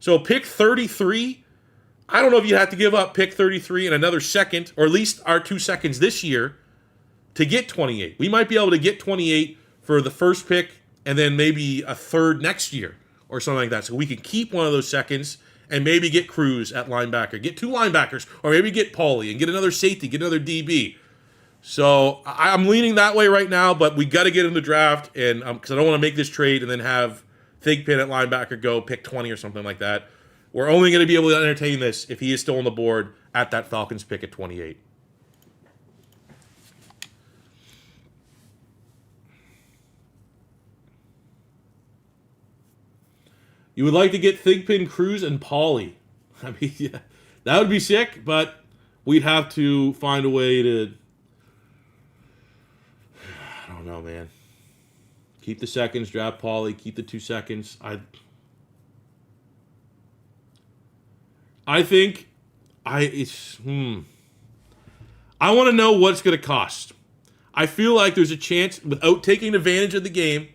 Speaker 1: So pick 33, I don't know if you have to give up pick 33 and another second, or at least our 2 seconds this year, to get 28. We might be able to get 28 for the first pick and then maybe a third next year or something like that. So we could keep one of those seconds and maybe get Cruz at linebacker, get 2 linebackers, or maybe get Pauly and get another safety, get another DB. So I'm leaning that way right now, but we got to get in the draft, and because I don't want to make this trade and then have Thigpen at linebacker go pick 20 or something like that. We're only going to be able to entertain this if he is still on the board at that Falcons pick at 28. You would like to get Thigpen, Cruz, and Pauly. I mean, yeah, that would be sick, but we'd have to find a way to... I don't know, man. Keep the seconds, draft Pauly, keep the 2 seconds. I think I want to know what it's going to cost. I feel like there's a chance, without taking advantage of the game,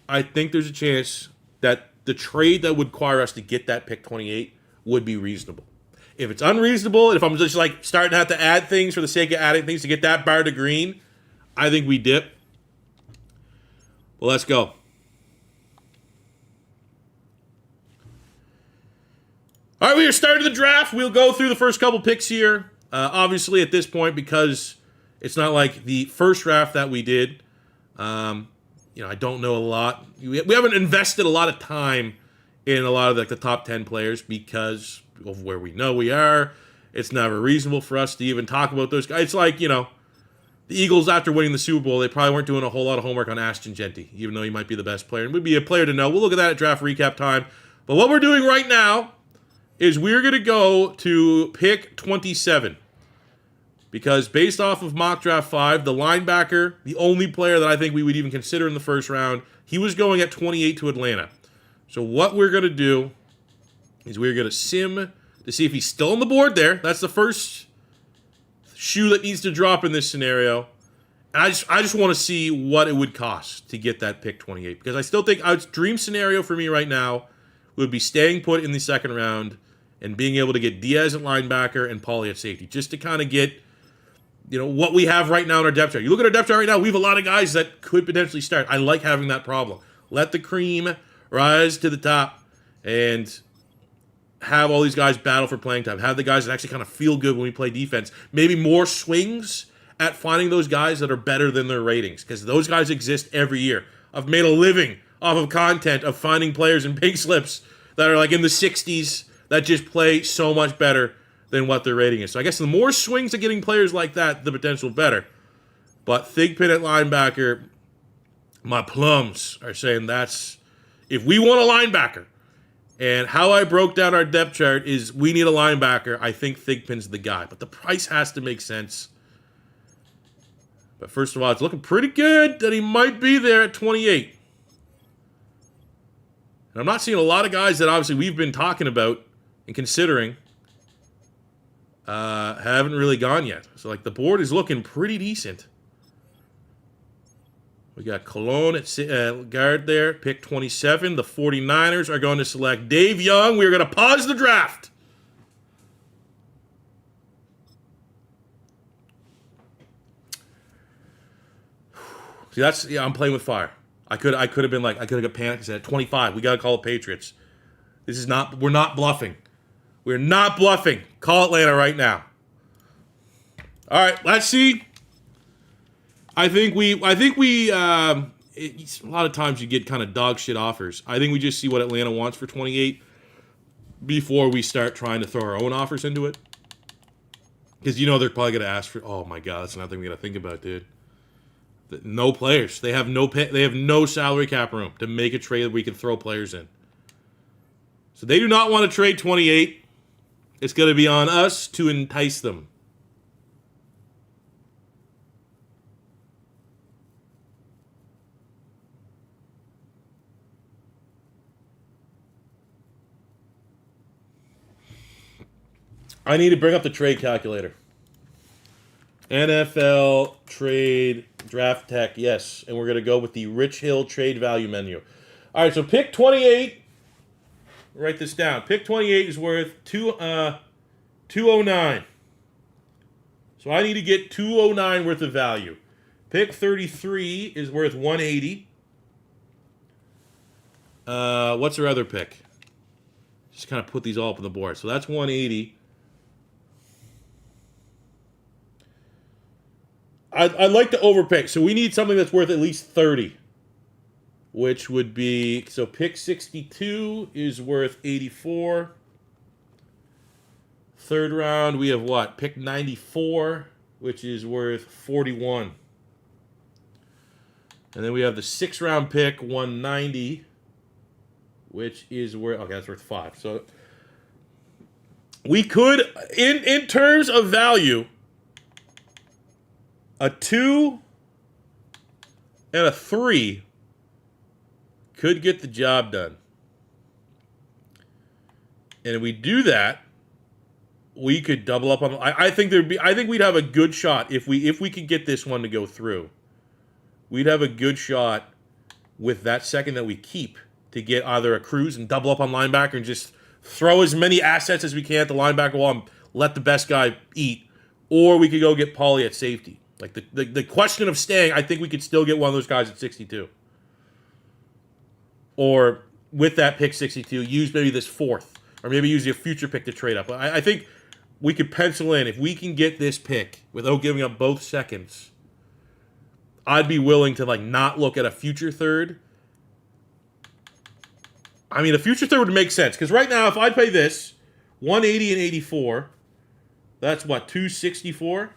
Speaker 1: I think there's a chance that the trade that would require us to get that pick 28 would be reasonable. If it's unreasonable, if I'm just like starting to have to add things for the sake of adding things to get that bar to green, I think we dip. Well, let's go. All right, we are starting the draft. We'll go through the first couple picks here. Obviously, at this point, because it's not like the first draft that we did, I don't know a lot. We haven't invested a lot of time in a lot of like the top 10 players because of where we know we are. It's never reasonable for us to even talk about those guys. It's like, the Eagles, after winning the Super Bowl, they probably weren't doing a whole lot of homework on Ashton Genty, even though he might be the best player. And would be a player to know. We'll look at that at draft recap time. But what we're doing right now is we're going to go to pick 27. Because based off of mock draft 5, the linebacker, the only player that I think we would even consider in the first round, he was going at 28 to Atlanta. So what we're going to do is we're going to sim to see if he's still on the board there. That's the first shoe that needs to drop in this scenario. And I just want to see what it would cost to get that pick 28. Because I still think dream scenario for me right now would be staying put in the second round and being able to get Diaz at linebacker and Pauly at safety. Just to kind of get what we have right now in our depth chart. You look at our depth chart right now, we have a lot of guys that could potentially start. I like having that problem. Let the cream rise to the top and have all these guys battle for playing time. Have the guys that actually kind of feel good when we play defense. Maybe more swings at finding those guys that are better than their ratings, because those guys exist every year. I've made a living off of content of finding players in pink slips that are like in the 60s that just play so much better than what their rating is. So I guess the more swings at getting players like that, the potential better. But Thigpen at linebacker, my plums are saying that's, if we want a linebacker, and how I broke down our depth chart is we need a linebacker, I think Thigpen's the guy. But the price has to make sense. But first of all, it's looking pretty good that he might be there at 28. And I'm not seeing a lot of guys that obviously we've been talking about and considering haven't really gone yet. So, like, the board is looking pretty decent. We got Cologne at guard there, pick 27. The 49ers are going to select Dave Young. We're going to pause the draft. See, I'm playing with fire. I could have been like, I could have got panicked and said, at 25, we got to call the Patriots. We're not bluffing. We're not bluffing. Call Atlanta right now. All right, let's see. I think we a lot of times you get kind of dog shit offers. I think we just see what Atlanta wants for 28 before we start trying to throw our own offers into it. Because they're probably going to ask for, oh my God, that's another thing we got to think about, dude. No players. They have no salary cap room to make a trade that we can throw players in. So they do not want to trade 28. It's going to be on us to entice them. I need to bring up the trade calculator. NFL trade draft tech, yes. And we're going to go with the Rich Hill trade value menu. All right, so pick 28. Write this down. Pick 28 is worth 209. So I need to get 209 worth of value. Pick 33 is worth 180. What's our other pick? Just kind of put these all up on the board. So that's 180. I'd like to overpick. So we need something that's worth at least 30. Which would be, so pick 62 is worth 84. Third round, we have what? Pick 94, which is worth 41. And then we have the 6th round pick, 190, which is worth, okay, that's worth 5. So we could, in terms of value, a 2 and a 3 could get the job done. And if we do that, we could double up on. I think we'd have a good shot if we could get this one to go through. We'd have a good shot with that second that we keep to get either a cruise and double up on linebacker and just throw as many assets as we can at the linebacker wall and let the best guy eat, or we could go get Paulie at safety. Like the question of staying, I think we could still get one of those guys at 62. Or with that pick 62, use maybe this 4th. Or maybe use your future pick to trade up. I think we could pencil in, if we can get this pick without giving up both seconds, I'd be willing to not look at a future third. I mean, a future third would make sense. Because right now, if I pay this, 180 and 84, that's what, 264?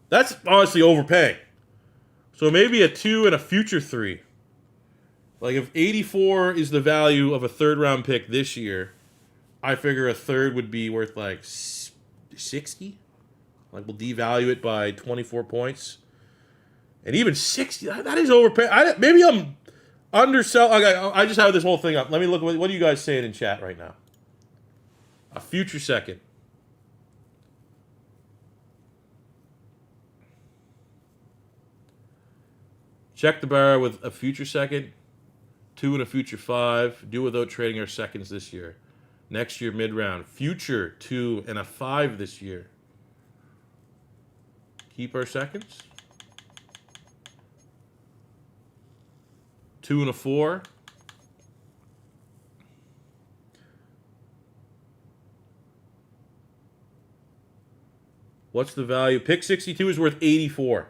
Speaker 1: That's honestly overpaying. So maybe a 2 and a future 3. Like, if 84 is the value of a third-round pick this year, I figure a third would be worth, 60? We'll devalue it by 24 points. And even 60, that is overpaying. Maybe I'm underselling. Okay, I just have this whole thing up. Let me look. What are you guys saying in chat right now? A future second. Check the bar with a future second, 2 and a future 5. Do without trading our seconds this year. Next year, mid-round. Future 2 and a 5 this year. Keep our seconds. 2 and a 4. What's the value? Pick 62 is worth 84.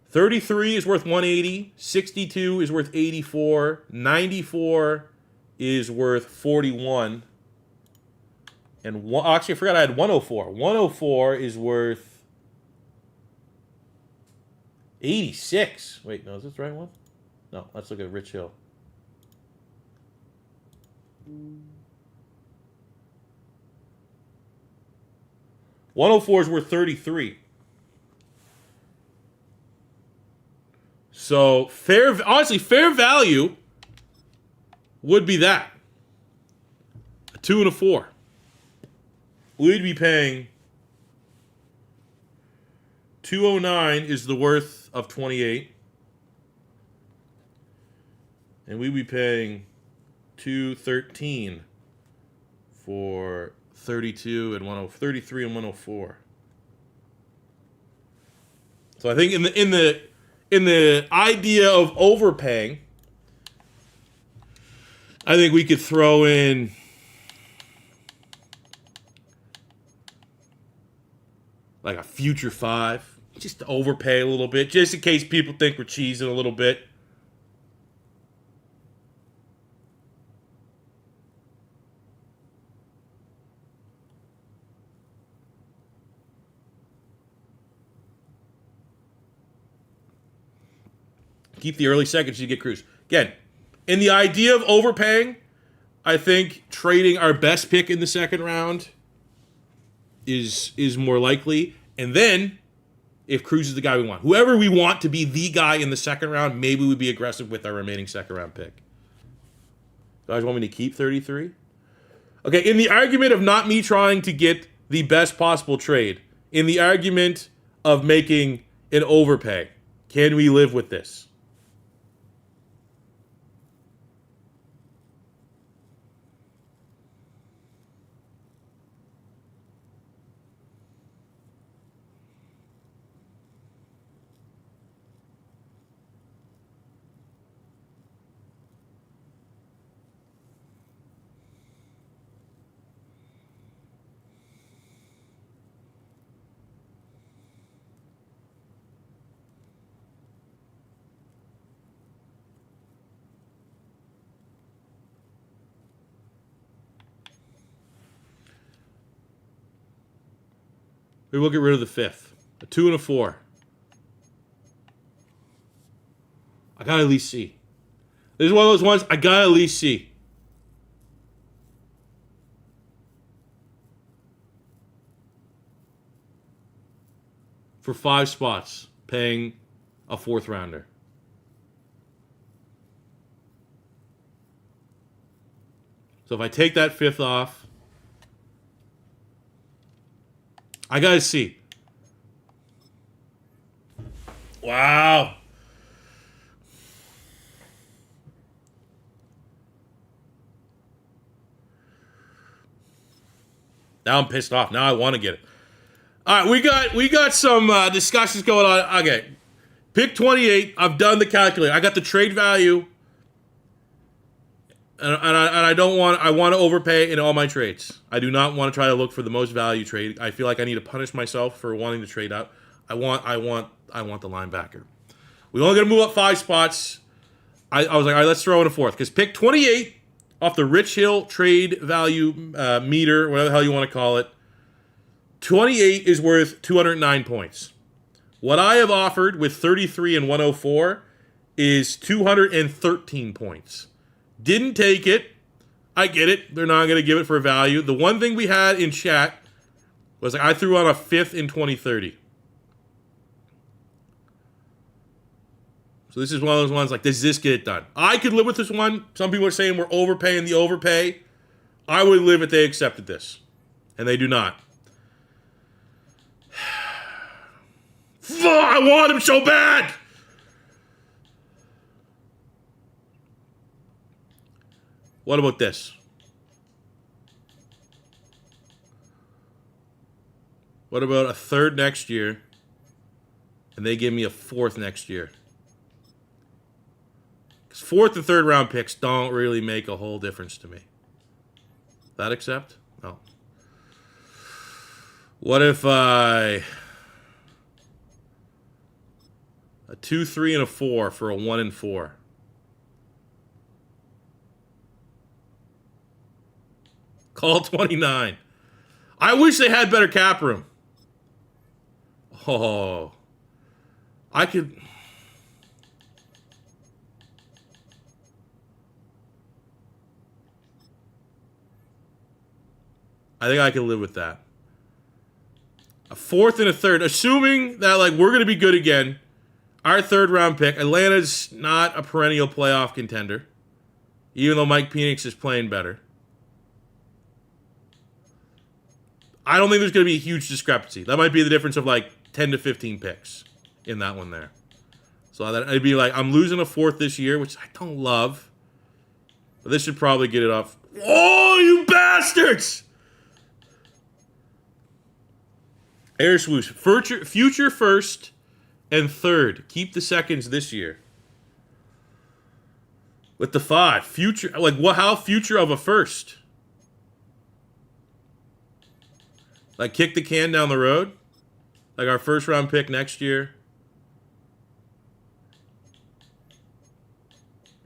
Speaker 1: 33 is worth 180. 62 is worth 84. 94 is worth 41. And actually, I forgot I had 104. 104 is worth 86. Wait, no, is this the right one? No, let's look at Rich Hill. $104 is worth 33. So honestly, fair value would be that. A 2 and a 4. We'd be paying 209 is the worth of 28. And we'd be paying 213 for 32 and 33 and 104. So I think in the idea of overpaying, I think we could throw in like a future 5, just to overpay a little bit, just in case people think we're cheesing a little bit. Keep the early seconds, you get Cruz. Again, in the idea of overpaying, I think trading our best pick in the second round is more likely. And then, if Cruz is the guy we want, whoever we want to be the guy in the second round, maybe we'd be aggressive with our remaining second round pick. You guys want me to keep 33? Okay, in the argument of not me trying to get the best possible trade, in the argument of making an overpay, can we live with this? We will get rid of the 5th. A 2 and a 4. I gotta at least see. This is one of those ones I gotta at least see. For 5 spots, paying a 4th rounder. So if I take that 5th off, I gotta see. Wow. Now I'm pissed off. Now I want to get it. All right, we got some discussions going on. Okay, pick 28. I've done the calculator. I got the trade value, and I don't want. I want to overpay in all my trades. I do not want to try to look for the most value trade. I feel like I need to punish myself for wanting to trade up. I want the linebacker. We only got to move up 5 spots. I was like, all right, let's throw in a 4th because pick 28 off the Rich Hill trade value meter, whatever the hell you want to call it. 28 is worth 209 points. What I have offered with 33 and 104 is 213 points. Didn't take it. I get it. They're not going to give it for value. The one thing we had in chat was like I threw on a 5th in 2030. So this is one of those ones like, does this get it done? I could live with this one. Some people are saying we're overpaying the overpay. I would live if they accepted this. And they do not. I want him so bad! What about this? What about a 3rd next year, and they give me a 4th next year? Because 4th and 3rd round picks don't really make a whole difference to me. That accept? No. What if I... a 2, 3, and a 4 for a 1 and 4? Call 29. I wish they had better cap room. Oh. I could... I think I can live with that. A fourth and a third. Assuming that, like, we're going to be good again. Our third round pick. Atlanta's not a perennial playoff contender. Even though Mike Penix is playing better. I don't think there's going to be a huge discrepancy. That might be the difference of, like, 10 to 15 picks in that one there. So that I'd be like, I'm losing a fourth this year, which I don't love. But this should probably get it off. Oh, you bastards! Air swoosh. Future first and third. Keep the seconds this year. With the 5. Future, like, what? How future of a first? Like, kick the can down the road? Like our first round pick next year.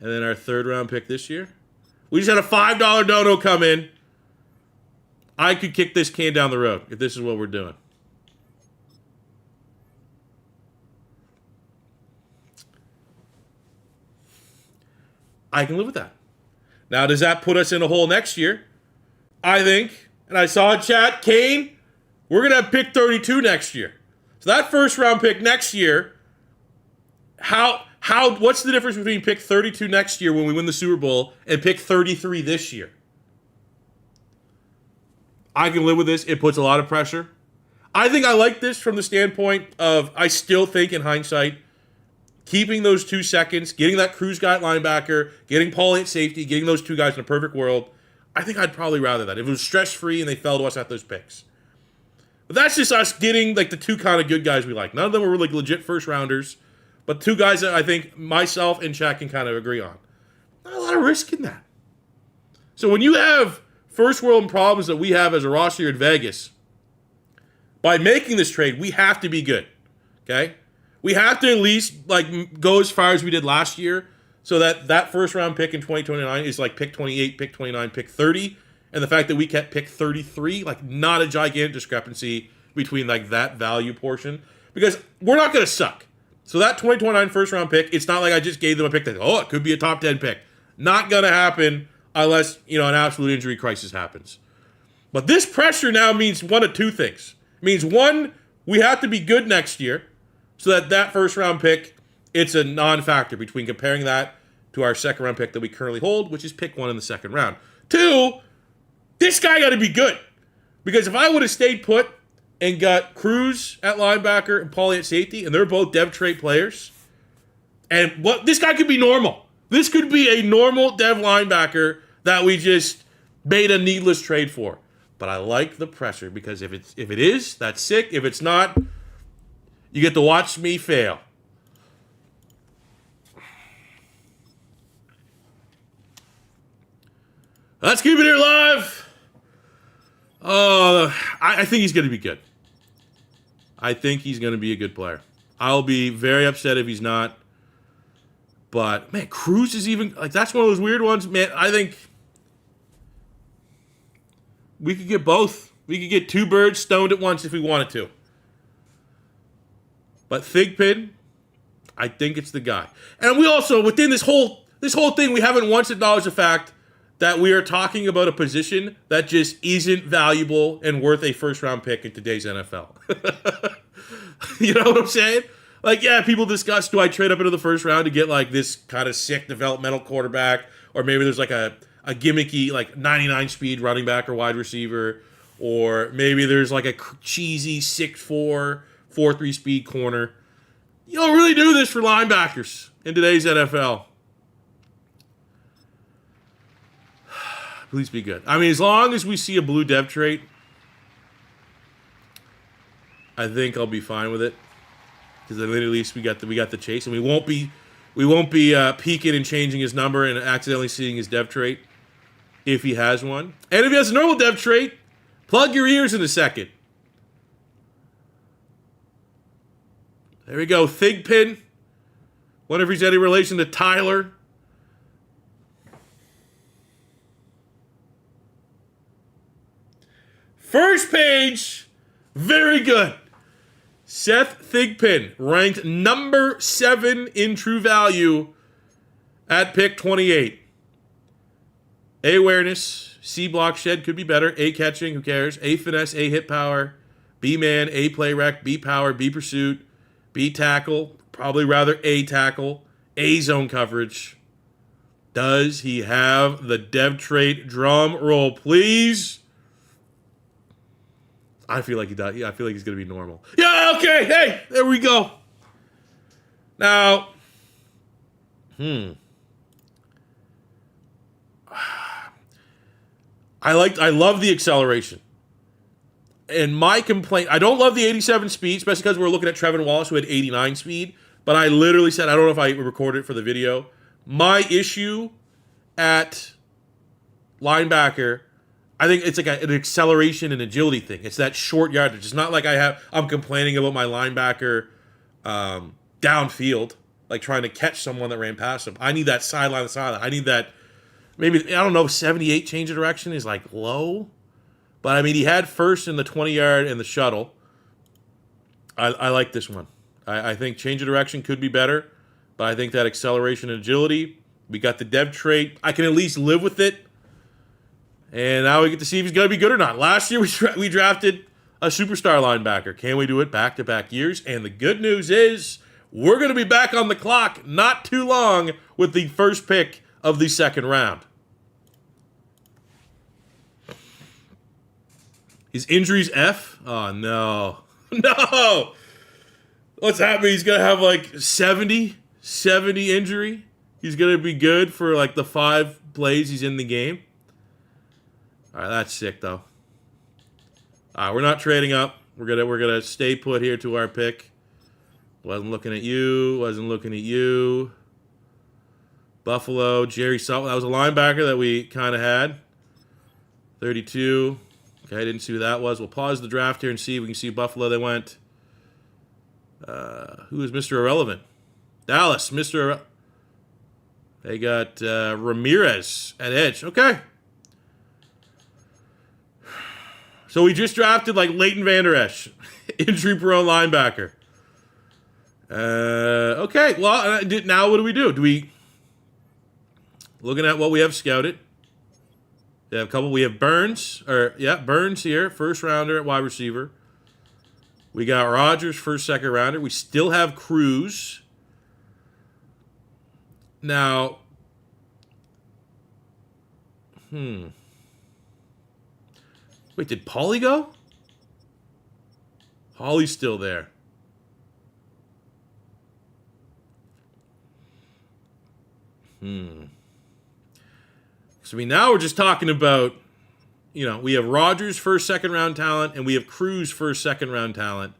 Speaker 1: And then our third round pick this year. We just had a $5 dono come in. I could kick this can down the road if this is what we're doing. I can live with that. Now, does that put us in a hole next year? I think, and I saw in chat, Kane, we're going to have pick 32 next year. So that first round pick next year, what's the difference between pick 32 next year when we win the Super Bowl and pick 33 this year? I can live with this. It puts a lot of pressure. I think I like this from the standpoint of, I still think in hindsight, keeping those 2 seconds, getting that cruise guy at linebacker, getting Paulie at safety, getting those 2 guys in a perfect world, I think I'd probably rather that. If it was stress-free and they fell to us at those picks. But that's just us getting like the 2 kind of good guys we like. None of them were like legit first-rounders, but 2 guys that I think myself and Shaq can kind of agree on. Not a lot of risk in that. So when you have first-world problems that we have as a roster in Vegas, by making this trade, we have to be good, okay? We have to at least like go as far as we did last year so that first round pick in 2029 is like pick 28, pick 29, pick 30. And the fact that we kept pick 33, like not a gigantic discrepancy between like that value portion because we're not going to suck. So that 2029 first round pick, it's not like I just gave them a pick that, it could be a top 10 pick. Not going to happen unless, an absolute injury crisis happens. But this pressure now means one of 2 things. It means one, we have to be good next year. So that first round pick, it's a non-factor between comparing that to our second round pick that we currently hold, which is pick 1 in the second round. 2, this guy got to be good. Because if I would have stayed put and got Cruz at linebacker and Paulie at safety, and they're both dev trait players, and this guy could be normal. This could be a normal dev linebacker that we just made a needless trade for. But I like the pressure because if it is, that's sick. If it's not, you get to watch me fail. Let's keep it here live. I think he's going to be good. I think he's going to be a good player. I'll be very upset if he's not. But, man, Cruz is even... Like, that's one of those weird ones. Man, I think we could get both. We could get 2 birds stoned at once if we wanted to. But Thigpen, I think it's the guy. And we also, within this whole thing, we haven't once acknowledged the fact that we are talking about a position that just isn't valuable and worth a first-round pick in today's NFL. You know what I'm saying? Like, yeah, people discuss, do I trade up into the first round to get, like, this kind of sick developmental quarterback? Or maybe there's, like, a gimmicky, like, 99 speed running back or wide receiver. Or maybe there's, like, a cheesy 6'4", 4.3 speed corner. You don't really do this for linebackers in today's NFL. Please be good. I mean, as long as we see a blue dev trait, I think I'll be fine with it. Because then at least we got the chase, and we won't be peeking and changing his number and accidentally seeing his dev trait if he has one. And if he has a normal dev trait, plug your ears in a second. There we go. Thigpen. Wonder if he's any relation to Tyler. First page, very good. Seth Thigpen, ranked number 7 in true value at pick 28. A awareness, C block shed could be better. A catching, who cares? A finesse, A hit power. B man, A play rec, B power, B pursuit, B tackle, probably rather A tackle, A zone coverage. Does he have the dev trait? Drum roll, please. I feel like he does. Yeah, I feel like he's going to be normal. Yeah, okay. Hey, there we go. Now, I love the acceleration. And my complaint, I don't love the 87 speed, especially because we're looking at Trevin Wallace, who had 89 speed. But I literally said, I don't know if I recorded it for the video. My issue at linebacker, I think it's like an acceleration and agility thing. It's that short yardage. It's not like I'm complaining about my linebacker downfield, like trying to catch someone that ran past him. I need that sideline to sideline. I need that, maybe, I don't know, 78 change of direction is like low. But I mean, he had first in the 20-yard and the shuttle. I like this one. I think change of direction could be better, but I think that acceleration and agility, we got the dev trait. I can at least live with it. And now we get to see if he's going to be good or not. Last year, we drafted a superstar linebacker. Can we do it back-to-back years? And the good news is we're going to be back on the clock not too long with the first pick of the second round. His injuries F? Oh, no. No! What's happening? He's going to have like 70 injury. He's going to be good for like the 5 plays he's in the game. All right, that's sick though. All right, we're not trading up. We're gonna stay put here to our pick. Wasn't looking at you. Buffalo, Jerry Sutton. That was a linebacker that we kind of had. 32. Okay, I didn't see who that was. We'll pause the draft here and see if we can see Buffalo. They went. Who is Mr. Irrelevant? Dallas, Mr. They got Ramirez at edge. Okay. So we just drafted like Leighton Vander Esch, injury-prone linebacker. Okay, well, now what do we do? Looking at what we have scouted. We have a couple. We have Burns here, first rounder at wide receiver. We got Rodgers, first, second rounder. We still have Cruz. Now, wait, did Paulie go? Paulie's still there. So now we're just talking about, we have Rodgers first, second round talent, and we have Cruz first, second round talent.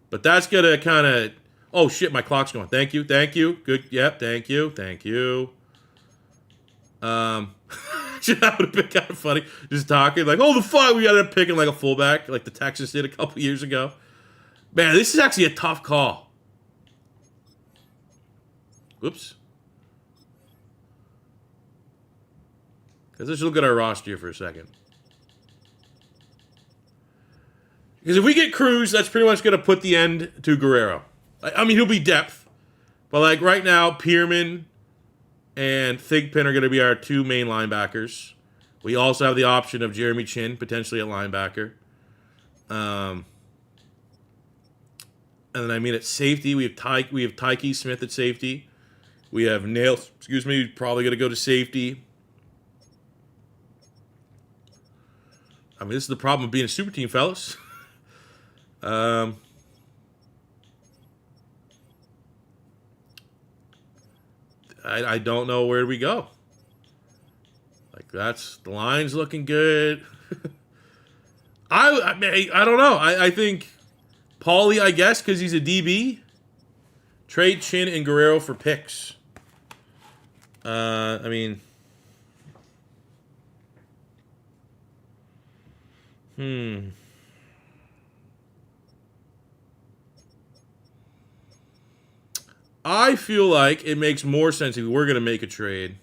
Speaker 1: But that's gonna kind of, oh shit, my clock's going. Thank you. Good. Yep. Thank you. That would have been kind of funny. Just talking like, oh, the fuck, we got to pick like a fullback, like the Texans did a couple years ago. Man, this is actually a tough call. Whoops. Let's just look at our roster here for a second. Because if we get Cruz, that's pretty much going to put the end to Guerrero. I mean, he'll be depth. But like right now, Pierman and Thigpen are going to be our 2 main linebackers. We also have the option of Jeremy Chin, potentially at linebacker. And then, at safety, we have Tyke Smith at safety. We have Nails, probably going to go to safety. I mean, this is the problem of being a super team, fellas. I don't know where we go. Like, the line's looking good. I don't know. I think Paulie, I guess, because he's a DB. Trade Chin and Guerrero for picks. I feel like it makes more sense if we're going to make a trade.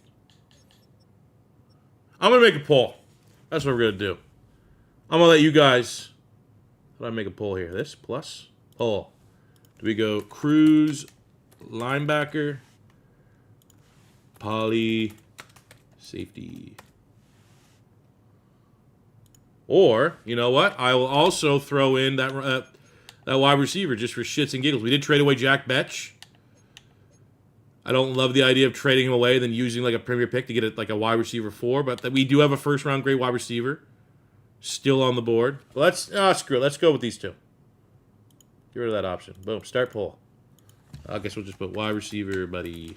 Speaker 1: I'm going to make a poll. That's what we're going to do. I'm going to let you guys... How do I make a poll here? This plus poll. Do we go Cruz, linebacker, Poly, safety? Or, you know what? I will also throw in that wide receiver just for shits and giggles. We did trade away Jack Betch. I don't love the idea of trading him away and then using like a premier pick to get like a wide receiver 4, but we do have a first-round great wide receiver still on the board. Well, screw it. Let's go with these two. Get rid of that option. Boom. Start poll. I guess we'll just put wide receiver, buddy.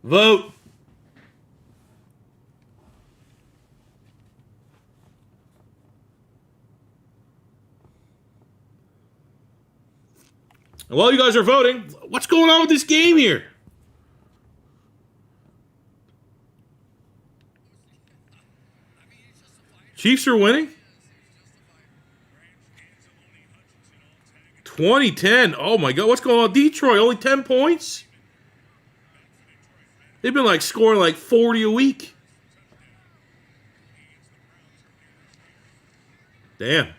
Speaker 1: Vote. And while you guys are voting, what's going on with this game here? Chiefs are winning? 20-10. Oh my God, what's going on? Detroit, only 10 points? They've been like scoring like 40 a week. Damn.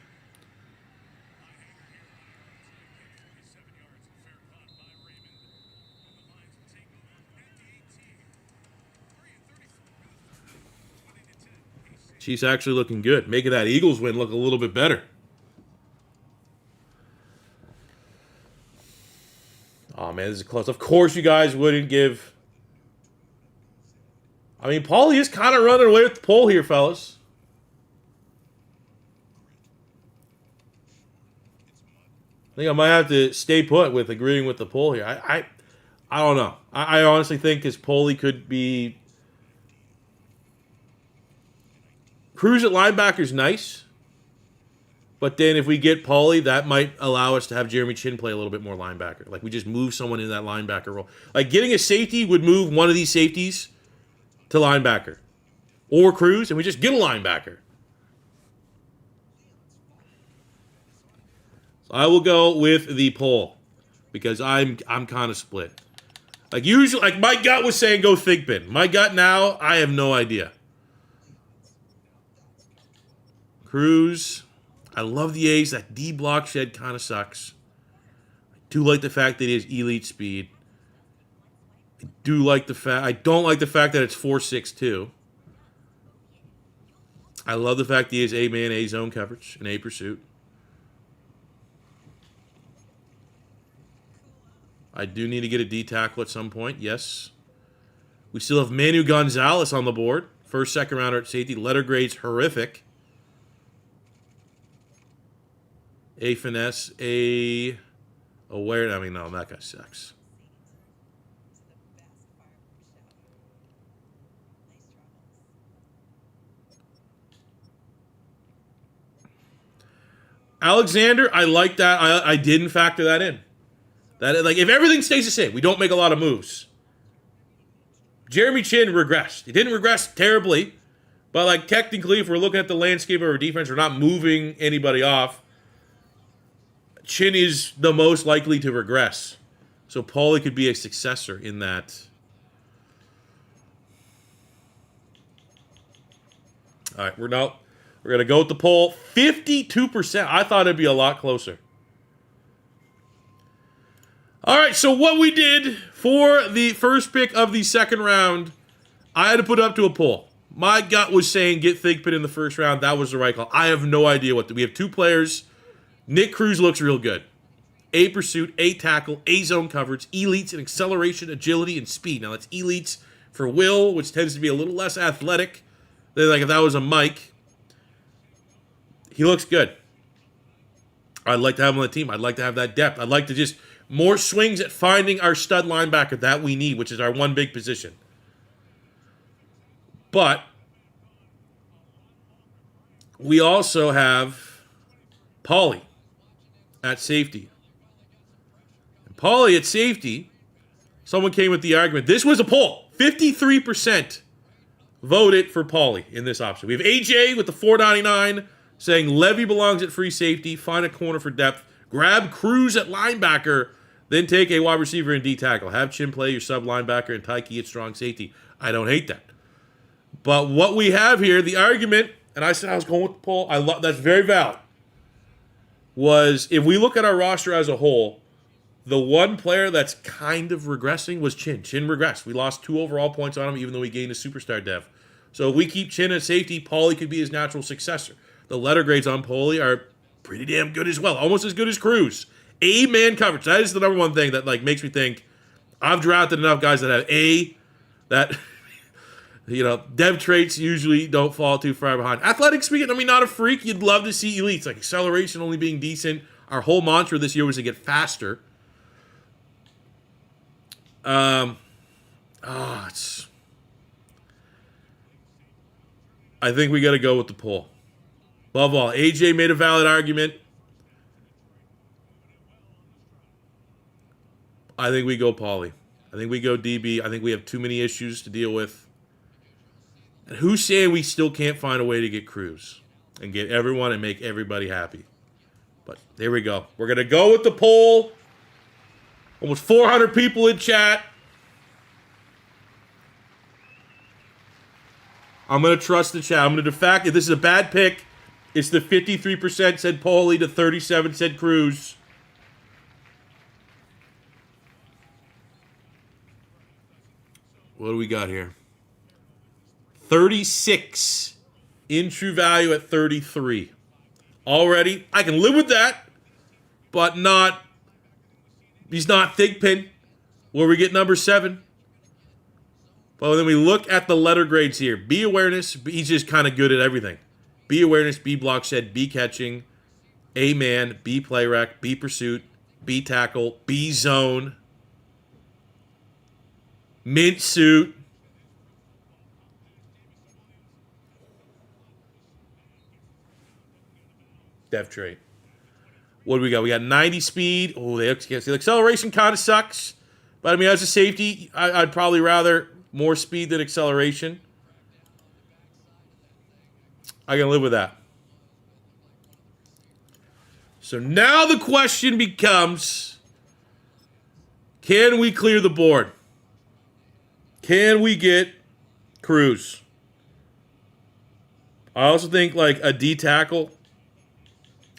Speaker 1: Chiefs actually looking good. Making that Eagles win look a little bit better. Oh, man, this is close. Of course you guys wouldn't give... I mean, Paulie is kind of running away with the poll here, fellas. I think I might have to stay put with agreeing with the poll here. I don't know. I honestly think his Paulie could be... Cruz at linebacker's nice. But then if we get Paulie, that might allow us to have Jeremy Chin play a little bit more linebacker. Like, we just move someone in that linebacker role. Like, getting a safety would move one of these safeties to linebacker. Or Cruz, and we just get a linebacker. So I will go with the poll. Because I'm kind of split. Like, usually, like, my gut was saying go Thigpen. My gut now, I have no idea. Cruz... I love the A's. That D block shed kind of sucks. I do like the fact that he has elite speed. I don't like the fact that it's 4.62. I love the fact that he has A-man, A-zone coverage, and A pursuit. I do need to get a D tackle at some point, yes. We still have Manu Gonzalez on the board. First, second rounder at safety. Letter grade's horrific. A finesse, A aware. I mean, no, that guy sucks. Alexander, I like that. I didn't factor that in. That, like, if everything stays the same, we don't make a lot of moves. Jeremy Chin regressed. He didn't regress terribly, but like technically, if we're looking at the landscape of our defense, we're not moving anybody off. Chin is the most likely to regress. So Paulie could be a successor in that. All right, we're going to go with the poll. 52%. I thought it'd be a lot closer. All right, so what we did for the first pick of the second round, I had to put up to a poll. My gut was saying get Thigpen in the first round. That was the right call. I have no idea what we have two players. Nick Cruz looks real good. A pursuit, A tackle, A zone coverage, elites in acceleration, agility, and speed. Now, that's elites for Will, which tends to be a little less athletic than like if that was a Mike. He looks good. I'd like to have him on the team. I'd like to have that depth. I'd like to just more swings at finding our stud linebacker that we need, which is our one big position. But we also have Paulie at safety. And Paulie at safety, someone came with the argument. This was a poll. 53% voted for Paulie in this option. We have AJ with the $4.99 saying Levy belongs at free safety, find a corner for depth, grab Cruz at linebacker, then take a wide receiver and D tackle. Have Chin play your sub linebacker and Tyke at strong safety. I don't hate that. But what we have here, the argument, and I said I was going with the poll, I love that's very valid, was if we look at our roster as a whole, the one player that's kind of regressing was Chin. Chin regressed. We lost 2 overall points on him, even though we gained a superstar dev. So if we keep Chin at safety, Paulie could be his natural successor. The letter grades on Paulie are pretty damn good as well, almost as good as Cruz. A-man coverage. That is the number one thing that makes me think I've drafted enough guys that have that dev traits usually don't fall too far behind. Athletic speaking, not a freak. You'd love to see elites, like acceleration only being decent. Our whole mantra this year was to get faster. I think we got to go with the poll. Above all, AJ made a valid argument. I think we go Paulie. I think we go DB. I think we have too many issues to deal with. And who's saying we still can't find a way to get Cruz and get everyone and make everybody happy? But there we go. We're going to go with the poll. Almost 400 people in chat. I'm going to trust the chat. I'm going to fact if this is a bad pick, it's the 53% said Paulie to 37% said Cruz. What do we got here? 36 in true value at 33. Already, I can live with that, but not. He's not Thigpen, where we get number 7. But then we look at the letter grades here. B awareness, he's just kind of good at everything. B awareness, B block shed, B catching, A man, B play rec, B pursuit, B tackle, B zone, mint suit. Dev trait. What do we got? We got 90 speed. Oh, the acceleration kind of sucks. But, as a safety, I'd probably rather more speed than acceleration. I can live with that. So now the question becomes, can we clear the board? Can we get Cruz? I also think, a D tackle,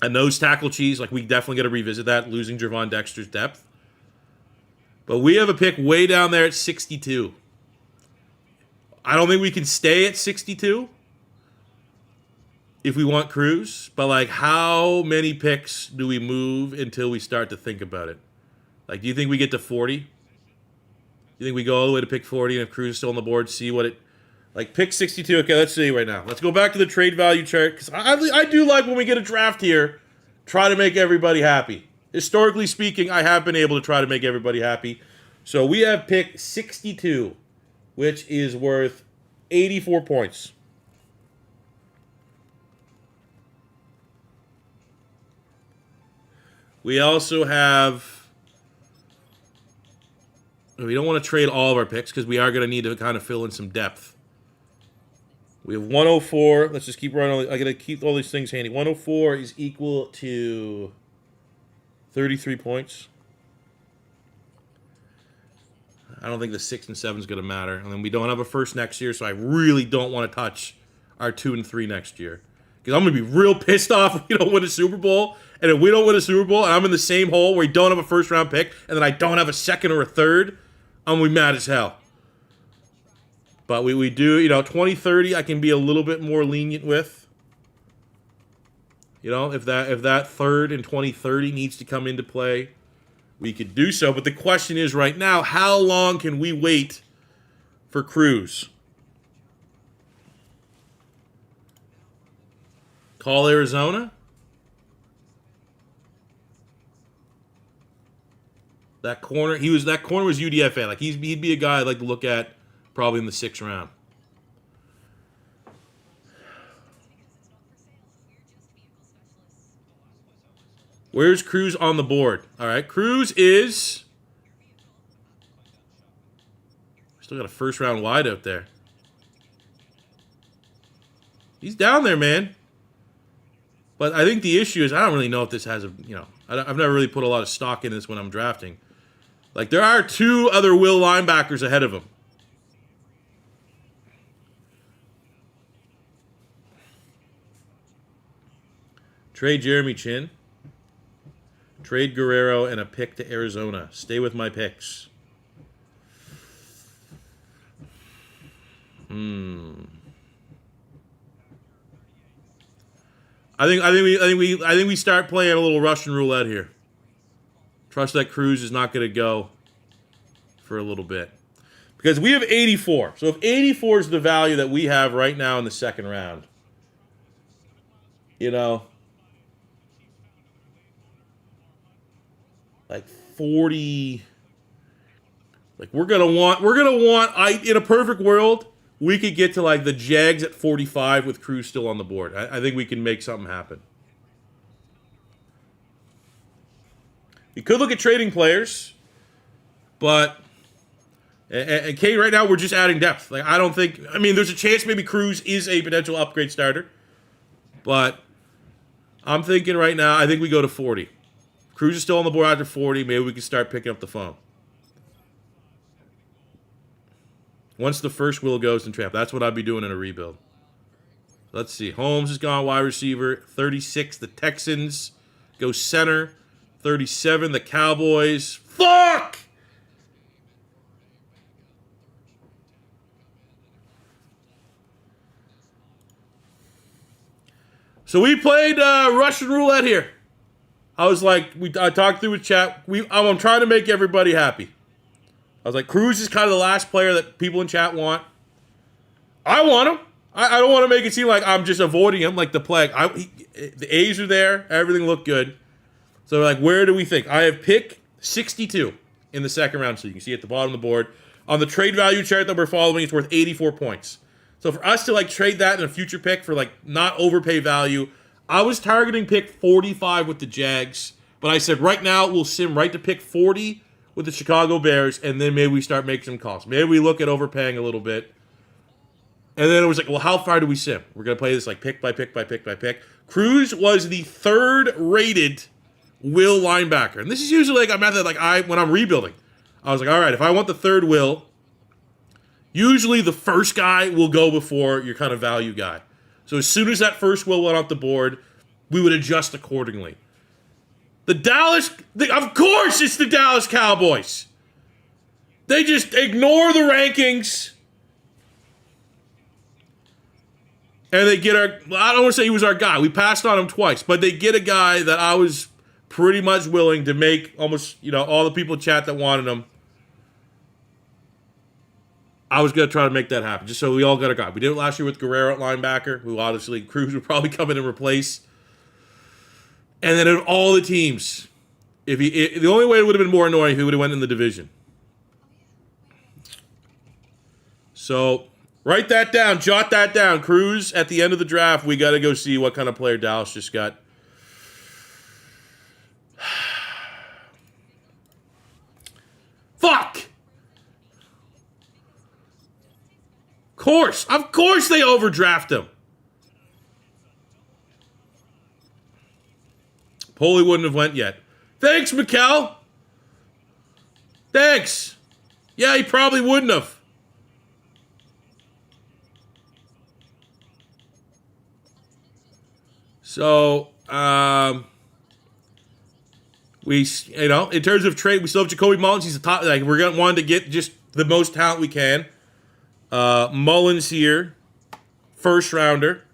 Speaker 1: a nose tackle cheese, we definitely got to revisit that, losing Javon Dexter's depth. But we have a pick way down there at 62. I don't think we can stay at 62 if we want Cruz. But, how many picks do we move until we start to think about it? Do you think we get to 40? Do you think we go all the way to pick 40 and if Cruz is still on the board, see what it... pick 62. Okay, let's see right now. Let's go back to the trade value chart. Because I do like when we get a draft here, try to make everybody happy. Historically speaking, I have been able to try to make everybody happy. So we have pick 62, which is worth 84 points. We also have... We don't want to trade all of our picks because we are going to need to kind of fill in some depth. We have 104. Let's just keep running. I got to keep all these things handy. 104 is equal to 33 points. I don't think the 6 and 7 is going to matter. And then we don't have a first next year, so I really don't want to touch our 2 and 3 next year. Because I'm going to be real pissed off if we don't win a Super Bowl. And if we don't win a Super Bowl and I'm in the same hole where we don't have a first round pick and then I don't have a second or a third, I'm going to be mad as hell. But we do, 2030 I can be a little bit more lenient with. If that third in 2030 needs to come into play, we could do so. But the question is right now, how long can we wait for Cruz? Call Arizona? That corner was UDFA. He'd be a guy I'd like to look at probably in the 6th round. Where's Cruz on the board? All right, Cruz is... Still got a first round wide out there. He's down there, man. But I think the issue is I don't really know if this has a... I've never really put a lot of stock in this when I'm drafting. There are 2 other will linebackers ahead of him. Trade Jeremy Chin. Trade Guerrero and a pick to Arizona. Stay with my picks. I think we start playing a little Russian roulette here. Trust that Cruz is not going to go for a little bit. Because we have 84. So if 84 is the value that we have right now in the second round, you know, like 40, like we're gonna want in a perfect world, we could get to like the Jags at 45 with Cruz still on the board. I think we can make something happen. You could look at trading players, but and Kate, right now we're just adding depth. Like I mean, there's a chance maybe Cruz is a potential upgrade starter, but I'm thinking right now I think we go to 40. Cruz is still on the board after 40. Maybe we can start picking up the phone. Once the first will goes in trap, that's what I'd be doing in a rebuild. Let's see. Holmes is gone, wide receiver. 36, the Texans go center. 37, the Cowboys. Fuck! So we played Russian roulette here. I was like, I talked through with chat. I'm trying to make everybody happy. I was like, Cruz is kind of the last player that people in chat want. I want him. I don't want to make it seem like I'm just avoiding him like the plague. The A's are there. Everything looked good. So, like, where do we think? I have pick 62 in the second round. So you can see at the bottom of the board. On the trade value chart that we're following, it's worth 84 points. So for us to, like, trade that in a future pick for, like, not overpay value, I was targeting pick 45 with the Jags. But I said right now we'll sim right to pick 40 with the Chicago Bears, and then maybe we start making some calls. Maybe we look at overpaying a little bit. And then it was like, well, how far do we sim? We're going to play this like pick by pick by pick by pick. Cruz was the third rated will linebacker. And this is usually like a method when I'm rebuilding. I was like, all right, if I want the third will, usually the first guy will go before your kind of value guy. So as soon as that first will went off the board, we would adjust accordingly. Of course it's the Dallas Cowboys. They just ignore the rankings. And they get I don't want to say he was our guy. We passed on him twice. But they get a guy that I was pretty much willing to make almost, all the people in chat that wanted him. I was going to try to make that happen. Just so we all got a guy. We did it last year with Guerrero at linebacker, who obviously Cruz would probably come in and replace. And then of all the teams, the only way it would have been more annoying if he would have went in the division. So write that down. Jot that down. Cruz, at the end of the draft, we got to go see what kind of player Dallas just got. Fuck! Of course they overdraft him. Poley wouldn't have went yet. Thanks, Mikkel. Thanks. Yeah, he probably wouldn't have. So, we, in terms of trade, we still have Jacoby Mullins. He's the top. Like, we're going to want to get just the most talent we can. Mullins here, first rounder,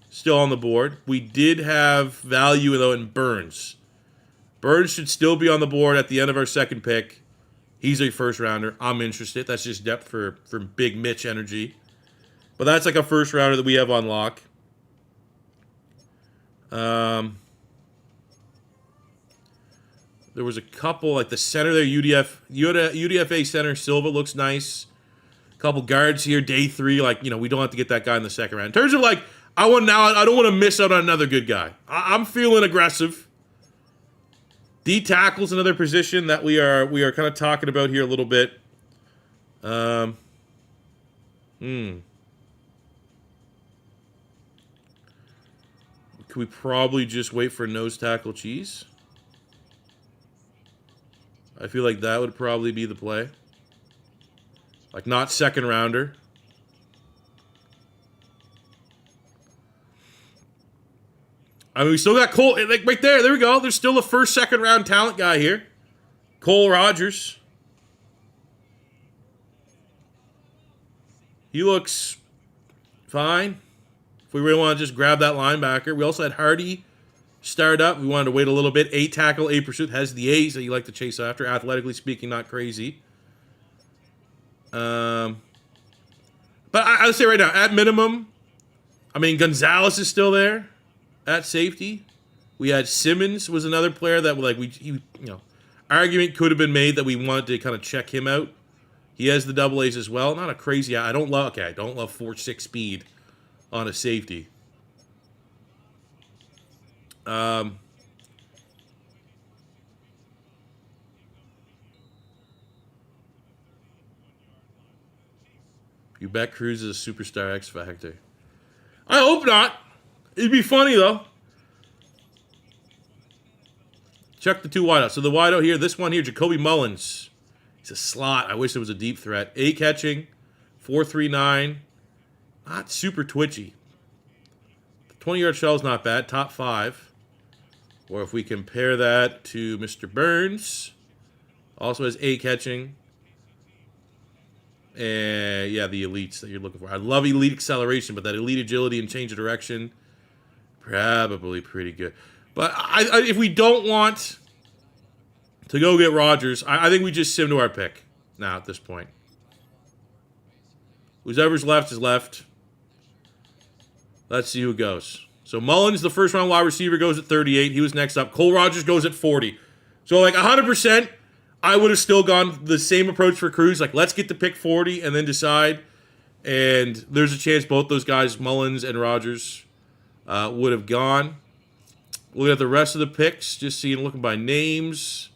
Speaker 1: still on the board. We did have value, though, in Burns. Burns should still be on the board at the end of our second pick. He's a first rounder. I'm interested. That's just depth for Big Mitch energy. But that's like a first rounder that we have on lock. There was a couple, like the center there, UDFA center, Silva looks nice. A couple guards here, day 3, we don't have to get that guy in the second round. In terms of, I don't want to miss out on another good guy. I'm feeling aggressive. D tackle's another position that we are kind of talking about here a little bit. Could we probably just wait for nose tackle cheese? I feel like that would probably be the play. Not second rounder. I mean, we still got Cole, like right there. There we go. There's still a first, second round talent guy here. Cole Rogers. He looks fine. If we really want to just grab that linebacker. We also had Hardy start up. We wanted to wait a little bit. 8 tackle, 8 pursuit. Has the A's that you like to chase after. Athletically speaking, not crazy. But I would say right now, at minimum, I mean, Gonzalez is still there at safety. We had Simmons was another player that argument could have been made that we wanted to kind of check him out. He has the double A's as well. Not a crazy. I don't love 4.6 speed on a safety. You bet Cruz is a superstar X Factor. I hope not. It'd be funny, though. Check the 2 wideouts. So the wideout here, this one here, Jacoby Mullins. He's a slot. I wish it was a deep threat. 8 catching, 4.39. Not super twitchy. 20-yard shell is not bad. Top 5. Or if we compare that to Mr. Burns, also has 8 catching. And yeah, the elites that you're looking for. I love elite acceleration, but that elite agility and change of direction, probably pretty good. But if we don't want to go get Rodgers, I think we just sim to our pick now at this point. Whoever's left is left. Let's see who goes. So Mullins, the first round wide receiver, goes at 38. He was next up. Cole Rogers goes at 40. So like 100%, I would have still gone the same approach for Cruz. Like, let's get to pick 40 and then decide. And there's a chance both those guys, Mullins and Rogers, would have gone. Look at the rest of the picks, just seeing, looking by names.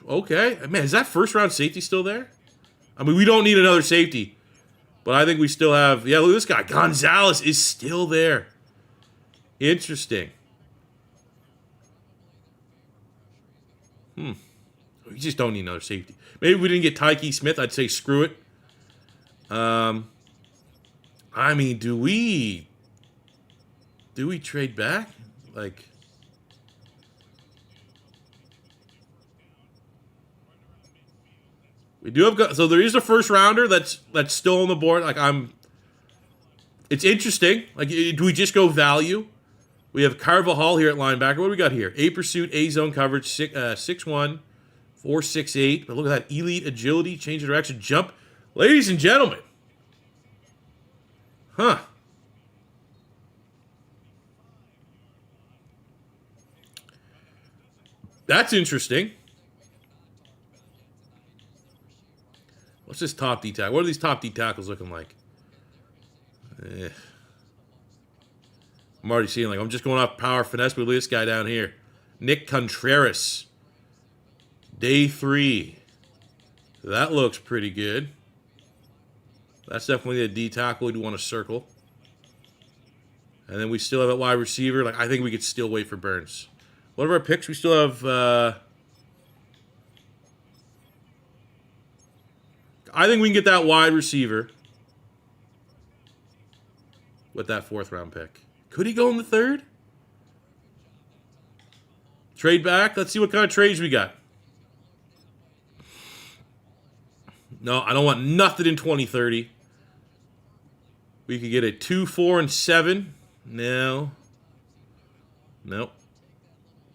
Speaker 1: Okay. Man, is that first round safety still there? I mean, we don't need another safety. But I think we still have... Yeah, look at this guy. Gonzalez is still there. Interesting. We just don't need another safety. Maybe if we didn't get Tyke Smith, I'd say screw it. I mean, do we trade back? Like, we do have so there is a first rounder that's still on the board. Like, it's interesting. Like, do we just go value? We have Carvajal here at linebacker. What do we got here? A pursuit, A zone coverage, 6'1", 4.68. But look at that elite agility, change of direction, jump, ladies and gentlemen. Huh. That's interesting. What's this top D tackle? What are these top D tackles looking like? I'm already seeing, like, I'm just going off power finesse, but look at this guy down here. Nick Contreras. Day 3. That looks pretty good. That's definitely a D tackle we'd want to circle. And then we still have a wide receiver. Like, I think we could still wait for Burns. What are our picks? We still have... I think we can get that wide receiver with that 4th round pick. Could he go in the 3rd? Trade back. Let's see what kind of trades we got. No, I don't want nothing in 2030. We could get a 2, 4, and 7. No. Nope.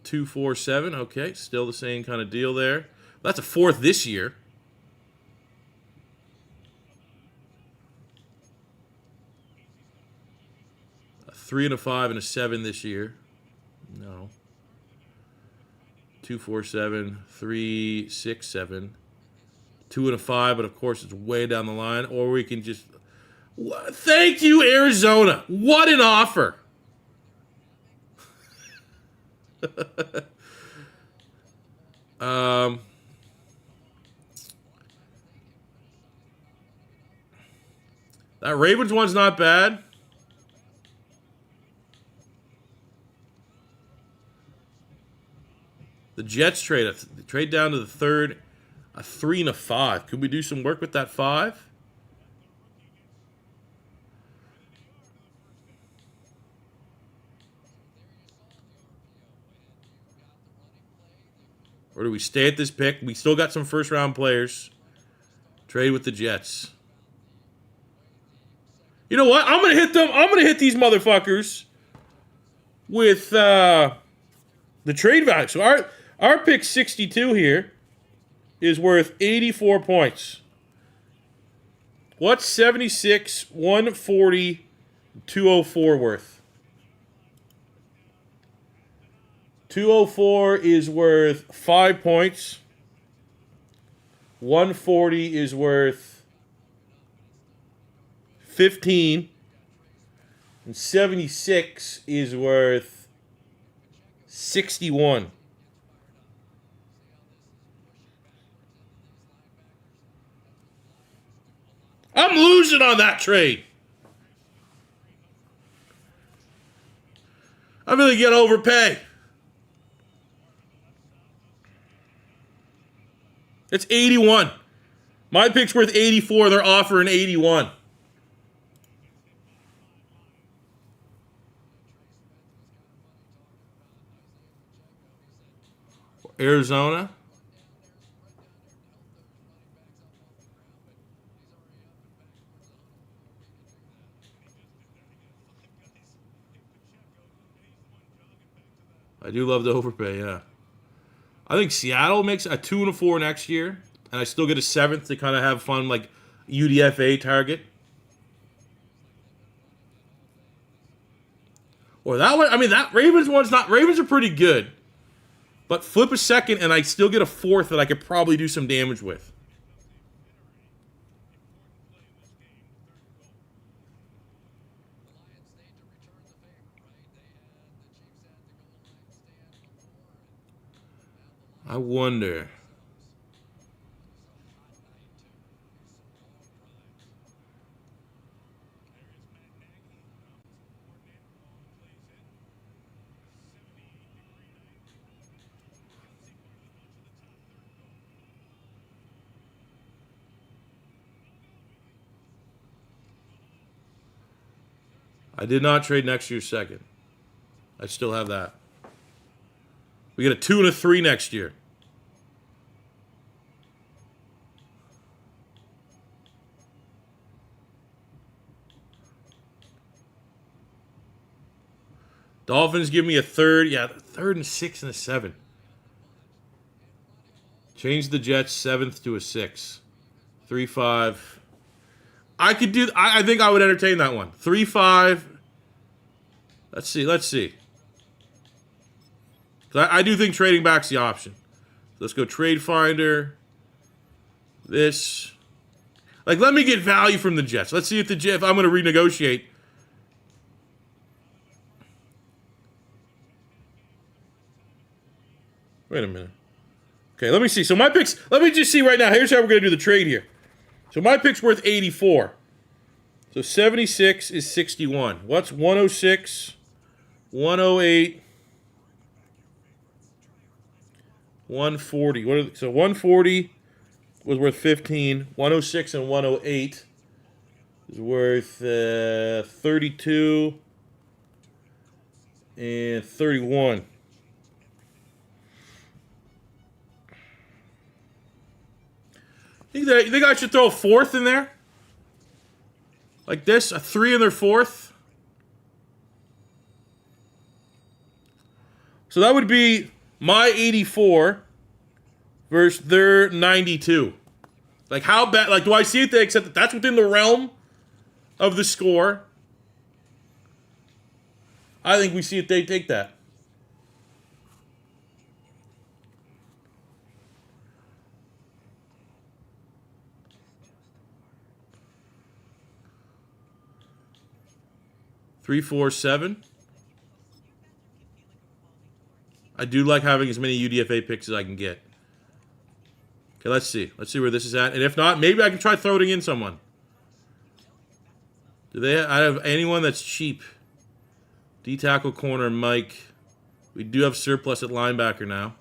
Speaker 1: 2, 4, 7. Okay, still the same kind of deal there. That's a 4th this year. A 3 and a 5 and a 7 this year. No. 2, 4, 7, 3, 6, 7. 2 and a 5, but of course it's way down the line. Or we can just... Thank you, Arizona. What an offer. That Ravens one's not bad. The Jets trade down to the 3rd, a 3 and a 5. Could we do some work with that 5? Or do we stay at this pick? We still got some first-round players. Trade with the Jets. You know what? I'm going to hit them. I'm going to hit these motherfuckers with the trade value. So our pick 62 here is worth 84 points. What's 76, 140, 204 worth? 204 is worth 5 points. 140 is worth 15. And 76 is worth 61. I'm losing on that trade. I'm going to get overpay. It's 81. My pick's worth 84. They're offering 81. Arizona. I do love the overpay, yeah. I think Seattle makes a 2 and a 4 next year, and I still get a 7th to kind of have fun, like UDFA target. Or that one, I mean, that Ravens one's not. Ravens are pretty good, but flip a 2nd, and I still get a 4th that I could probably do some damage with. I wonder. I did not trade next year's 2nd. I still have that. We get a 2 and a 3 next year. Dolphins give me a 3rd. Yeah, 3rd and 6 and a 7. Change the Jets 7th to a 6. 3-5. I could do. I think I would entertain that one. 3-5. Let's see. I do think trading back's the option. Let's go trade finder. This. Like, let me get value from the Jets. Let's see if if I'm going to renegotiate. Wait a minute. Okay, let me see. So my picks, let me just see right now. Here's how we're going to do the trade here. So my pick's worth 84. So 76 is 61. What's 106, 108, 140? So 140 was worth 15. 106 and 108 is worth 32 and 31. You think I should throw a 4th in there? Like this? A 3 in their 4th? So that would be my 84 versus their 92. Like, how bad? Like, do I see it? They accept that that's within the realm of the score. I think we see it. They take that. Three, 4, 7. I do like having as many UDFA picks as I can get. Okay, let's see. Let's see where this is at. And if not, maybe I can try throwing in someone. Do they? I have anyone that's cheap. D tackle corner, Mike. We do have surplus at linebacker now.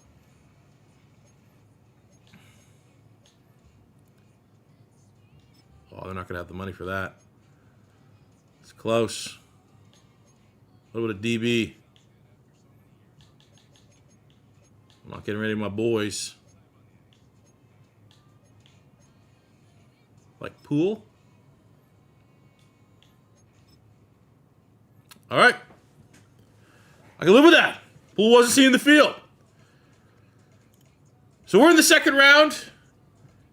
Speaker 1: Oh, they're not going to have the money for that. It's close. What about a DB? I'm not getting ready, my boys. Like Poole. All right. I can live with that. Poole wasn't seeing the field. So we're in the second round,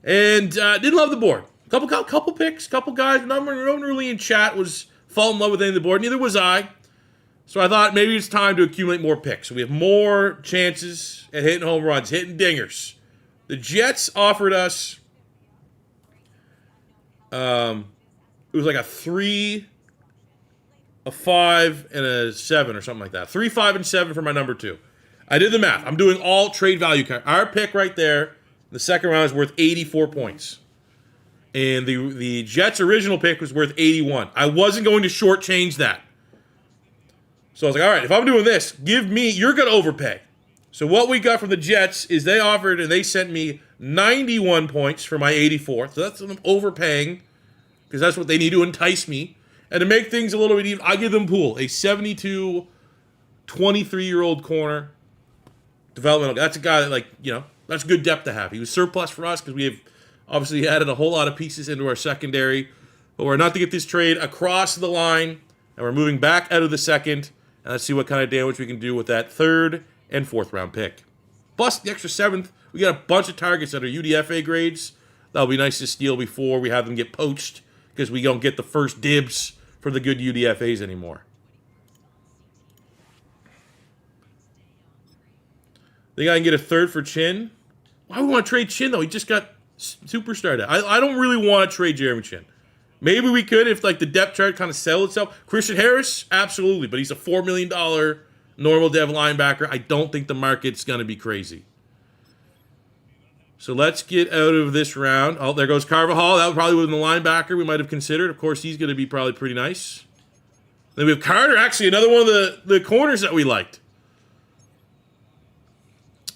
Speaker 1: and didn't love the board. Couple picks, couple guys. No one really in chat was fall in love with any of the board. Neither was I. So I thought maybe it's time to accumulate more picks. So we have more chances at hitting home runs, hitting dingers. The Jets offered us, it was like a 3, a 5, and a 7 or something like that. 3, 5, and 7 for my number 2. I did the math. I'm doing all trade value. Our pick right there, the second round, is worth 84 points. And the Jets' original pick was worth 81. I wasn't going to shortchange that. So I was like, all right, if I'm doing this, you're going to overpay. So what we got from the Jets is they offered and they sent me 91 points for my 84. So that's what I'm overpaying because that's what they need to entice me. And to make things a little bit even, I give them Poole, a 72, 23-year-old corner, developmental. That's a guy that, that's good depth to have. He was surplus for us because we have obviously added a whole lot of pieces into our secondary. But we're not to get this trade across the line, and we're moving back out of the second. And let's see what kind of damage we can do with that third and fourth round pick. Plus the extra 7th, we got a bunch of targets that are UDFA grades. That'll be nice to steal before we have them get poached because we don't get the first dibs for the good UDFAs anymore. Think I can get a third for Chin? Why would we want to trade Chin, though? He just got superstarred. I don't really want to trade Jeremy Chin. Maybe we could if, the depth chart kind of settled itself. Christian Harris? Absolutely, but he's a $4 million normal dev linebacker. I don't think the market's going to be crazy. So let's get out of this round. Oh, there goes Carvajal. That probably would have been the linebacker we might have considered. Of course, he's going to be probably pretty nice. Then we have Carter, actually, another one of the corners that we liked.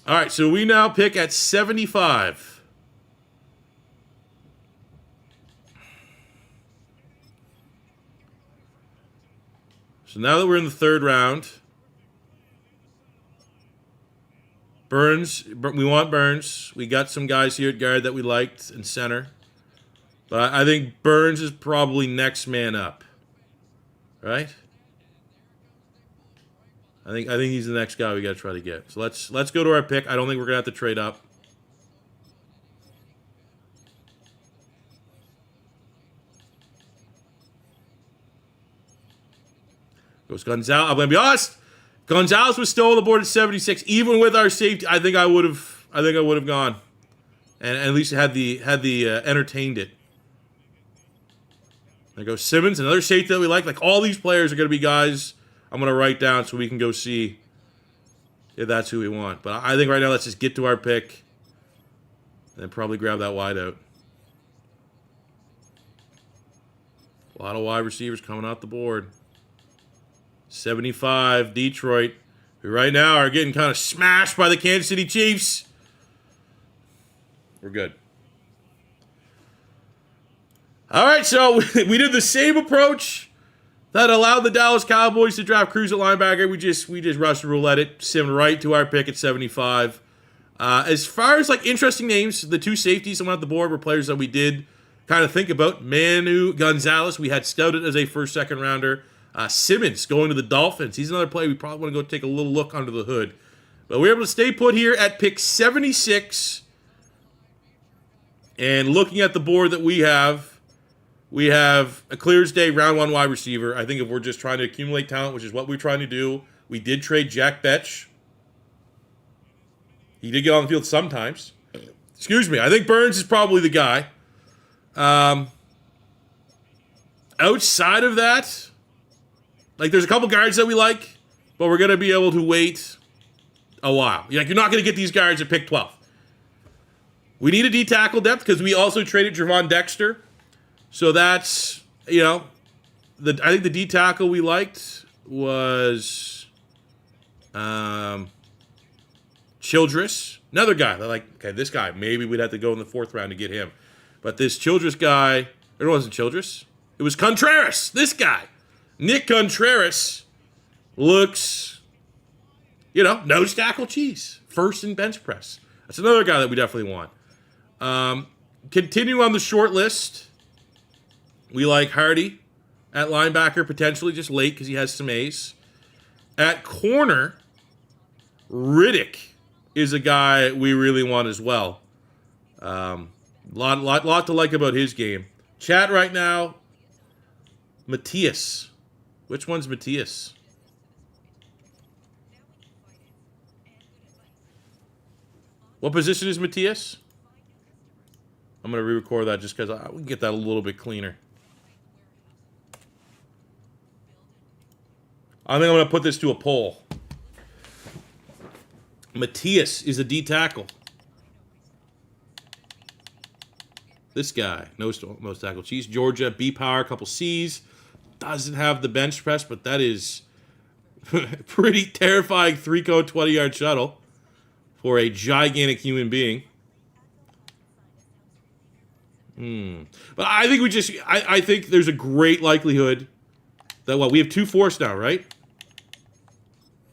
Speaker 1: All right, so we now pick at 75. So now that we're in the third round, we want Burns. We got some guys here at guard that we liked in center. But I think Burns is probably next man up. Right? I think he's the next guy we got to try to get. So let's go to our pick. I don't think we're going to have to trade up. Goes Gonzalez. I'm going to be honest. Gonzalez was still on the board at 76. Even with our safety, I think I would have gone, and at least had the entertained it. There goes Simmons, another safety that we like. Like all these players are going to be guys I'm going to write down so we can go see if that's who we want. But I think right now let's just get to our pick, and then probably grab that wide out. A lot of wide receivers coming out the board. 75, Detroit, who right now are getting kind of smashed by the Kansas City Chiefs. We're good. All right, so we did the same approach that allowed the Dallas Cowboys to draft Cruz at linebacker. We just Russian roulette it, simmed right to our pick at 75. As far as interesting names, the two safeties that went off the board were players that we did kind of think about. Manu Gonzalez, we had scouted as a first, second rounder. Simmons going to the Dolphins. He's another player we probably want to go take a little look under the hood. But we're able to stay put here at pick 76. And looking at the board that we have a clear as day round 1 wide receiver. I think if we're just trying to accumulate talent, which is what we're trying to do, we did trade Jack Betch. He did get on the field sometimes. Excuse me. I think Burns is probably the guy. Outside of that, there's a couple guards that we like, but we're going to be able to wait a while. You're not going to get these guards at pick 12. We need a D-tackle depth because we also traded Javon Dexter. So that's, I think the D-tackle we liked was Childress. Another guy. They're like, okay, this guy, maybe we'd have to go in the 4th round to get him. But this Childress guy, it wasn't Childress. It was Contreras, this guy. Nick Contreras looks, nose tackle cheese. first in bench press. That's another guy that we definitely want. Continue on the short list. We like Hardy at linebacker, potentially just late because he has some A's. At corner, Riddick is a guy we really want as well. Lot to like about his game. Chat right now, Matthias. Which one's Matthias? What position is Matthias? I'm going to re-record that just because we can get that a little bit cleaner. I think I'm going to put this to a poll. Matthias is a D tackle. This guy, most tackle cheese. Georgia, B power, a couple C's. Doesn't have the bench press, but that is pretty terrifying 3-cone 20-yard shuttle for a gigantic human being. But I think I think there's a great likelihood that, we have 2 forced now, right?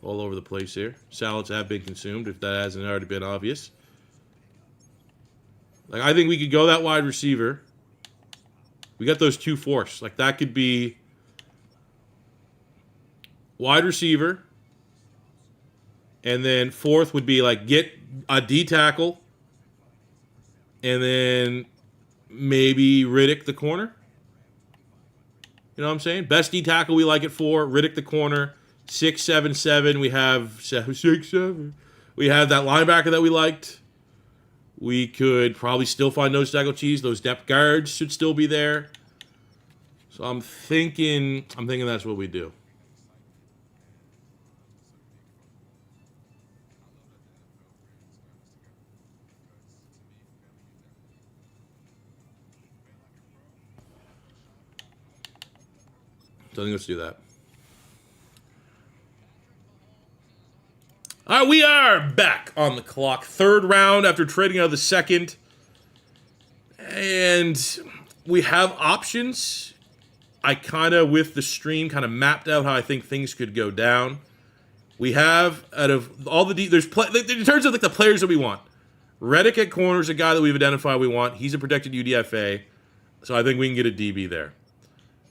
Speaker 1: All over the place here. Salads have been consumed, if that hasn't already been obvious. Like, I think we could go that wide receiver. We got those 2 forced. Like, that could be wide receiver. And then fourth would be, like, get a D tackle. And then maybe Riddick the corner. You know what I'm saying? Best D tackle we like it for. Riddick the corner. 6-7-7. We have 6-7. We have that linebacker that we liked. We could probably still find nose tackle cheese. Those depth guards should still be there. So I'm thinking that's what we do. So I think let's do that. All right, we are back on the clock. 3rd round after trading out of the 2nd. And we have options. I kind of, with the stream, kind of mapped out how I think things could go down. We have, out of all the... in terms of like the players that we want, Riddick at corner is a guy that we've identified we want. He's a protected UDFA. So I think we can get a DB there.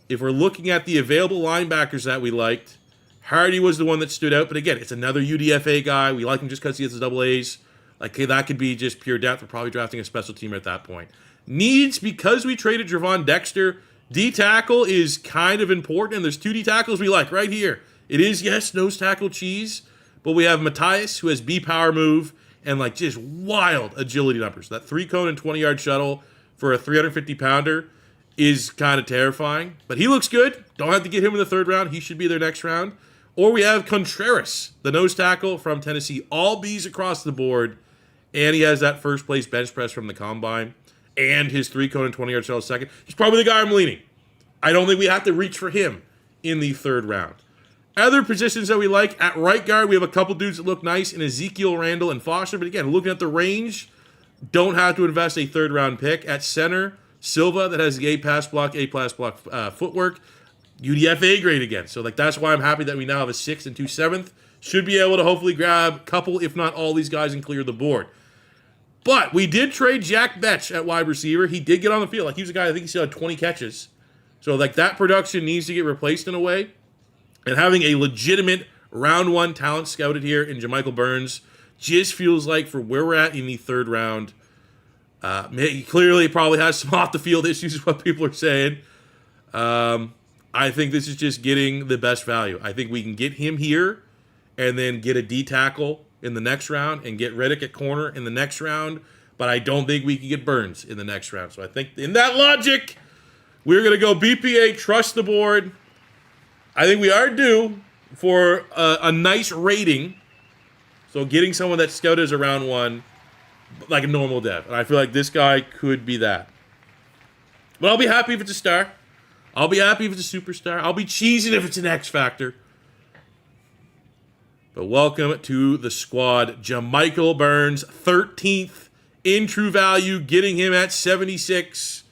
Speaker 1: If we're looking at the available linebackers that we liked, Hardy was the one that stood out, but again, it's another UDFA guy. We like him just because he has the double A's. Like, hey, that could be just pure depth. We're probably drafting a special teamer at that point. Needs, because we traded Javon Dexter, D tackle is kind of important, and there's 2 D tackles we like right here. It is, yes, nose tackle cheese, but we have Matthias, who has B power move, and like just wild agility numbers. That 3-cone and 20-yard shuttle for a 350-pounder is kind of terrifying, but he looks good. Don't have to get him in the 3rd round. He should be there next round. Or we have Contreras, the nose tackle from Tennessee. All B's across the board. And he has that first place bench press from the combine. And his 3-cone and 20-yard shuttle second. He's probably the guy I'm leaning. I don't think we have to reach for him in the 3rd round. Other positions that we like, at right guard, we have a couple dudes that look nice in Ezekiel, Randall, and Foster. But again, looking at the range, don't have to invest a 3rd round pick. At center, Silva, that has the A-pass block, A-pass block footwork. UDFA grade again. So like that's why I'm happy that we now have a 6th and 2 7th. Should be able to hopefully grab a couple, if not all, these guys and clear the board. But we did trade Jack Betch at wide receiver. He did get on the field. Like he was a guy, I think he still had 20 catches. So like that production needs to get replaced in a way. And having a legitimate round 1 talent scouted here in Jermichael Burns just feels like for where we're at in the 3rd round, he clearly probably has some off the field issues is what people are saying. I think this is just getting the best value. I think we can get him here and then get a D tackle in the next round and get Riddick at corner in the next round. But I don't think we can get Burns in the next round. So I think in that logic, we're going to go BPA, trust the board. I think we are due for a nice rating. So getting someone that's scouted as a round 1, like a normal dev. And I feel like this guy could be that. But I'll be happy if it's a star. I'll be happy if it's a superstar. I'll be cheesing if it's an X Factor. But welcome to the squad. Jermichael Burns, 13th in true value, getting him at 76.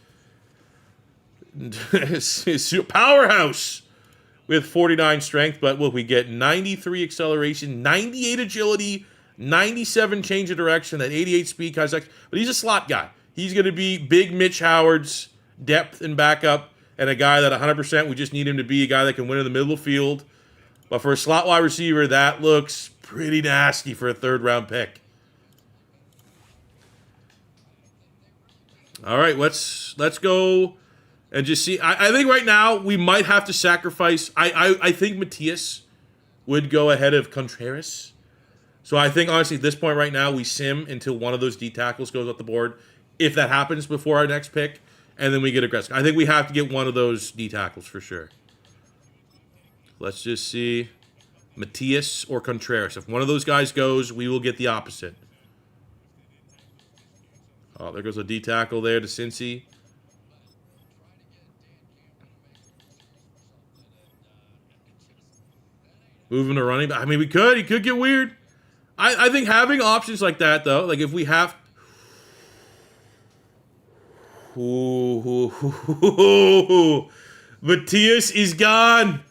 Speaker 1: Powerhouse with 49 strength. But look, we get 93 acceleration, 98 agility, 97 change of direction, that 88 speed, but he's a slot guy. He's going to be big Mitch Howard's depth and backup, and a guy that 100% we just need him to be a guy that can win in the middle of the field. But for a slot wide receiver, that looks pretty nasty for a third-round pick. All right, let's go and just see. I think right now we might have to sacrifice. I think Matias would go ahead of Contreras. So I think, honestly, at this point right now, we sim until one of those D tackles goes off the board. If that happens before our next pick, and then we get aggressive. I think we have to get one of those D tackles for sure. Let's just see. Matias or Contreras. If one of those guys goes, we will get the opposite. Oh, there goes a D tackle there to Cincy. Moving to running back. I mean, we could. He could get weird. I think having options like that, though, like if we have... Matias is gone.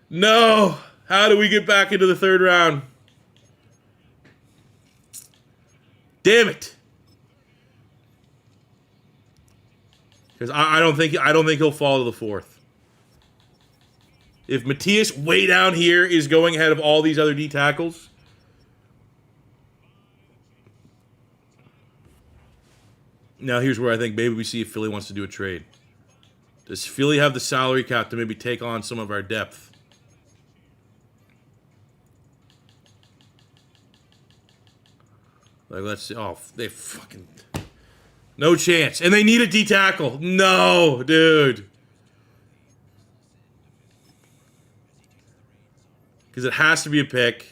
Speaker 1: No. How do we get back into the third round? Damn it. Because I don't think he'll fall to the fourth. If Matias way down here is going ahead of all these other D tackles. Now here's where I think maybe we see if Philly wants to do a trade. Does Philly have the salary cap to maybe take on some of our depth? Like, let's see. Oh, they fucking... No chance. And they need a D tackle. No, dude. Because it has to be a pick.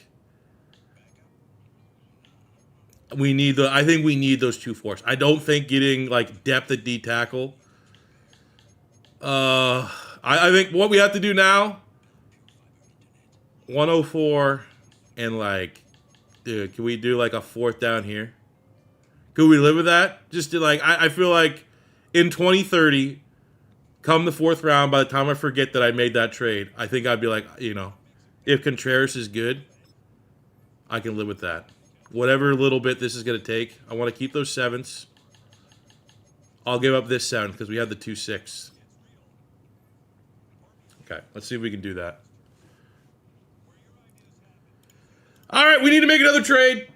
Speaker 1: I think we need those 2 fours. I don't think getting, like, depth at D tackle. I think what we have to do now, 104 and, like, dude, can we do, like, a fourth down here? Could we live with that? Just to, like, I feel like in 2030, come the fourth round, by the time I forget that I made that trade, I think I'd be like, you know, if Contreras is good, I can live with that. Whatever little bit this is going to take, I want to keep those 7s. I'll give up this 7 because we have the 2-6. Okay, let's see if we can do that. All right, we need to make another trade.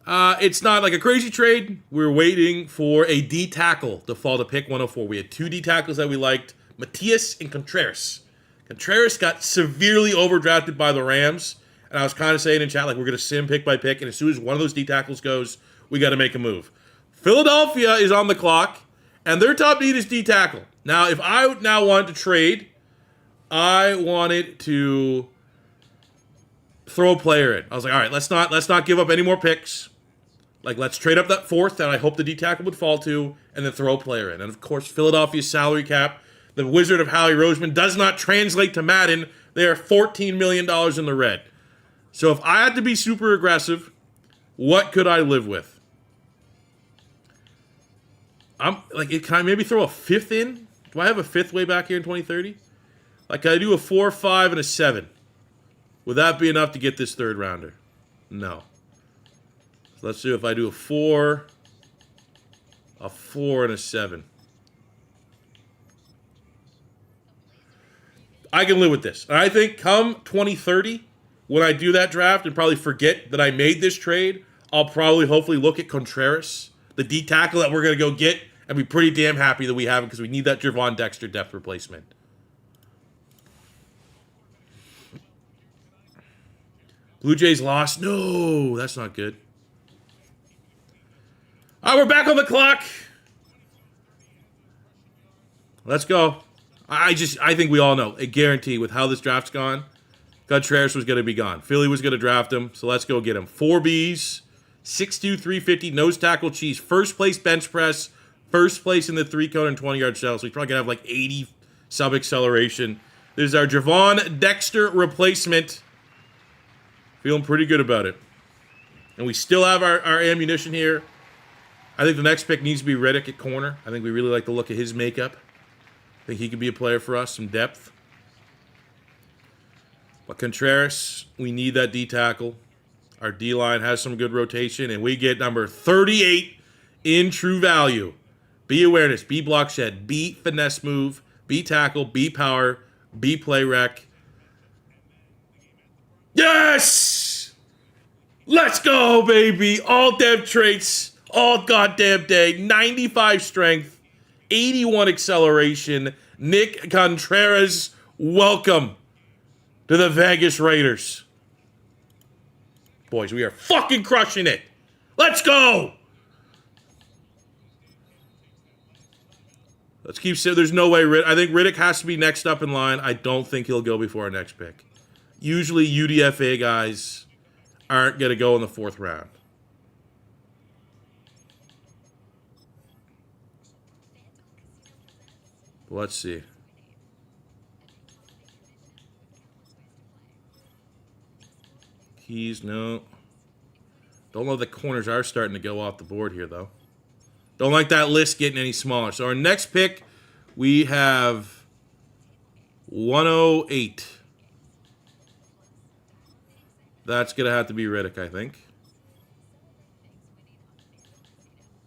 Speaker 1: It's not like a crazy trade. We're waiting for a D tackle to fall to pick 104. We had 2 D tackles that we liked, Matias and Contreras. Contreras got severely overdrafted by the Rams, and I was kind of saying in chat, like, we're going to sim pick by pick, and as soon as one of those D tackles goes, we got to make a move. Philadelphia is on the clock, and their top need is D tackle. Now, if I now wanted to trade, I wanted to throw a player in. I was like, all right, let's not give up any more picks. Like, let's trade up that 4th that I hope the D tackle would fall to, and then throw a player in. And of course, Philadelphia's salary cap, the Wizard of Howie Roseman, does not translate to Madden. They are $14 million in the red. So if I had to be super aggressive, what could I live with? I'm like, can I maybe throw a 5th in? Do I have a 5th way back here in 2030? Like, can I do a 4, 5, and a 7? Would that be enough to get this third rounder? No. So let's see if I do a 4, and a 7. I can live with this. And I think come 2030, when I do that draft and probably forget that I made this trade, I'll probably hopefully look at Contreras, the D tackle that we're going to go get, and be pretty damn happy that we have him because we need that Javon Dexter depth replacement. Blue Jays lost. No, that's not good. All right, we're back on the clock. Let's go. I think we all know, a guarantee with how this draft's gone, Contreras was going to be gone. Philly was going to draft him, so let's go get him. 4 Bs, 6'2", 350, nose tackle cheese, first place bench press, first place in the 3-cone and 20-yard shell, so he's probably going to have like 80 sub-acceleration. This is our Javon Dexter replacement. Feeling pretty good about it. And we still have our ammunition here. I think the next pick needs to be Reddick at corner. I think we really like the look of his makeup. I think he could be a player for us, some depth. But Contreras, we need that D tackle. Our D-line has some good rotation, and we get number 38 in true value. B awareness, B block shed, B finesse move, B tackle, B power, B play rec. Yes! Let's go, baby! All dev traits, all goddamn day. 95 strength, 81 acceleration. Nick Contreras, welcome to the Vegas Raiders. Boys, we are fucking crushing it. Let's go! Let's keep saying there's no way I think Riddick has to be next up in line. I don't think he'll go before our next pick. Usually UDFA guys aren't going to go in the 4th round. Let's see. Keys, no. Don't love the corners are starting to go off the board here, though. Don't like that list getting any smaller. So our next pick, we have 108. That's gonna have to be Riddick, I think.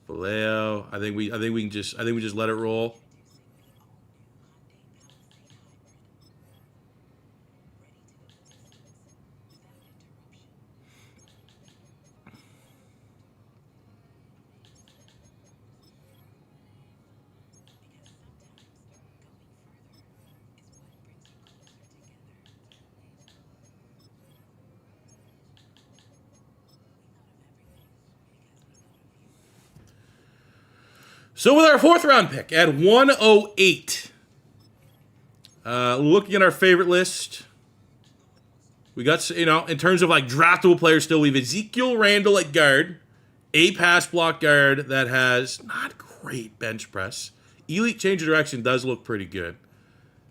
Speaker 1: Vallejo. I think we just let it roll. So with our 4th round pick at 108, looking at our favorite list, we got, in terms of like draftable players still, we have Ezekiel Randall at guard, a pass block guard that has not great bench press. Elite change of direction does look pretty good.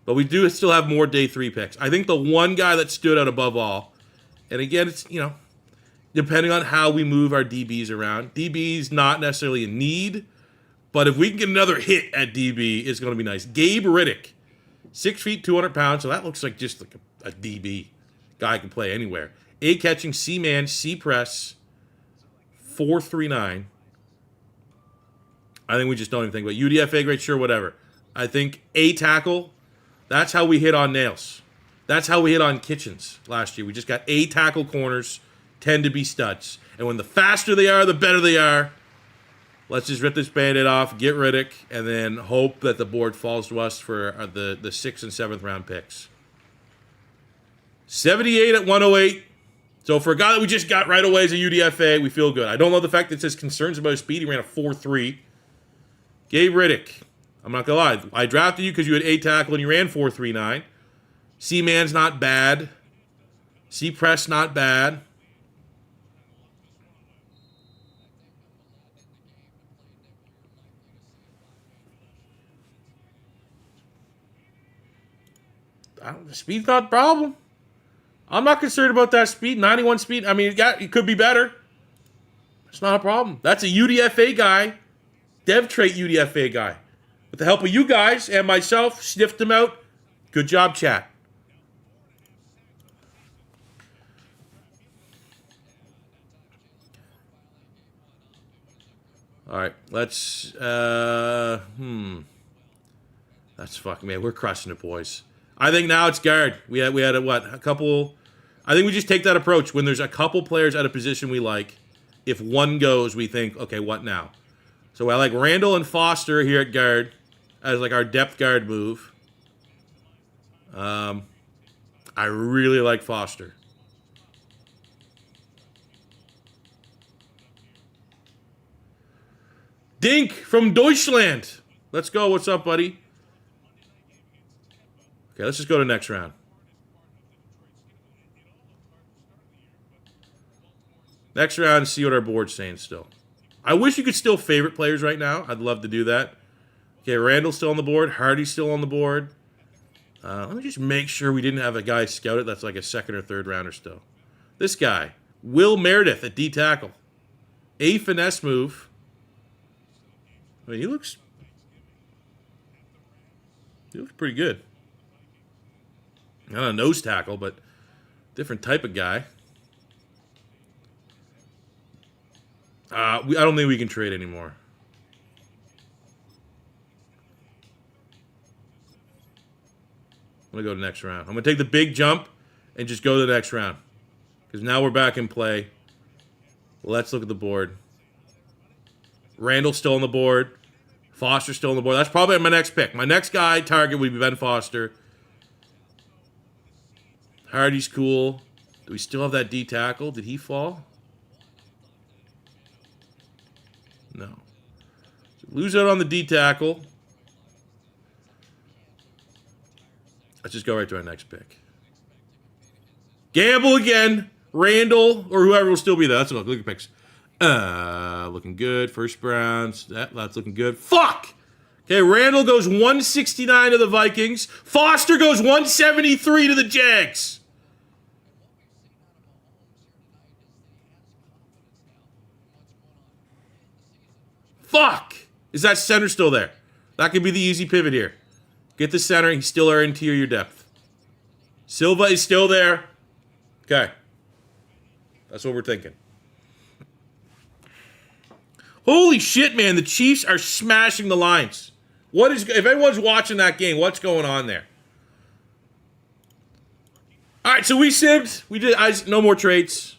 Speaker 1: But we do still have more day 3 picks. I think the one guy that stood out above all, and again, it's, depending on how we move our DBs around, DB's not necessarily a need, but if we can get another hit at DB, it's going to be nice. Gabe Riddick, 6 feet, 200 pounds, so that looks like just like a DB. Guy can play anywhere. A catching, C man, C press, 4.39. I think we just don't even think about UDFA, great, sure, whatever. I think A tackle, that's how we hit on Nails. That's how we hit on Kitchens last year. We just got A tackle corners, tend to be studs. And when the faster they are, the better they are. Let's just rip this Band-Aid off, get Riddick, and then hope that the board falls to us for the 6th and 7th round picks. 78 at 108. So for a guy that we just got right away as a UDFA, we feel good. I don't love the fact that it says concerns about his speed. He ran a 4.3. Gabe Riddick. I'm not going to lie. I drafted you because you had A tackle and you ran 4.39. C-man's not bad. C-press not bad. Speed's not a problem. I'm not concerned about that speed. 91 speed. I mean, it could be better. It's not a problem. That's a UDFA guy. Dev trait UDFA guy. With the help of you guys and myself, sniffed him out. Good job, chat. All right, let's. That's fucking, man. We're crushing it, boys. I think now it's guard. We had a couple. I think we just take that approach when there's a couple players at a position we like. If one goes, we think, okay, what now? So I like Randall and Foster here at guard as like our depth guard move. I really like Foster. Dink from Deutschland. Let's go. What's up, buddy? Okay, let's just go to next round. Next round, see what our board's saying still. I wish you could still favorite players right now. I'd love to do that. Okay, Randall's still on the board. Hardy's still on the board. Let me just make sure we didn't have a guy scouted that's like a 2nd or 3rd rounder still. This guy, Will Meredith at D tackle. A finesse move. I mean, he looks pretty good. Not a nose tackle, but different type of guy. I don't think we can trade anymore. I'm going to go to the next round. I'm going to take the big jump and just go to the next round. Because now we're back in play. Let's look at the board. Randall's still on the board. Foster's still on the board. That's probably my next pick. My next guy target would be Ben Foster. Hardy's cool. Do we still have that D tackle? Did he fall? No. So lose out on the D tackle. Let's just go right to our next pick. Gamble again. Randall or whoever will still be there. Let's look at picks. Looking good. First rounds. That's looking good. Fuck! Okay, Randall goes 169 to the Vikings. Foster goes 173 to the Jags. Fuck! Is that center still there? That could be the easy pivot here. Get the center. He's still our interior depth. Silva is still there. Okay. That's what we're thinking. Holy shit, man. The Chiefs are smashing the Lions. If anyone's watching that game, what's going on there? All right, so we sibbed. We did no more trades.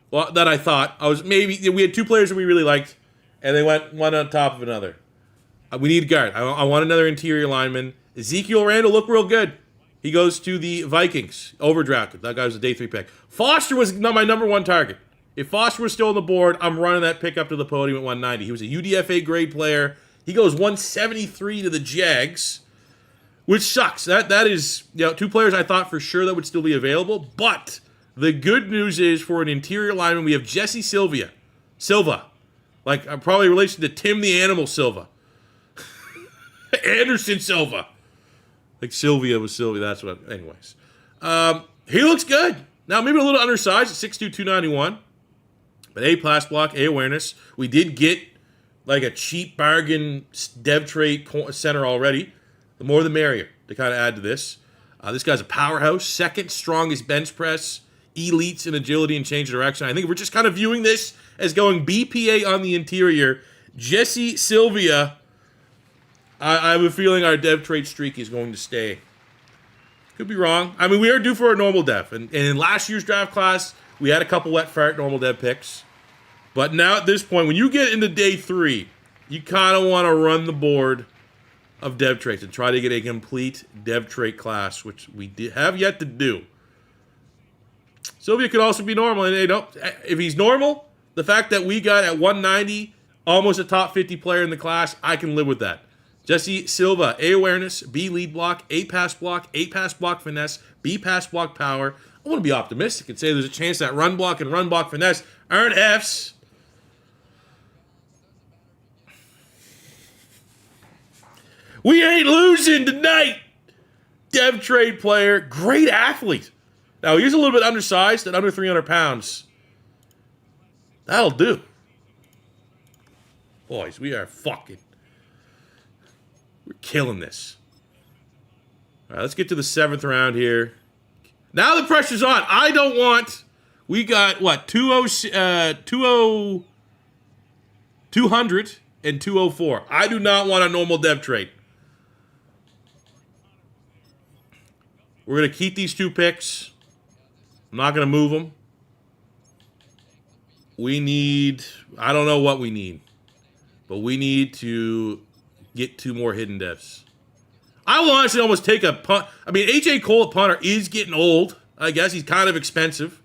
Speaker 1: Well, that I thought. We had two players that we really liked, and they went one on top of another. We need a guard. I want another interior lineman. Ezekiel Randall looked real good. He goes to the Vikings. Overdrafted. That guy was a day 3 pick. Foster was my number one target. If Foster was still on the board, I'm running that pick up to the podium at 190. He was a UDFA grade player. He goes 173 to the Jags, which sucks. That is, two players I thought for sure that would still be available. But the good news is for an interior lineman, we have Jesse Silva. Like, I'm probably in relation to Tim the Animal Silva. Anderson Silva. Like Sylvia was Sylvia. That's what. Anyways. He looks good. Now, maybe a little undersized at 6'2", 291. But A, pass block, A, awareness. We did get like a cheap bargain dev trait center already. The more the merrier to kind of add to this. This guy's a powerhouse. Second strongest bench press. Elites in agility and change of direction. I think we're just kind of viewing this as going BPA on the interior. Jesse Sylvia. I have a feeling our dev trait streak is going to stay. Could be wrong. I mean, we are due for a normal dev. And in last year's draft class, we had a couple wet fart normal dev picks. But now at this point, when you get into day 3, you kind of want to run the board of dev traits and try to get a complete dev trait class, which we have yet to do. Sylvia could also be normal. And if he's normal, the fact that we got at 190, almost a top 50 player in the class, I can live with that. Jesse Silva, A, awareness, B, lead block, A, pass block, finesse, B, pass block power. I want to be optimistic and say there's a chance that run block and run block finesse aren't Fs. We ain't losing tonight. Dev trade player, great athlete. Now, he's a little bit undersized at under 300 pounds. That'll do. Boys, we are we're killing this. All right, let's get to the 7th round here. Now the pressure's on. I don't want... We got, what, 200 and 204. I do not want a normal dev trait. We're going to keep these 2 picks. I'm not going to move them. We need... I don't know what we need. But we need to get 2 more hidden devs. I will honestly almost take a punt. I mean, A.J. Cole at punter is getting old. I guess he's kind of expensive.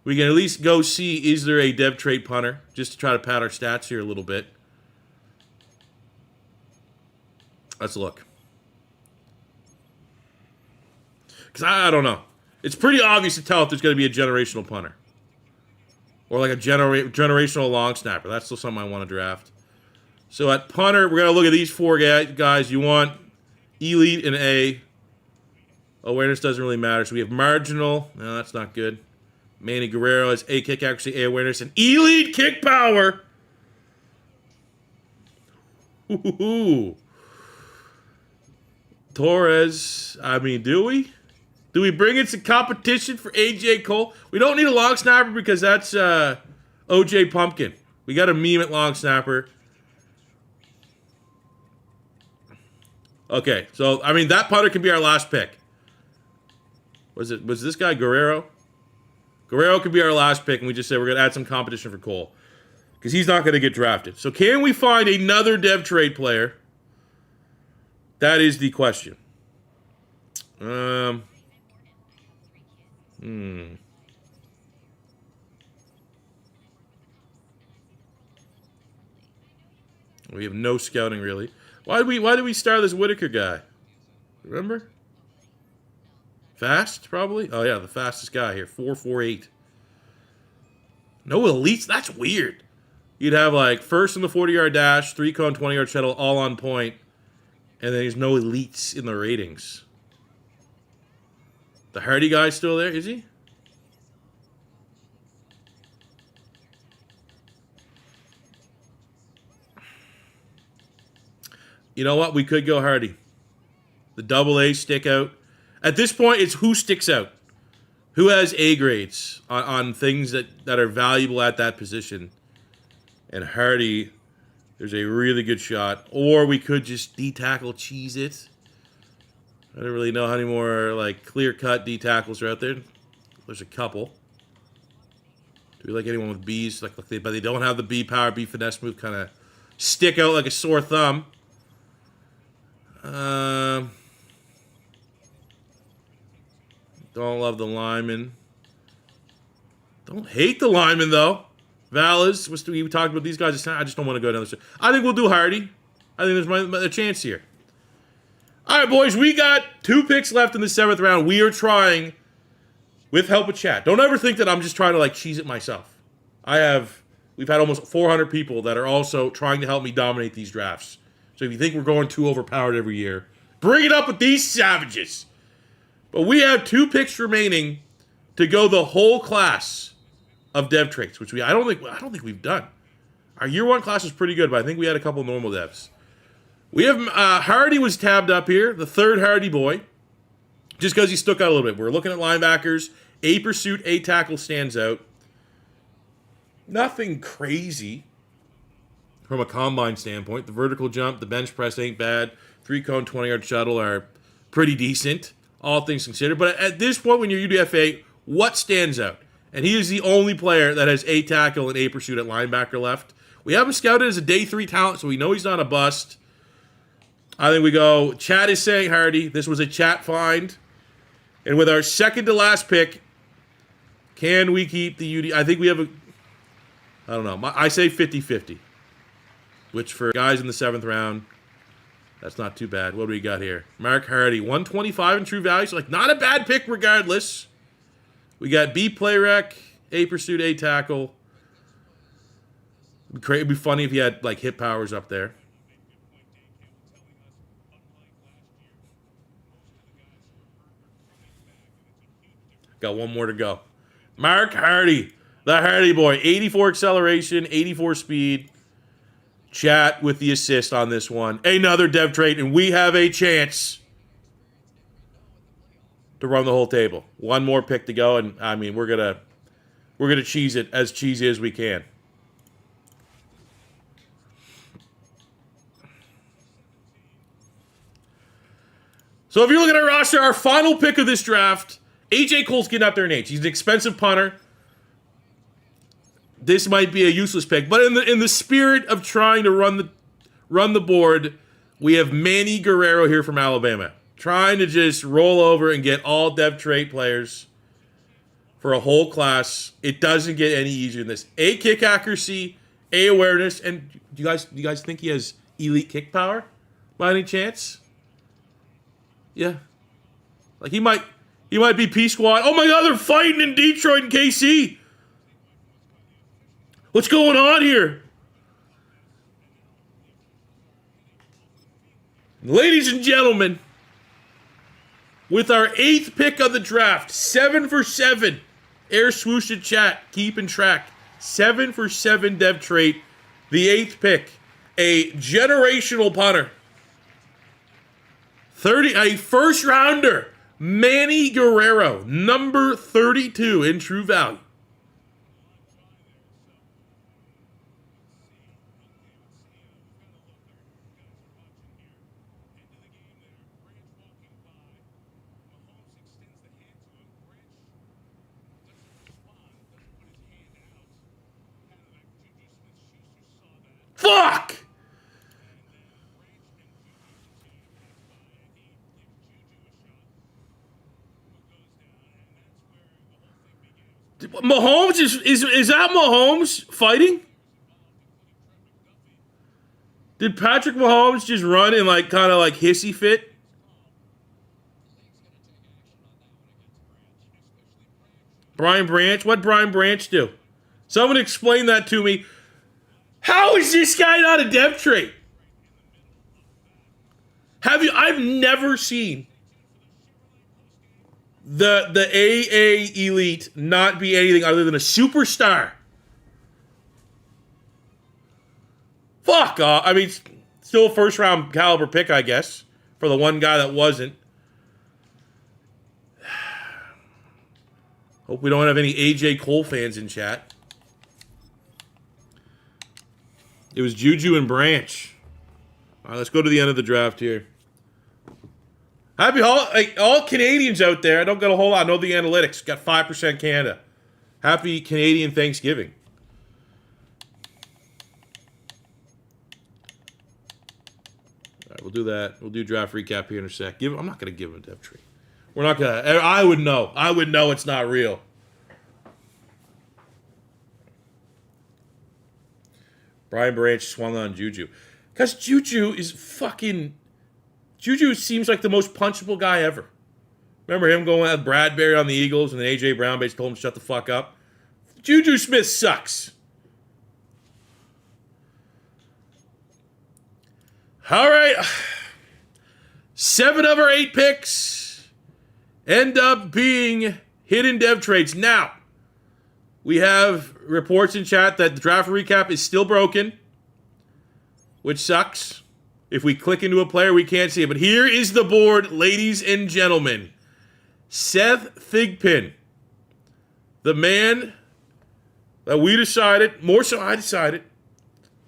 Speaker 1: We can at least go see, is there a dev trait punter? Just to try to pad our stats here a little bit. Let's look. Because I don't know. It's pretty obvious to tell if there's going to be a generational punter. Or like a generational long snapper. That's still something I want to draft. So at punter, we're going to look at these 4 guys. You want elite and A. Awareness doesn't really matter. So we have marginal. No, that's not good. Manny Guerrero has A kick accuracy, A awareness, and elite kick power. Ooh. Torres. I mean, do we? Do we bring in some competition for A.J. Cole? We don't need a long snapper because that's O.J. Pumpkin. We got a meme at long snapper. Okay, so, I mean, that punter can be our last pick. Was this guy Guerrero? Guerrero could be our last pick, and we just say we're going to add some competition for Cole. Because he's not going to get drafted. So can we find another dev trade player? That is the question. We have no scouting, really. Why did we start this Whitaker guy? Remember? Fast, probably? Oh, yeah, the fastest guy here. 4.48. No elites? That's weird. You'd have, like, first in the 40-yard dash, 3-cone, 20-yard shuttle, all on point. And then there's no elites in the ratings. The Hardy guy's still there, is he? You know what? We could go Hardy. The double A stick out. At this point, it's who sticks out. Who has A grades on things that are valuable at that position. And Hardy, there's a really good shot. Or we could just D-tackle cheese it. I don't really know how many more like clear-cut D-tackles are out there. There's a couple. Do we like anyone with Bs? But they don't have the B power, B finesse move kind of stick out like a sore thumb. Don't love the lineman. Don't hate the lineman, though. Valles, we talked about these guys. I just don't want to go another step. I think we'll do Hardy. I think there's a chance here. All right, boys, we got 2 picks left in the 7th round. We are trying, with help of chat. Don't ever think that I'm just trying to, like, cheese it myself. We've had almost 400 people that are also trying to help me dominate these drafts. So if you think we're going too overpowered every year, bring it up with these savages. But we have 2 picks remaining to go the whole class of dev traits, which I don't think we've done. Our year 1 class was pretty good, but I think we had a couple normal devs. We have Hardy was tabbed up here, the 3rd Hardy boy, just because he stuck out a little bit. We're looking at linebackers. A pursuit, A tackle stands out. Nothing crazy from a combine standpoint. The vertical jump, the bench press ain't bad. 3-cone, 20-yard shuttle are pretty decent, all things considered. But at this point, when you're UDFA, what stands out? And he is the only player that has A tackle and A pursuit at linebacker left. We have him scouted as a day 3 talent, so we know he's not a bust. I think we go, chat is saying Hardy. This was a chat find. And with our second to last pick, can we keep the UD? I think we have I don't know. I say 50-50. Which for guys in the 7th round, that's not too bad. What do we got here? Mark Hardy, 125 in true value. So, like, not a bad pick regardless. We got B play rec, A pursuit, A tackle. It'd be funny if he had, like, hit powers up there. Got one more to go. Mark Hardy, the Hardy boy. 84 acceleration, 84 speed. Chat with the assist on this one. Another dev trait, and we have a chance to run the whole table. One more pick to go, and I mean we're gonna cheese it as cheesy as we can. So if you're looking at our roster, our final pick of this draft, AJ Cole's getting up there in age. He's an expensive punter. This might be a useless pick, but in the spirit of trying to run the board, we have Manny Guerrero here from Alabama, trying to just roll over and get all dev trait players for a whole class. It doesn't get any easier than this. A kick accuracy, A awareness, and do you guys think he has elite kick power by any chance? Yeah, like he might be P squad. Oh my God, they're fighting in Detroit and KC. What's going on here? Ladies and gentlemen, with our 8th pick of the draft, 7 for 7. Air swoosh in chat, keeping track. 7 for 7 dev trait. The 8th pick, a generational punter. A first rounder, Manny Guerrero, number 32 in true value. Mahomes is that Mahomes fighting? Did Patrick Mahomes just run in like kind of like hissy fit? Brian Branch? What'd Brian Branch do? Someone explain that to me. How is this guy not a depth trait? I've never seen the AA elite not be anything other than a superstar. Fuck off. I mean, still a first round caliber pick, I guess, for the one guy that wasn't. Hope we don't have any AJ Cole fans in chat. It was Juju and Branch. All right, let's go to the end of the draft here. Happy all Canadians out there. I don't got a whole lot. I know the analytics. Got 5% Canada. Happy Canadian Thanksgiving. All right, we'll do that. We'll do draft recap here in a sec. I'm not going to give him a depth tree. We're not going to. I would know. I would know it's not real. Brian Branch swung on Juju. Because Juju is fucking... Juju seems like the most punchable guy ever. Remember him going at Bradbury on the Eagles and then A.J. Brown basically told him to shut the fuck up? Juju Smith sucks. All right. 7 of our 8 picks end up being hidden dev traits. Now, we have reports in chat that the draft recap is still broken, which sucks. If we click into a player, we can't see it. But here is the board, ladies and gentlemen. Seth Thigpen, the man that we decided, more so I decided,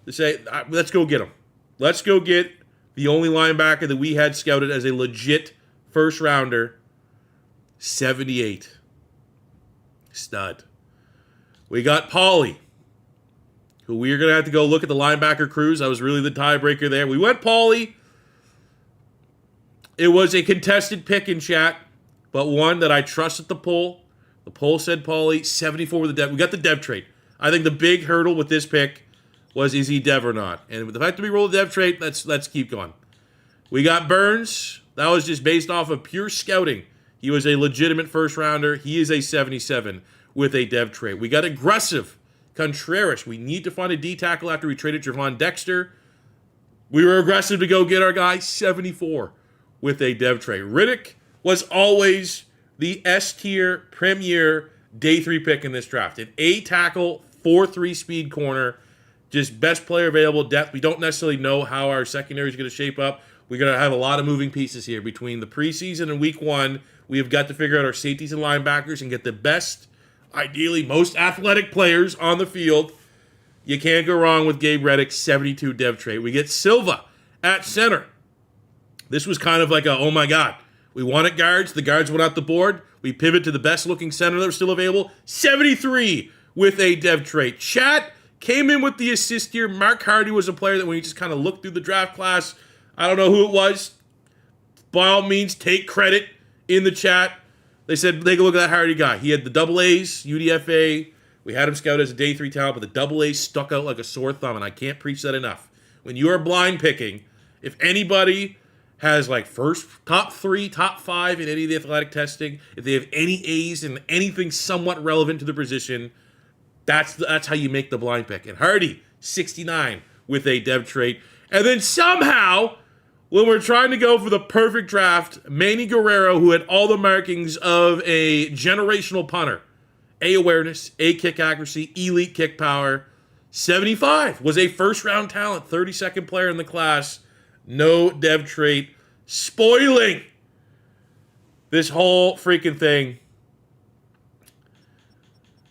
Speaker 1: to say, let's go get him. Let's go get the only linebacker that we had scouted as a legit first rounder, 78. Stud. We got Pauly, who we are going to have to go look at the linebacker cruise. That was really the tiebreaker there. We went Pauly. It was a contested pick in chat, but one that I trusted the poll. The poll said Pauly, 74 with the dev. We got the dev trait. I think the big hurdle with this pick was, is he dev or not? And with the fact that we rolled a dev trait, let's keep going. We got Burns. That was just based off of pure scouting. He was a legitimate first rounder. He is a 77 with a dev trait. We got aggressive. Contreras. We need to find a D tackle after we traded Javon Dexter. We were aggressive to go get our guy, 74 with a dev trait. Riddick was always the S tier premier day 3 pick in this draft. An A tackle, 4-3 speed corner, just best player available, depth. We don't necessarily know how our secondary is going to shape up. We're going to have a lot of moving pieces here between the preseason and week 1. We have got to figure out our safeties and linebackers and get the best, ideally most athletic players on the field. You can't go wrong with Gabe Reddick's 72 dev trait. We get Silva at center. This was kind of like a, oh my God. We wanted guards. The guards went out the board. We pivot to the best looking center that was still available. 73 with a dev trait. Chat came in with the assist here. Mark Hardy was a player that when you just kind of looked through the draft class, I don't know who it was. By all means, take credit in the chat. They said, take a look at that Hardy guy. He had the double A's, UDFA. We had him scouted as a day 3 talent, but the double A's stuck out like a sore thumb, and I can't preach that enough. When you are blind picking, if anybody has like first, top 3, top 5 in any of the athletic testing, if they have any A's and anything somewhat relevant to the position, that's how you make the blind pick. And Hardy, 69 with a dev trait. And then somehow, when we're trying to go for the perfect draft, Manny Guerrero, who had all the markings of a generational punter, A awareness, A kick accuracy, elite kick power, 75, was a first-round talent, 32nd player in the class, no dev trait, spoiling this whole freaking thing.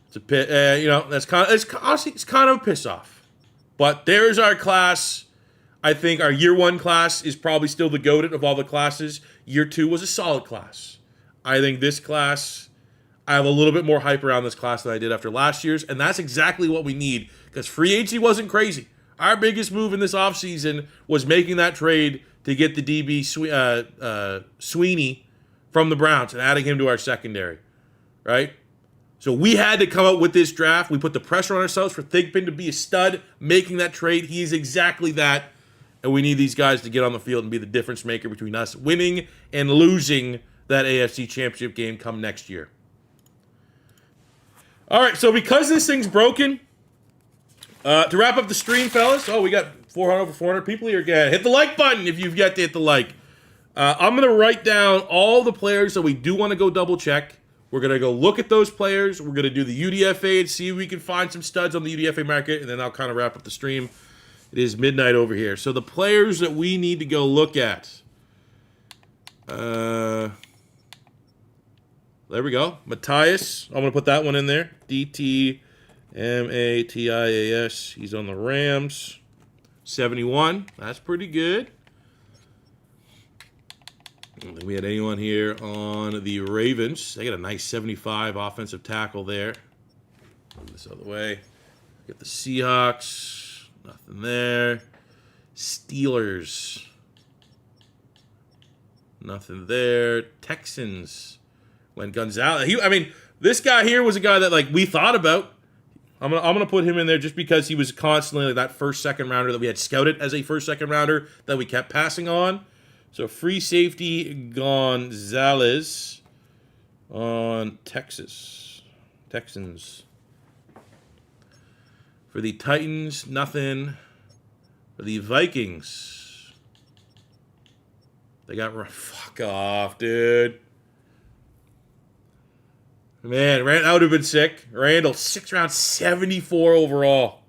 Speaker 1: It's a pit, that's honestly, it's kind of a piss off. But there's our class. I think our year 1 class is probably still the GOATed of all the classes. Year 2 was a solid class. I think this class, I have a little bit more hype around this class than I did after last year's, and that's exactly what we need because free agency wasn't crazy. Our biggest move in this offseason was making that trade to get the DB Sweeney from the Browns and adding him to our secondary, right? So we had to come out with this draft. We put the pressure on ourselves for Thigpen to be a stud, making that trade. He is exactly that. And we need these guys to get on the field and be the difference maker between us winning and losing that AFC Championship game come next year. All right, so because this thing's broken, to wrap up the stream, fellas. Oh, we got over 400 people here again. Hit the like button if you've yet to hit the like. I'm going to write down all the players that we do want to go double check. We're going to go look at those players. We're going to do the UDFA and see if we can find some studs on the UDFA market, and then I'll kind of wrap up the stream. It is midnight over here. So the players that we need to go look at. There we go. Matthias. I'm going to put that one in there. DTMATIAS. He's on the Rams. 71. That's pretty good. I don't think we had anyone here on the Ravens. They got a nice 75 offensive tackle there. Move this other way. Get the Seahawks. Nothing there. Steelers. Nothing there. Texans. When Gonzalez. This guy here was a guy that we thought about. I'm gonna put him in there just because he was constantly that first, second rounder that we had scouted as a first, second rounder that we kept passing on. So free safety Gonzalez on Texans. For the Titans, nothing. For the Vikings, they got fuck off, dude. Man, that would have been sick. Randall, 6th round, 74 overall.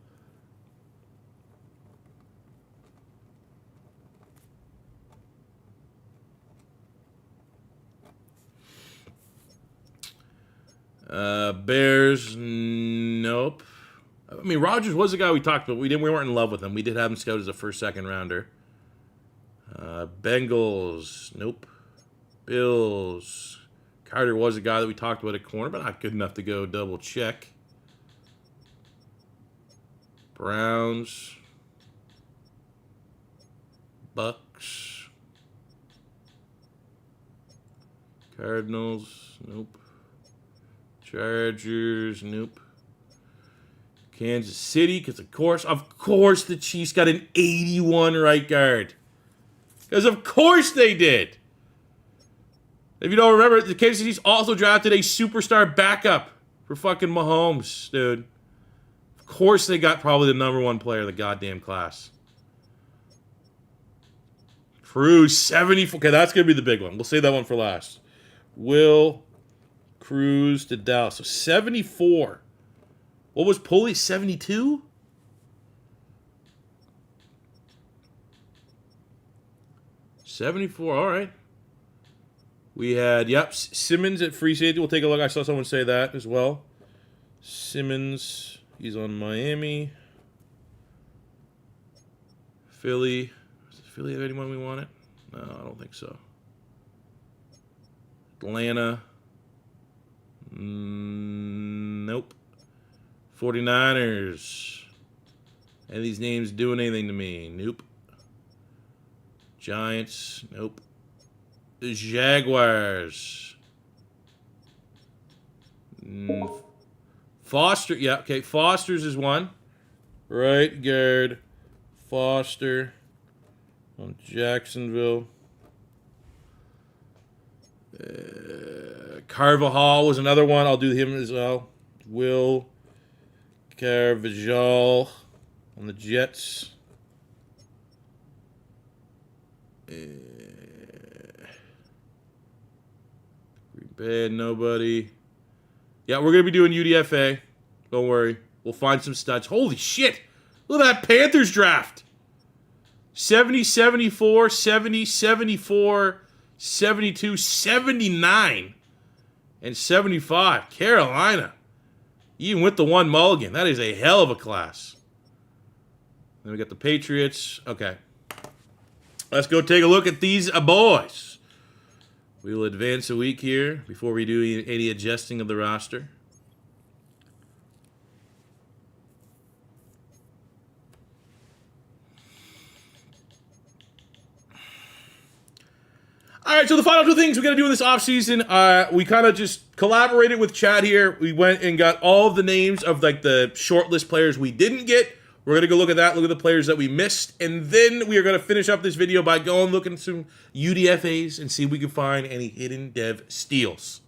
Speaker 1: Bears, nope. Rodgers was the guy we talked about. We weren't in love with him. We did have him scouted as a first, second rounder. Bengals, nope. Bills. Carter was a guy that we talked about at corner, but not good enough to go double check. Browns. Bucks. Cardinals, nope. Chargers, nope. Kansas City, because of course the Chiefs got an 81 right guard. Because of course they did. If you don't remember, the Kansas City's also drafted a superstar backup for fucking Mahomes, dude. Of course they got probably the number one player of the goddamn class. Cruz, 74. Okay, that's going to be the big one. We'll save that one for last. Will Cruz to Dallas. So 74. What was Pulley? 72? $74, all right. We had, Simmons at free safety. We'll take a look. I saw someone say that as well. Simmons, he's on Miami. Philly. Does Philly have anyone we wanted? No, I don't think so. Atlanta. Nope. 49ers. Any of these names doing anything to me? Nope. Giants. Nope. The Jaguars. Foster. Yeah, okay. Foster's is one. Right guard. Foster. On Jacksonville. Carvajal was another one. I'll do him as well. Will Carvajal on the Jets. Bad, nobody. Yeah, we're going to be doing UDFA. Don't worry. We'll find some studs. Holy shit. Look at that Panthers draft. 70, 74, 70, 74, 72, 79, and 75. Carolina. Even with the one mulligan. That is a hell of a class. Then we got the Patriots. Okay. Let's go take a look at these boys. We will advance a week here before we do any adjusting of the roster. All right, so the final two things we got to do in this offseason, we kind of just collaborated with Chad here. We went and got all of the names of like the shortlist players we didn't get. We're going to go look at that, look at the players that we missed, and then we are going to finish up this video by going looking at some UDFAs and see if we can find any hidden dev steals.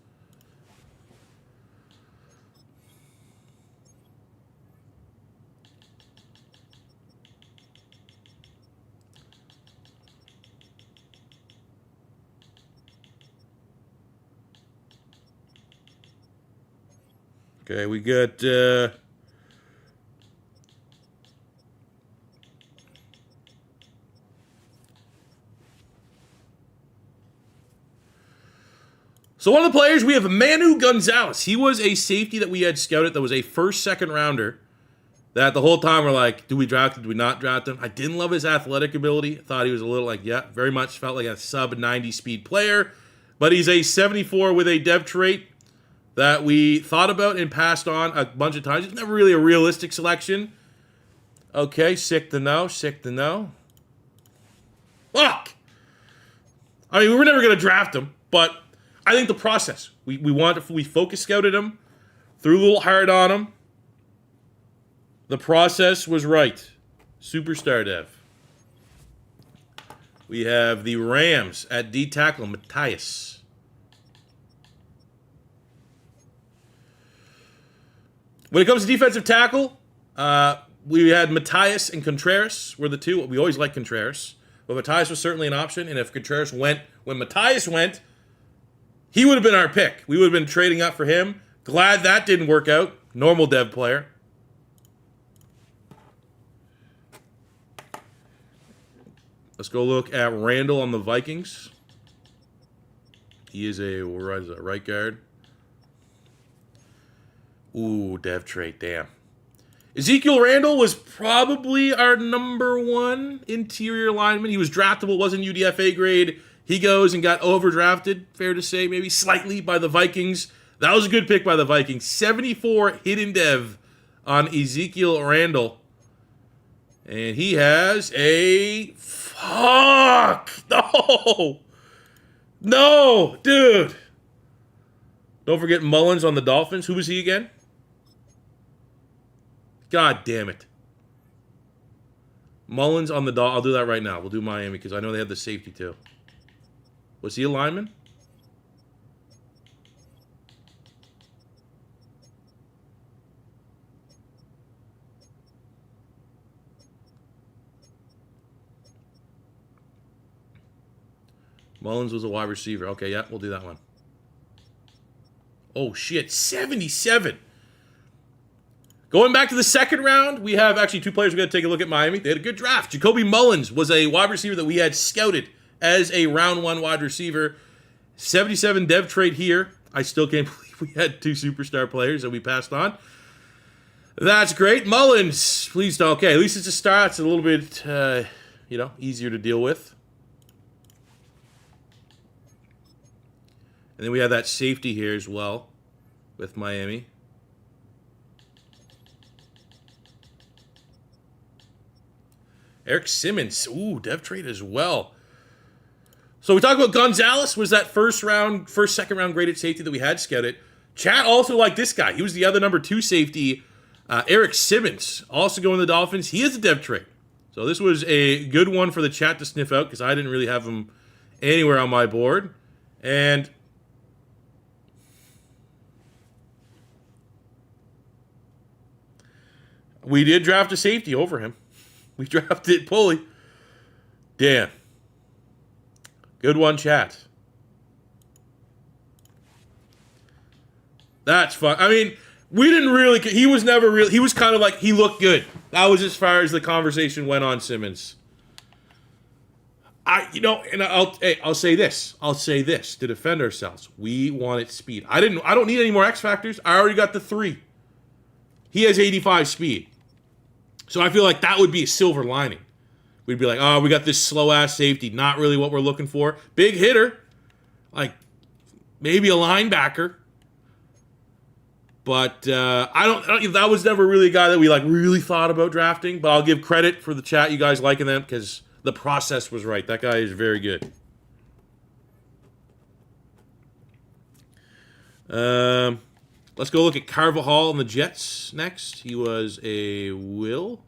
Speaker 1: Okay, we got so one of the players, we have Manu Gonzalez. He was a safety that we had scouted that was a first, second rounder that the whole time we're like, do we draft him, do we not draft him? I didn't love his athletic ability. I thought he was a little like, yeah, very much felt like a sub 90 speed player, but he's a 74 with a dev trait that we thought about and passed on a bunch of times. It's never really a realistic selection. Okay, sick to know, sick to know. Fuck! I mean, we were never going to draft him, but I think the process. We focus scouted him, threw a little hard on him. The process was right. Superstar dev. We have the Rams at D tackle, Matthias. When it comes to defensive tackle, we had Matthias and Contreras were the two. We always liked Contreras, but Matthias was certainly an option. And if Contreras went when Matthias went, he would have been our pick. We would have been trading up for him. Glad that didn't work out. Normal dev player. Let's go look at Randall on the Vikings. He is a right guard. Ooh, dev trait, damn. Ezekiel Randall was probably our #1 interior lineman. He was draftable, wasn't UDFA grade. He goes and got overdrafted, fair to say, maybe slightly by the Vikings. That was a good pick by the Vikings. 74 hidden dev on Ezekiel Randall. And he has a... Fuck! No! No, dude! Don't forget Mullins on the Dolphins. Who was he again? God damn it. Mullins on the Dolphins. I'll do that right now. We'll do Miami because I know they have the safety too. Was he a lineman? Mullins was a wide receiver. Okay, yeah, we'll do that one. Oh, shit. 77. Going back to the second round, we have actually two players we're going to take a look at Miami. They had a good draft. Jacoby Mullins was a wide receiver that we had scouted as a round 1 wide receiver. 77 dev trait here. I still can't believe we had 2 superstar players that we passed on. That's great. Mullins, please don't. Okay, at least it's a star. It's a little bit, easier to deal with. And then we have that safety here as well with Miami. Eric Simmons. Ooh, dev trait as well. So we talked about Gonzalez was that first, second round graded safety that we had scouted. Chat also liked this guy. He was the other #2 safety. Eric Simmons, also going to the Dolphins. He is a dev trait. So this was a good one for the chat to sniff out because I didn't really have him anywhere on my board. And we did draft a safety over him. We drafted Pulley. Damn. Good one, chat. That's fun. I mean, we didn't really... He was never really... He was kind of like... He looked good. That was as far as the conversation went on Simmons. I'll say this. I'll say this to defend ourselves. We wanted speed. I don't need any more X factors. I already got the 3. He has 85 speed. So I feel like that would be a silver lining. We'd be like, oh, we got this slow-ass safety. Not really what we're looking for. Big hitter. Like, maybe a linebacker. But that was never really a guy that we really thought about drafting. But I'll give credit for the chat, you guys liking them, because the process was right. That guy is very good. Let's go look at Carvajal and the Jets next. He was a Will.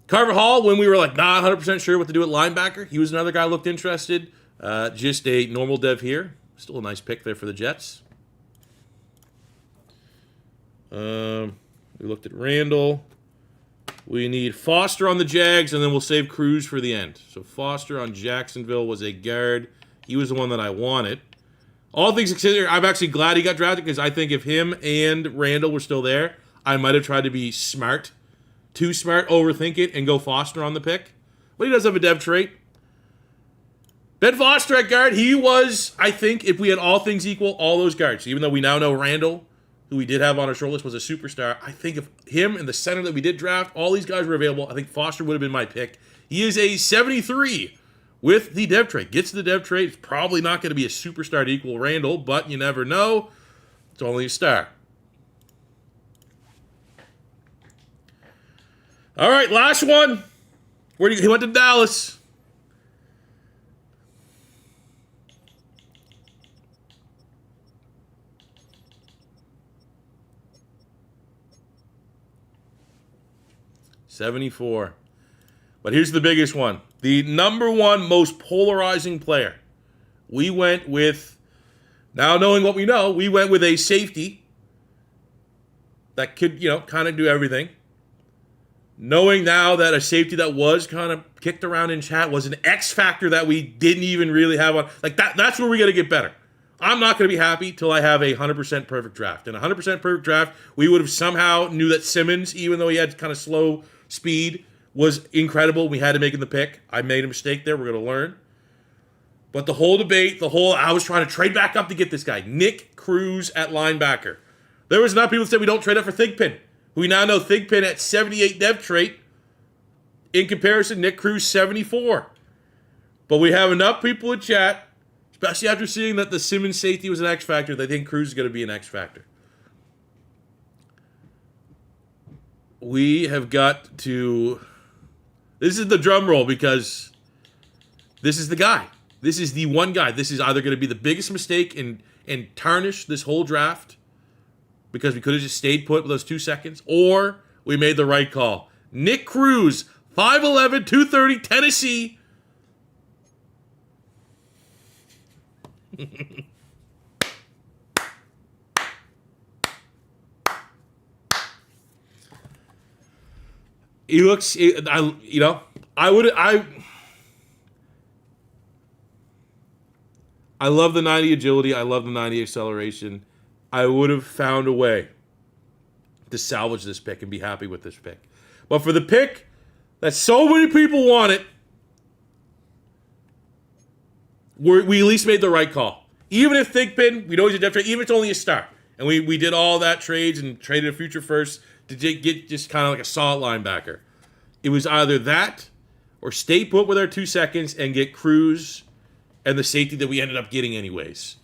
Speaker 1: Carvajal, when we were like not 100% sure what to do at linebacker, he was another guy who looked interested. Just a normal dev here. Still a nice pick there for the Jets. We looked at Randall. We need Foster on the Jags, and then we'll save Cruz for the end. So Foster on Jacksonville was a guard. He was the one that I wanted. All things considered, I'm actually glad he got drafted because I think if him and Randall were still there, I might have tried to be smart. Too smart, overthink it, and go Foster on the pick. But he does have a dev trait. Ben Foster at guard, he was, I think, if we had all things equal, all those guards. Even though we now know Randall, who we did have on our short list, was a superstar. I think if him and the center that we did draft, all these guys were available, I think Foster would have been my pick. He is a 73 with the dev trait. Gets the dev trait. It's probably not going to be a superstar to equal Randall, but you never know. It's only a star. All right, last one. He went to Dallas. $74. But here's the biggest one. The number one most polarizing player. We went with, now knowing what we know, we went with a safety that could, kind of do everything. Knowing now that a safety that was kind of kicked around in chat was an X factor that we didn't even really have on. Like that's where we got to get better. I'm not going to be happy till I have a 100% perfect draft. In a 100% perfect draft, we would have somehow knew that Simmons, even though he had kind of slow speed, was incredible. We had to make him the pick. I made a mistake there. We're going to learn. But the whole debate, I was trying to trade back up to get this guy, Nick Cruz at linebacker. There was enough people that said we don't trade up for Thigpen. We now know Thigpen at 78 dev trait. In comparison, Nick Cruz 74. But we have enough people in chat, especially after seeing that the Simmons safety was an X factor, they think Cruz is going to be an X factor. We have got to... This is the drum roll because this is the guy. This is the one guy. This is either going to be the biggest mistake and tarnish this whole draft because we could have just stayed put with those 2 seconds, or we made the right call. Nick Cruz, 5'11", 230, Tennessee. He looks, I love the 90 agility. I love the 90 acceleration. I would have found a way to salvage this pick and be happy with this pick. But for the pick that so many people wanted, we at least made the right call. Even if Thigpen, we know he's a depth trade, even if it's only a star. And we did all that trades and traded a future first to get just kind of like a solid linebacker. It was either that or stay put with our 2 seconds and get Cruz and the safety that we ended up getting anyways.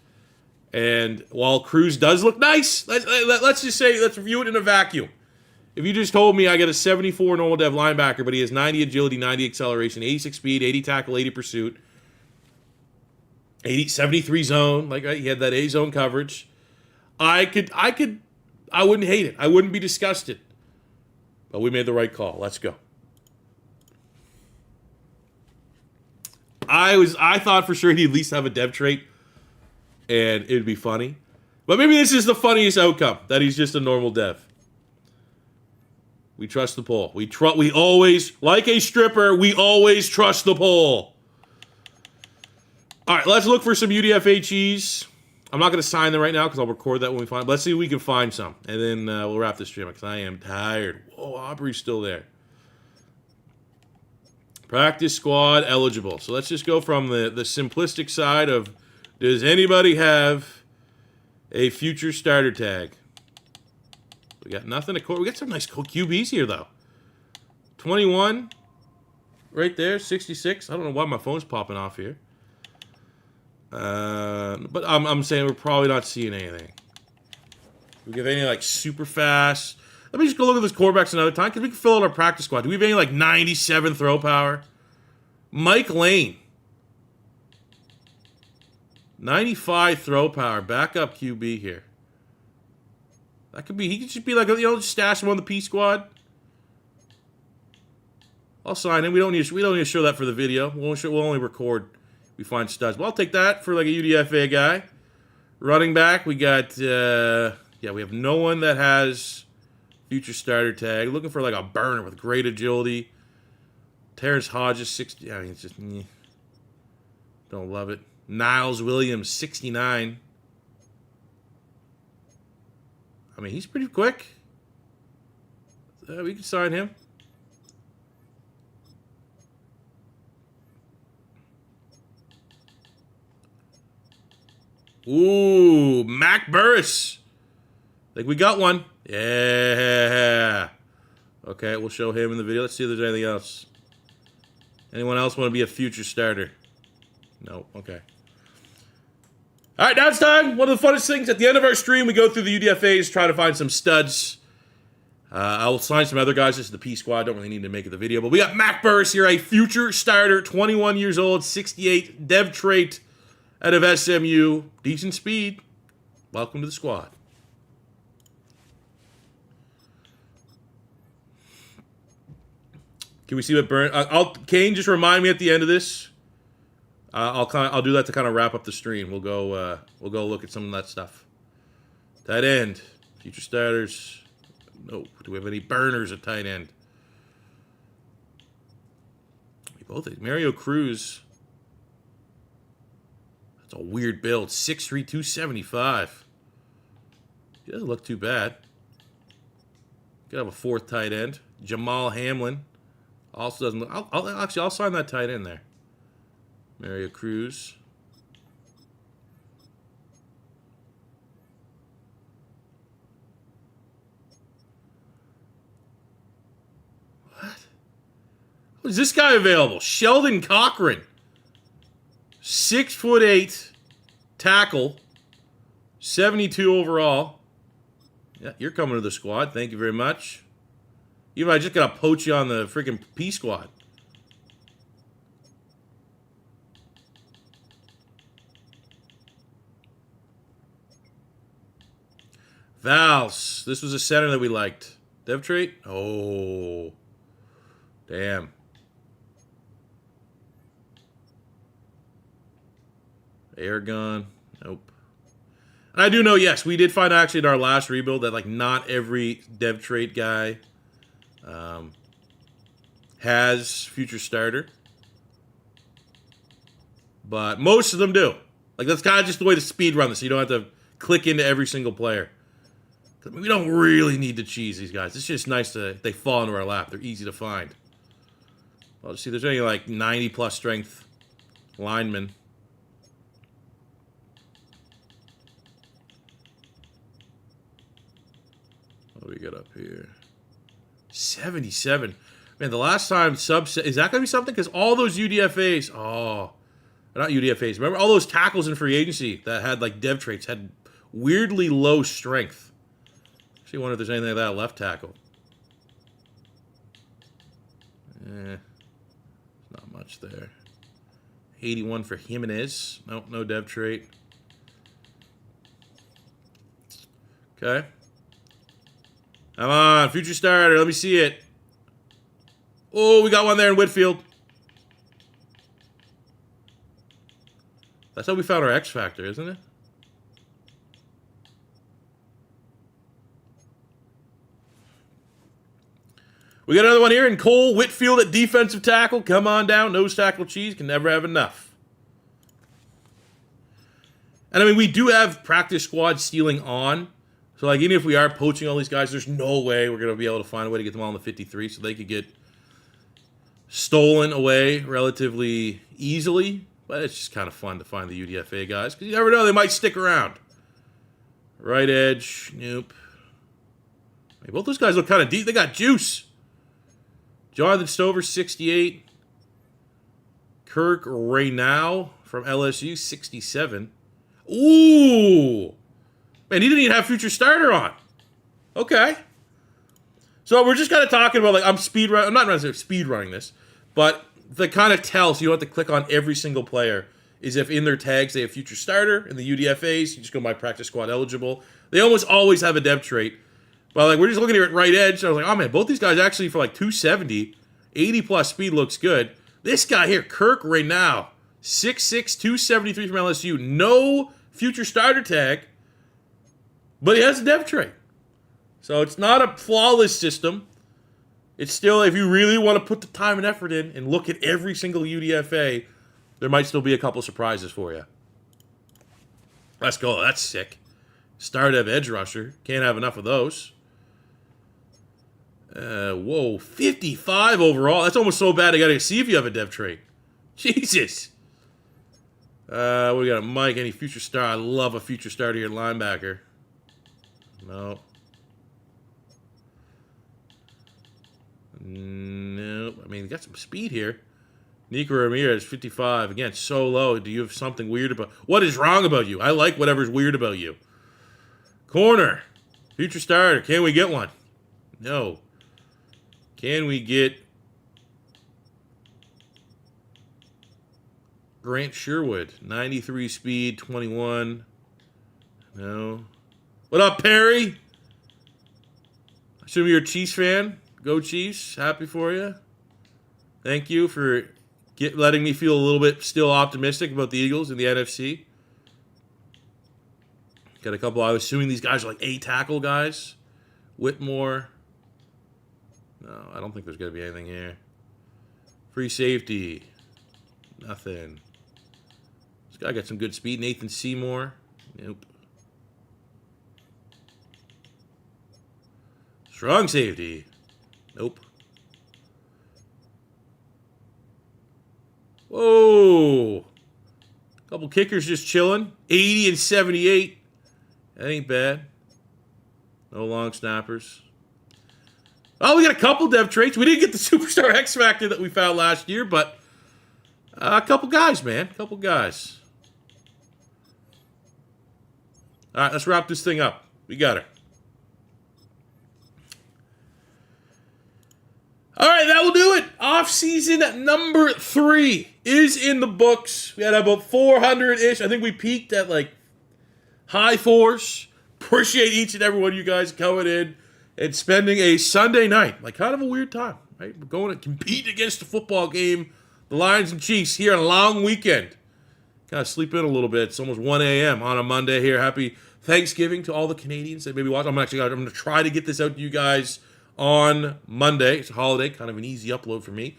Speaker 1: And while Cruz does look nice, let's just say, let's review it in a vacuum. If you just told me I get a 74 normal dev linebacker, but he has 90 agility, 90 acceleration, 86 speed, 80 tackle, 80 pursuit, 73 zone, like he had that A zone coverage, I wouldn't hate it. I wouldn't be disgusted. But we made the right call. Let's go. I thought for sure he'd at least have a dev trait, and it'd be funny. But maybe this is the funniest outcome, that he's just a normal dev. We trust the poll. We always, like a stripper, we always trust the poll. All right, let's look for some UDFA cheese. I'm not going to sign them right now because I'll record that when we find. Let's see if we can find some, and then we'll wrap this stream because I am tired. Whoa, Aubrey's still there. Practice squad eligible. So let's just go from the simplistic side of, does anybody have a future starter tag? We got nothing to we got some nice QBs here though. 21, right there. 66. I don't know why my phone's popping off here. But I'm saying we're probably not seeing anything. Do we have any like super fast? Let me just go look at those quarterbacks another time because we can fill out our practice squad. Do we have any like 97 throw power? Mike Lane. 95 throw power. Backup QB here. That could be, he could just be like, you know, just stash him on the P squad. I'll sign him. We don't need to show that for the video. We'll only record if we find studs. Well, I'll take that for like a UDFA guy. Running back, we got, we have no one that has future starter tag. Looking for like a burner with great agility. Terrence Hodges, 60. I mean, it's just, don't love it. Niles Williams, 69. I mean, he's pretty quick. We can sign him. Ooh, Mac Burris. I think we got one. Yeah. Okay, we'll show him in the video. Let's see if there's anything else. Anyone else want to be a future starter? No. Okay. All right, now it's time. One of the funnest things at the end of our stream, we go through the UDFAs, try to find some studs. I'll sign some other guys. This is the P squad. Don't really need to make it the video, but we got Mac Burris here, a future starter, 21 years old, 68, dev trait out of SMU, decent speed. Welcome to the squad. Can we see what burn? Kane, just remind me at the end of this. I'll do that to kind of wrap up the stream. We'll go look at some of that stuff. Tight end, future starters. Nope. Do we have any burners at tight end? We both. Mario Cruz. That's a weird build. 6'3", 275. He doesn't look too bad. Could have a fourth tight end. Jamal Hamlin. Also doesn't look. I'll sign that tight end there. Mario Cruz. What? Is this guy available? Sheldon Cochran. 6'8", tackle. 72 overall. Yeah, you're coming to the squad. Thank you very much. Even I just gotta poach you on the freaking P squad. Vals. This was a center that we liked. Dev trait? Oh. Damn. Air gun. Nope. And I do know, yes, we did find actually in our last rebuild that like not every dev trait guy has future starter. But most of them do. Like that's kind of just the way to speed run this. So you don't have to click into every single player. I mean, we don't really need to cheese these guys. It's just nice they fall into our lap. They're easy to find. Well, let's see, there's any like 90 plus strength linemen. What do we got up here? 77. Man, the last time subset, is that going to be something? Because all those UDFAs, not UDFAs. Remember all those tackles in free agency that had like dev traits had weirdly low strength. Actually, wonder if there's anything like that left tackle. Not much there. 81 for Jimenez. Nope, no dev trait. Okay. Come on, future starter. Let me see it. Oh, we got one there in Whitfield. That's how we found our X Factor, isn't it? We got another one here in Cole Whitfield at defensive tackle. Come on down. Nose tackle cheese. Can never have enough. And I mean, we do have practice squad stealing on. So like even if we are poaching all these guys, there's no way we're going to be able to find a way to get them all in the 53 so they could get stolen away relatively easily. But it's just kind of fun to find the UDFA guys because you never know, they might stick around. Right edge. Nope. Hey, both those guys look kind of deep. They got juice. Jonathan Stover, 68. Kirk Raynow from LSU, 67. Ooh! Man, he didn't even have future starter on. Okay. So we're just kind of talking about, like, I'm not necessarily speed running this, but the kind of tell so you don't have to click on every single player is if in their tags they have future starter. In the UDFAs, you just go by practice squad eligible. They almost always have a depth trait. But like we're just looking here at right edge. So I was like, oh man, both these guys actually for like 270, 80 plus speed looks good. This guy here, Kirk right now, 6'6", 273 from LSU. No future starter tag, but he has a depth trait. So it's not a flawless system. It's still, if you really want to put the time and effort in and look at every single UDFA, there might still be a couple surprises for you. Let's go. That's sick. Stardev edge rusher. Can't have enough of those. Whoa, 55 overall. That's almost so bad I got to see if you have a dev trait. Jesus. We got Mike. Any future star? I love a future starter here, linebacker. No. Nope. I mean, got some speed here. Nico Ramirez, 55. Again, so low. Do you have something weird about... What is wrong about you? I like whatever's weird about you. Corner. Future starter. Can we get one? No. Can we get... Grant Sherwood. 93 speed, 21. No. What up, Perry? I assume you're a Chiefs fan. Go Chiefs. Happy for you. Thank you for letting me feel a little bit still optimistic about the Eagles in the NFC. Got a couple. I was assuming these guys are like A-tackle guys. Whitmore. No, I don't think there's going to be anything here. Free safety. Nothing. This guy got some good speed. Nathan Seymour. Nope. Strong safety. Nope. Whoa. Couple kickers just chilling. 80 and 78. That ain't bad. No long snappers. Oh, we got a couple dev traits. We didn't get the Superstar X Factor that we found last year, but a couple guys, man. A couple guys. All right, let's wrap this thing up. We got her. All right, that will do it. Off-season number 3 is in the books. We had about 400-ish. I think we peaked at like high 4s. Appreciate each and every one of you guys coming in and spending a Sunday night. Like kind of a weird time, right? We're going to compete against the football game, the Lions and Chiefs, here on a long weekend. Kind of sleep in a little bit. It's almost 1 a.m. on a Monday here. Happy Thanksgiving to all the Canadians that maybe watch. I'm going to try to get this out to you guys on Monday. It's a holiday, kind of an easy upload for me.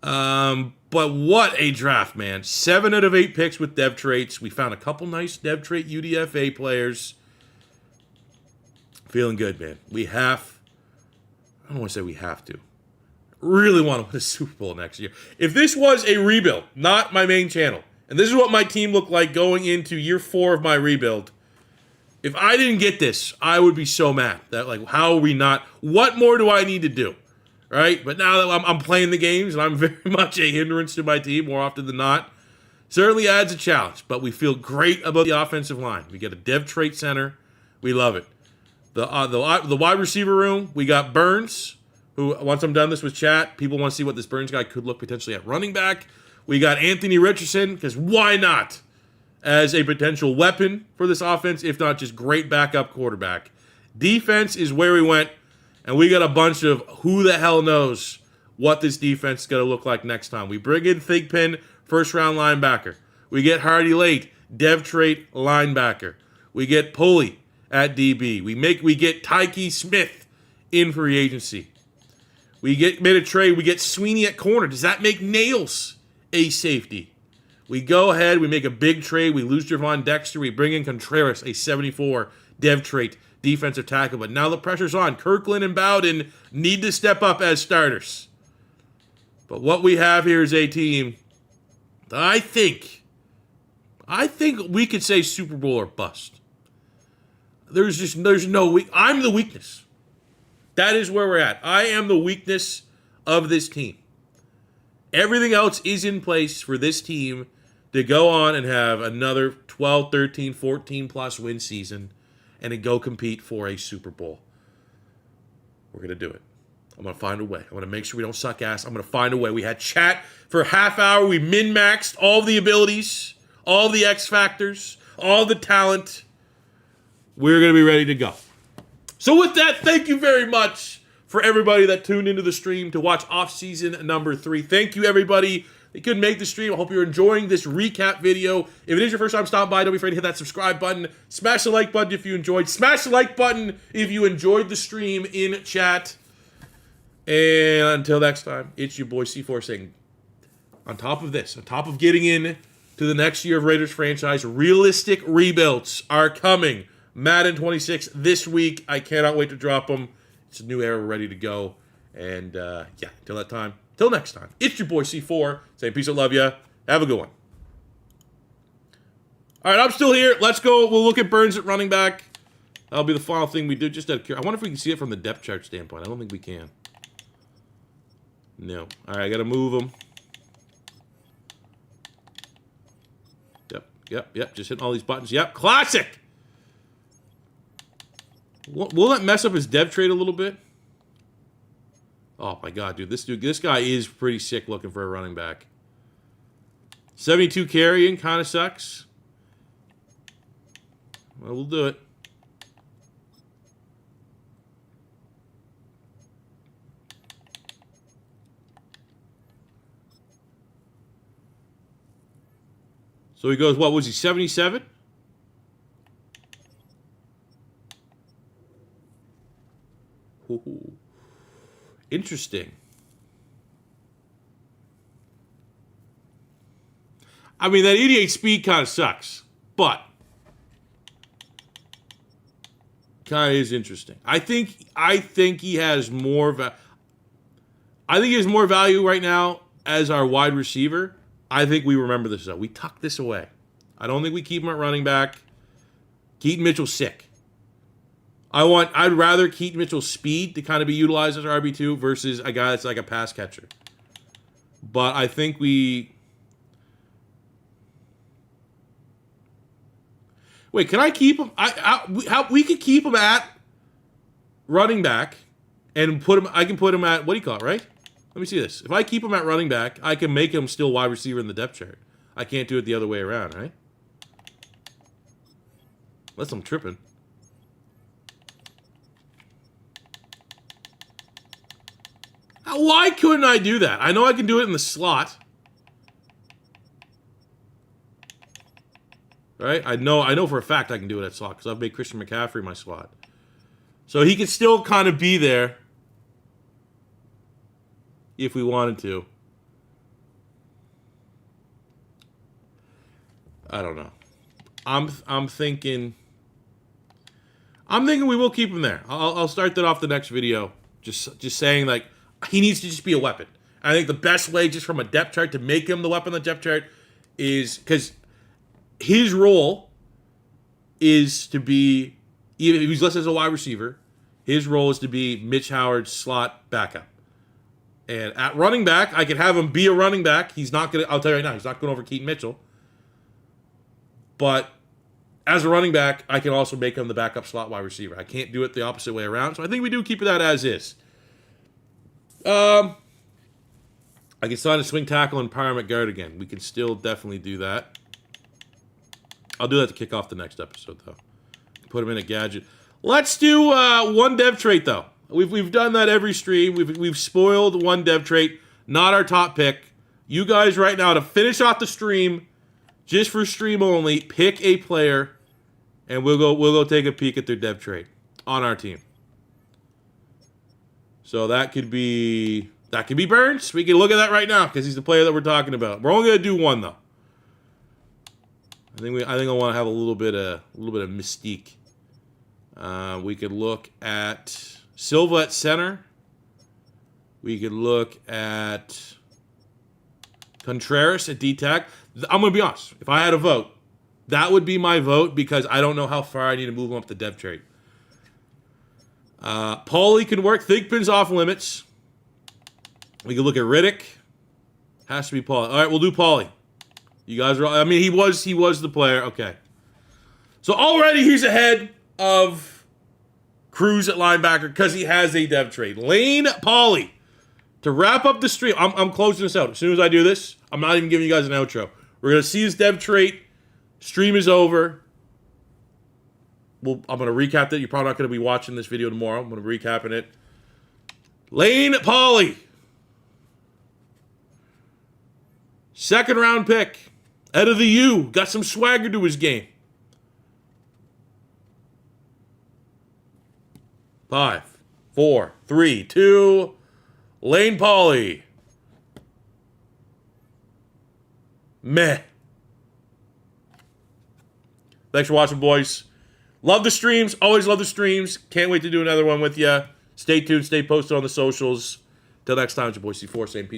Speaker 1: But what a draft, man. 7 out of 8 picks with dev traits. We found a couple nice dev trait UDFA players. Feeling good, man. I don't want to say we have to. Really want to win a Super Bowl next year. If this was a rebuild, not my main channel, and this is what my team looked like going into year 4 of my rebuild, if I didn't get this, I would be so mad. That like, how are we not? What more do I need to do? Right? But now that I'm playing the games and I'm very much a hindrance to my team more often than not, certainly adds a challenge. But we feel great about the offensive line. We get a dev trait center. We love it. The wide receiver room, we got Burns, who, once I'm done this with chat, people want to see what this Burns guy could look potentially at running back. We got Anthony Richardson, because why not? As a potential weapon for this offense, if not just great backup quarterback. Defense is where we went, and we got a bunch of who the hell knows what this defense is going to look like next time. We bring in Thigpen, first-round linebacker. We get Hardy Late, dev trait linebacker. We get Pulley at DB. We get Tyke Smith in free agency. Made a trade. We get Sweeney at corner. Does that make Nails a safety? We go ahead, we make a big trade, we lose Javon Dexter, we bring in Contreras, a 74 dev trait defensive tackle. But now the pressure's on. Kirkland and Bowden need to step up as starters. But what we have here is a team that I think we could say Super Bowl or bust. There's no I'm the weakness. That is where we're at. I am the weakness of this team. Everything else is in place for this team to go on and have another 12, 13, 14-plus win season and to go compete for a Super Bowl. We're going to do it. I'm going to find a way. I'm going to make sure we don't suck ass. I'm going to find a way. We had chat for a half hour. We min-maxed all the abilities. all the X factors, all the talent. We're going to be ready to go. So with that, thank you very much for everybody that tuned into the stream to watch Offseason number 3. Thank you, everybody that couldn't make the stream. I hope you're enjoying this recap video. If it is your first time stopping by, don't be afraid to hit that subscribe button. Smash the like button if you enjoyed. Smash the like button if you enjoyed the stream in chat. And until next time, it's your boy C4 saying, on top of this, on top of getting in to the next year of Raiders franchise, realistic rebuilds are coming. Madden 26 this week. I cannot wait to drop them. It's a new era. We're ready to go. And, yeah, until that time, till next time, it's your boy C4 saying peace and love ya. Have a good one. All right, I'm still here. Let's go. We'll look at Burns at running back. That'll be the final thing we do. Just out of curiosity. I wonder if we can see it from the depth chart standpoint. I don't think we can. No. All right, I got to move him. Yep. Just hitting all these buttons. Yep, classic. Will that mess up his dev trade a little bit? Oh my god, dude. This guy is pretty sick looking for a running back. 72 carrying kind of sucks. Well, we'll do it. So he goes, what was he, 77? Ooh. Interesting. I mean, that 88 speed kind of sucks, but kind of is interesting. I think he has more value right now as our wide receiver. I think we remember this, though. We tuck this away. I don't think we keep him at running back. Keaton Mitchell's sick. I'd rather Keaton Mitchell's speed to kind of be utilized as our RB2 versus a guy that's like a pass catcher. But I think wait, can I keep him? We could keep him at running back and I can put him at, what do you call it, right? Let me see this. If I keep him at running back, I can make him still wide receiver in the depth chart. I can't do it the other way around, right? Unless I'm tripping. Why couldn't I do that? I know I can do it in the slot. Right? I know for a fact I can do it at slot because I've made Christian McCaffrey my slot. So he could still kind of be there if we wanted to. I don't know. I'm thinking we will keep him there. I'll start that off the next video. Just saying, like, he needs to just be a weapon. I think the best way, just from a depth chart, to make him the weapon on the depth chart is because his role is to be, even if he's listed as a wide receiver, his role is to be Mitch Howard's slot backup. And at running back, I could have him be a running back. He's not going to, I'll tell you right now, he's not going over Keaton Mitchell. But as a running back, I can also make him the backup slot wide receiver. I can't do it the opposite way around. So I think we do keep that as is. I can sign a swing tackle and empowerment guard again. We can still definitely do that. I'll do that to kick off the next episode, though. Put him in a gadget. Let's do one dev trait, though. We've done that every stream. We've spoiled one dev trait. Not our top pick. You guys right now, to finish off the stream, just for stream only, pick a player, and we'll go take a peek at their dev trait on our team. So that could be Burns. We can look at that right now because he's the player that we're talking about. We're only gonna do one though. I think I want to have a little bit of mystique. We could look at Silva at center. We could look at Contreras at D-tack. I'm going to be honest. If I had a vote, that would be my vote because I don't know how far I need to move him up the depth chart. Paulie can work. Thigpen's off limits. We can look at Riddick. Has to be Paulie. All right, we'll do Paulie. You guys are, I mean, he was the player. Okay. So already he's ahead of Cruz at linebacker because he has a dev trade. Lane Paulie. To wrap up the stream, I'm closing this out. As soon as I do this, I'm not even giving you guys an outro. We're going to see his dev trait Stream is over. I'm going to recap that. You're probably not going to be watching this video tomorrow. I'm going to be recapping it. Lane Polly. Second round pick. Out of the U. Got some swagger to his game. 5, 4, 3, 2. Lane Polly. Meh. Thanks for watching, boys. Love the streams. Always love the streams. Can't wait to do another one with you. Stay tuned. Stay posted on the socials. Till next time, it's your boy C4 saying peace.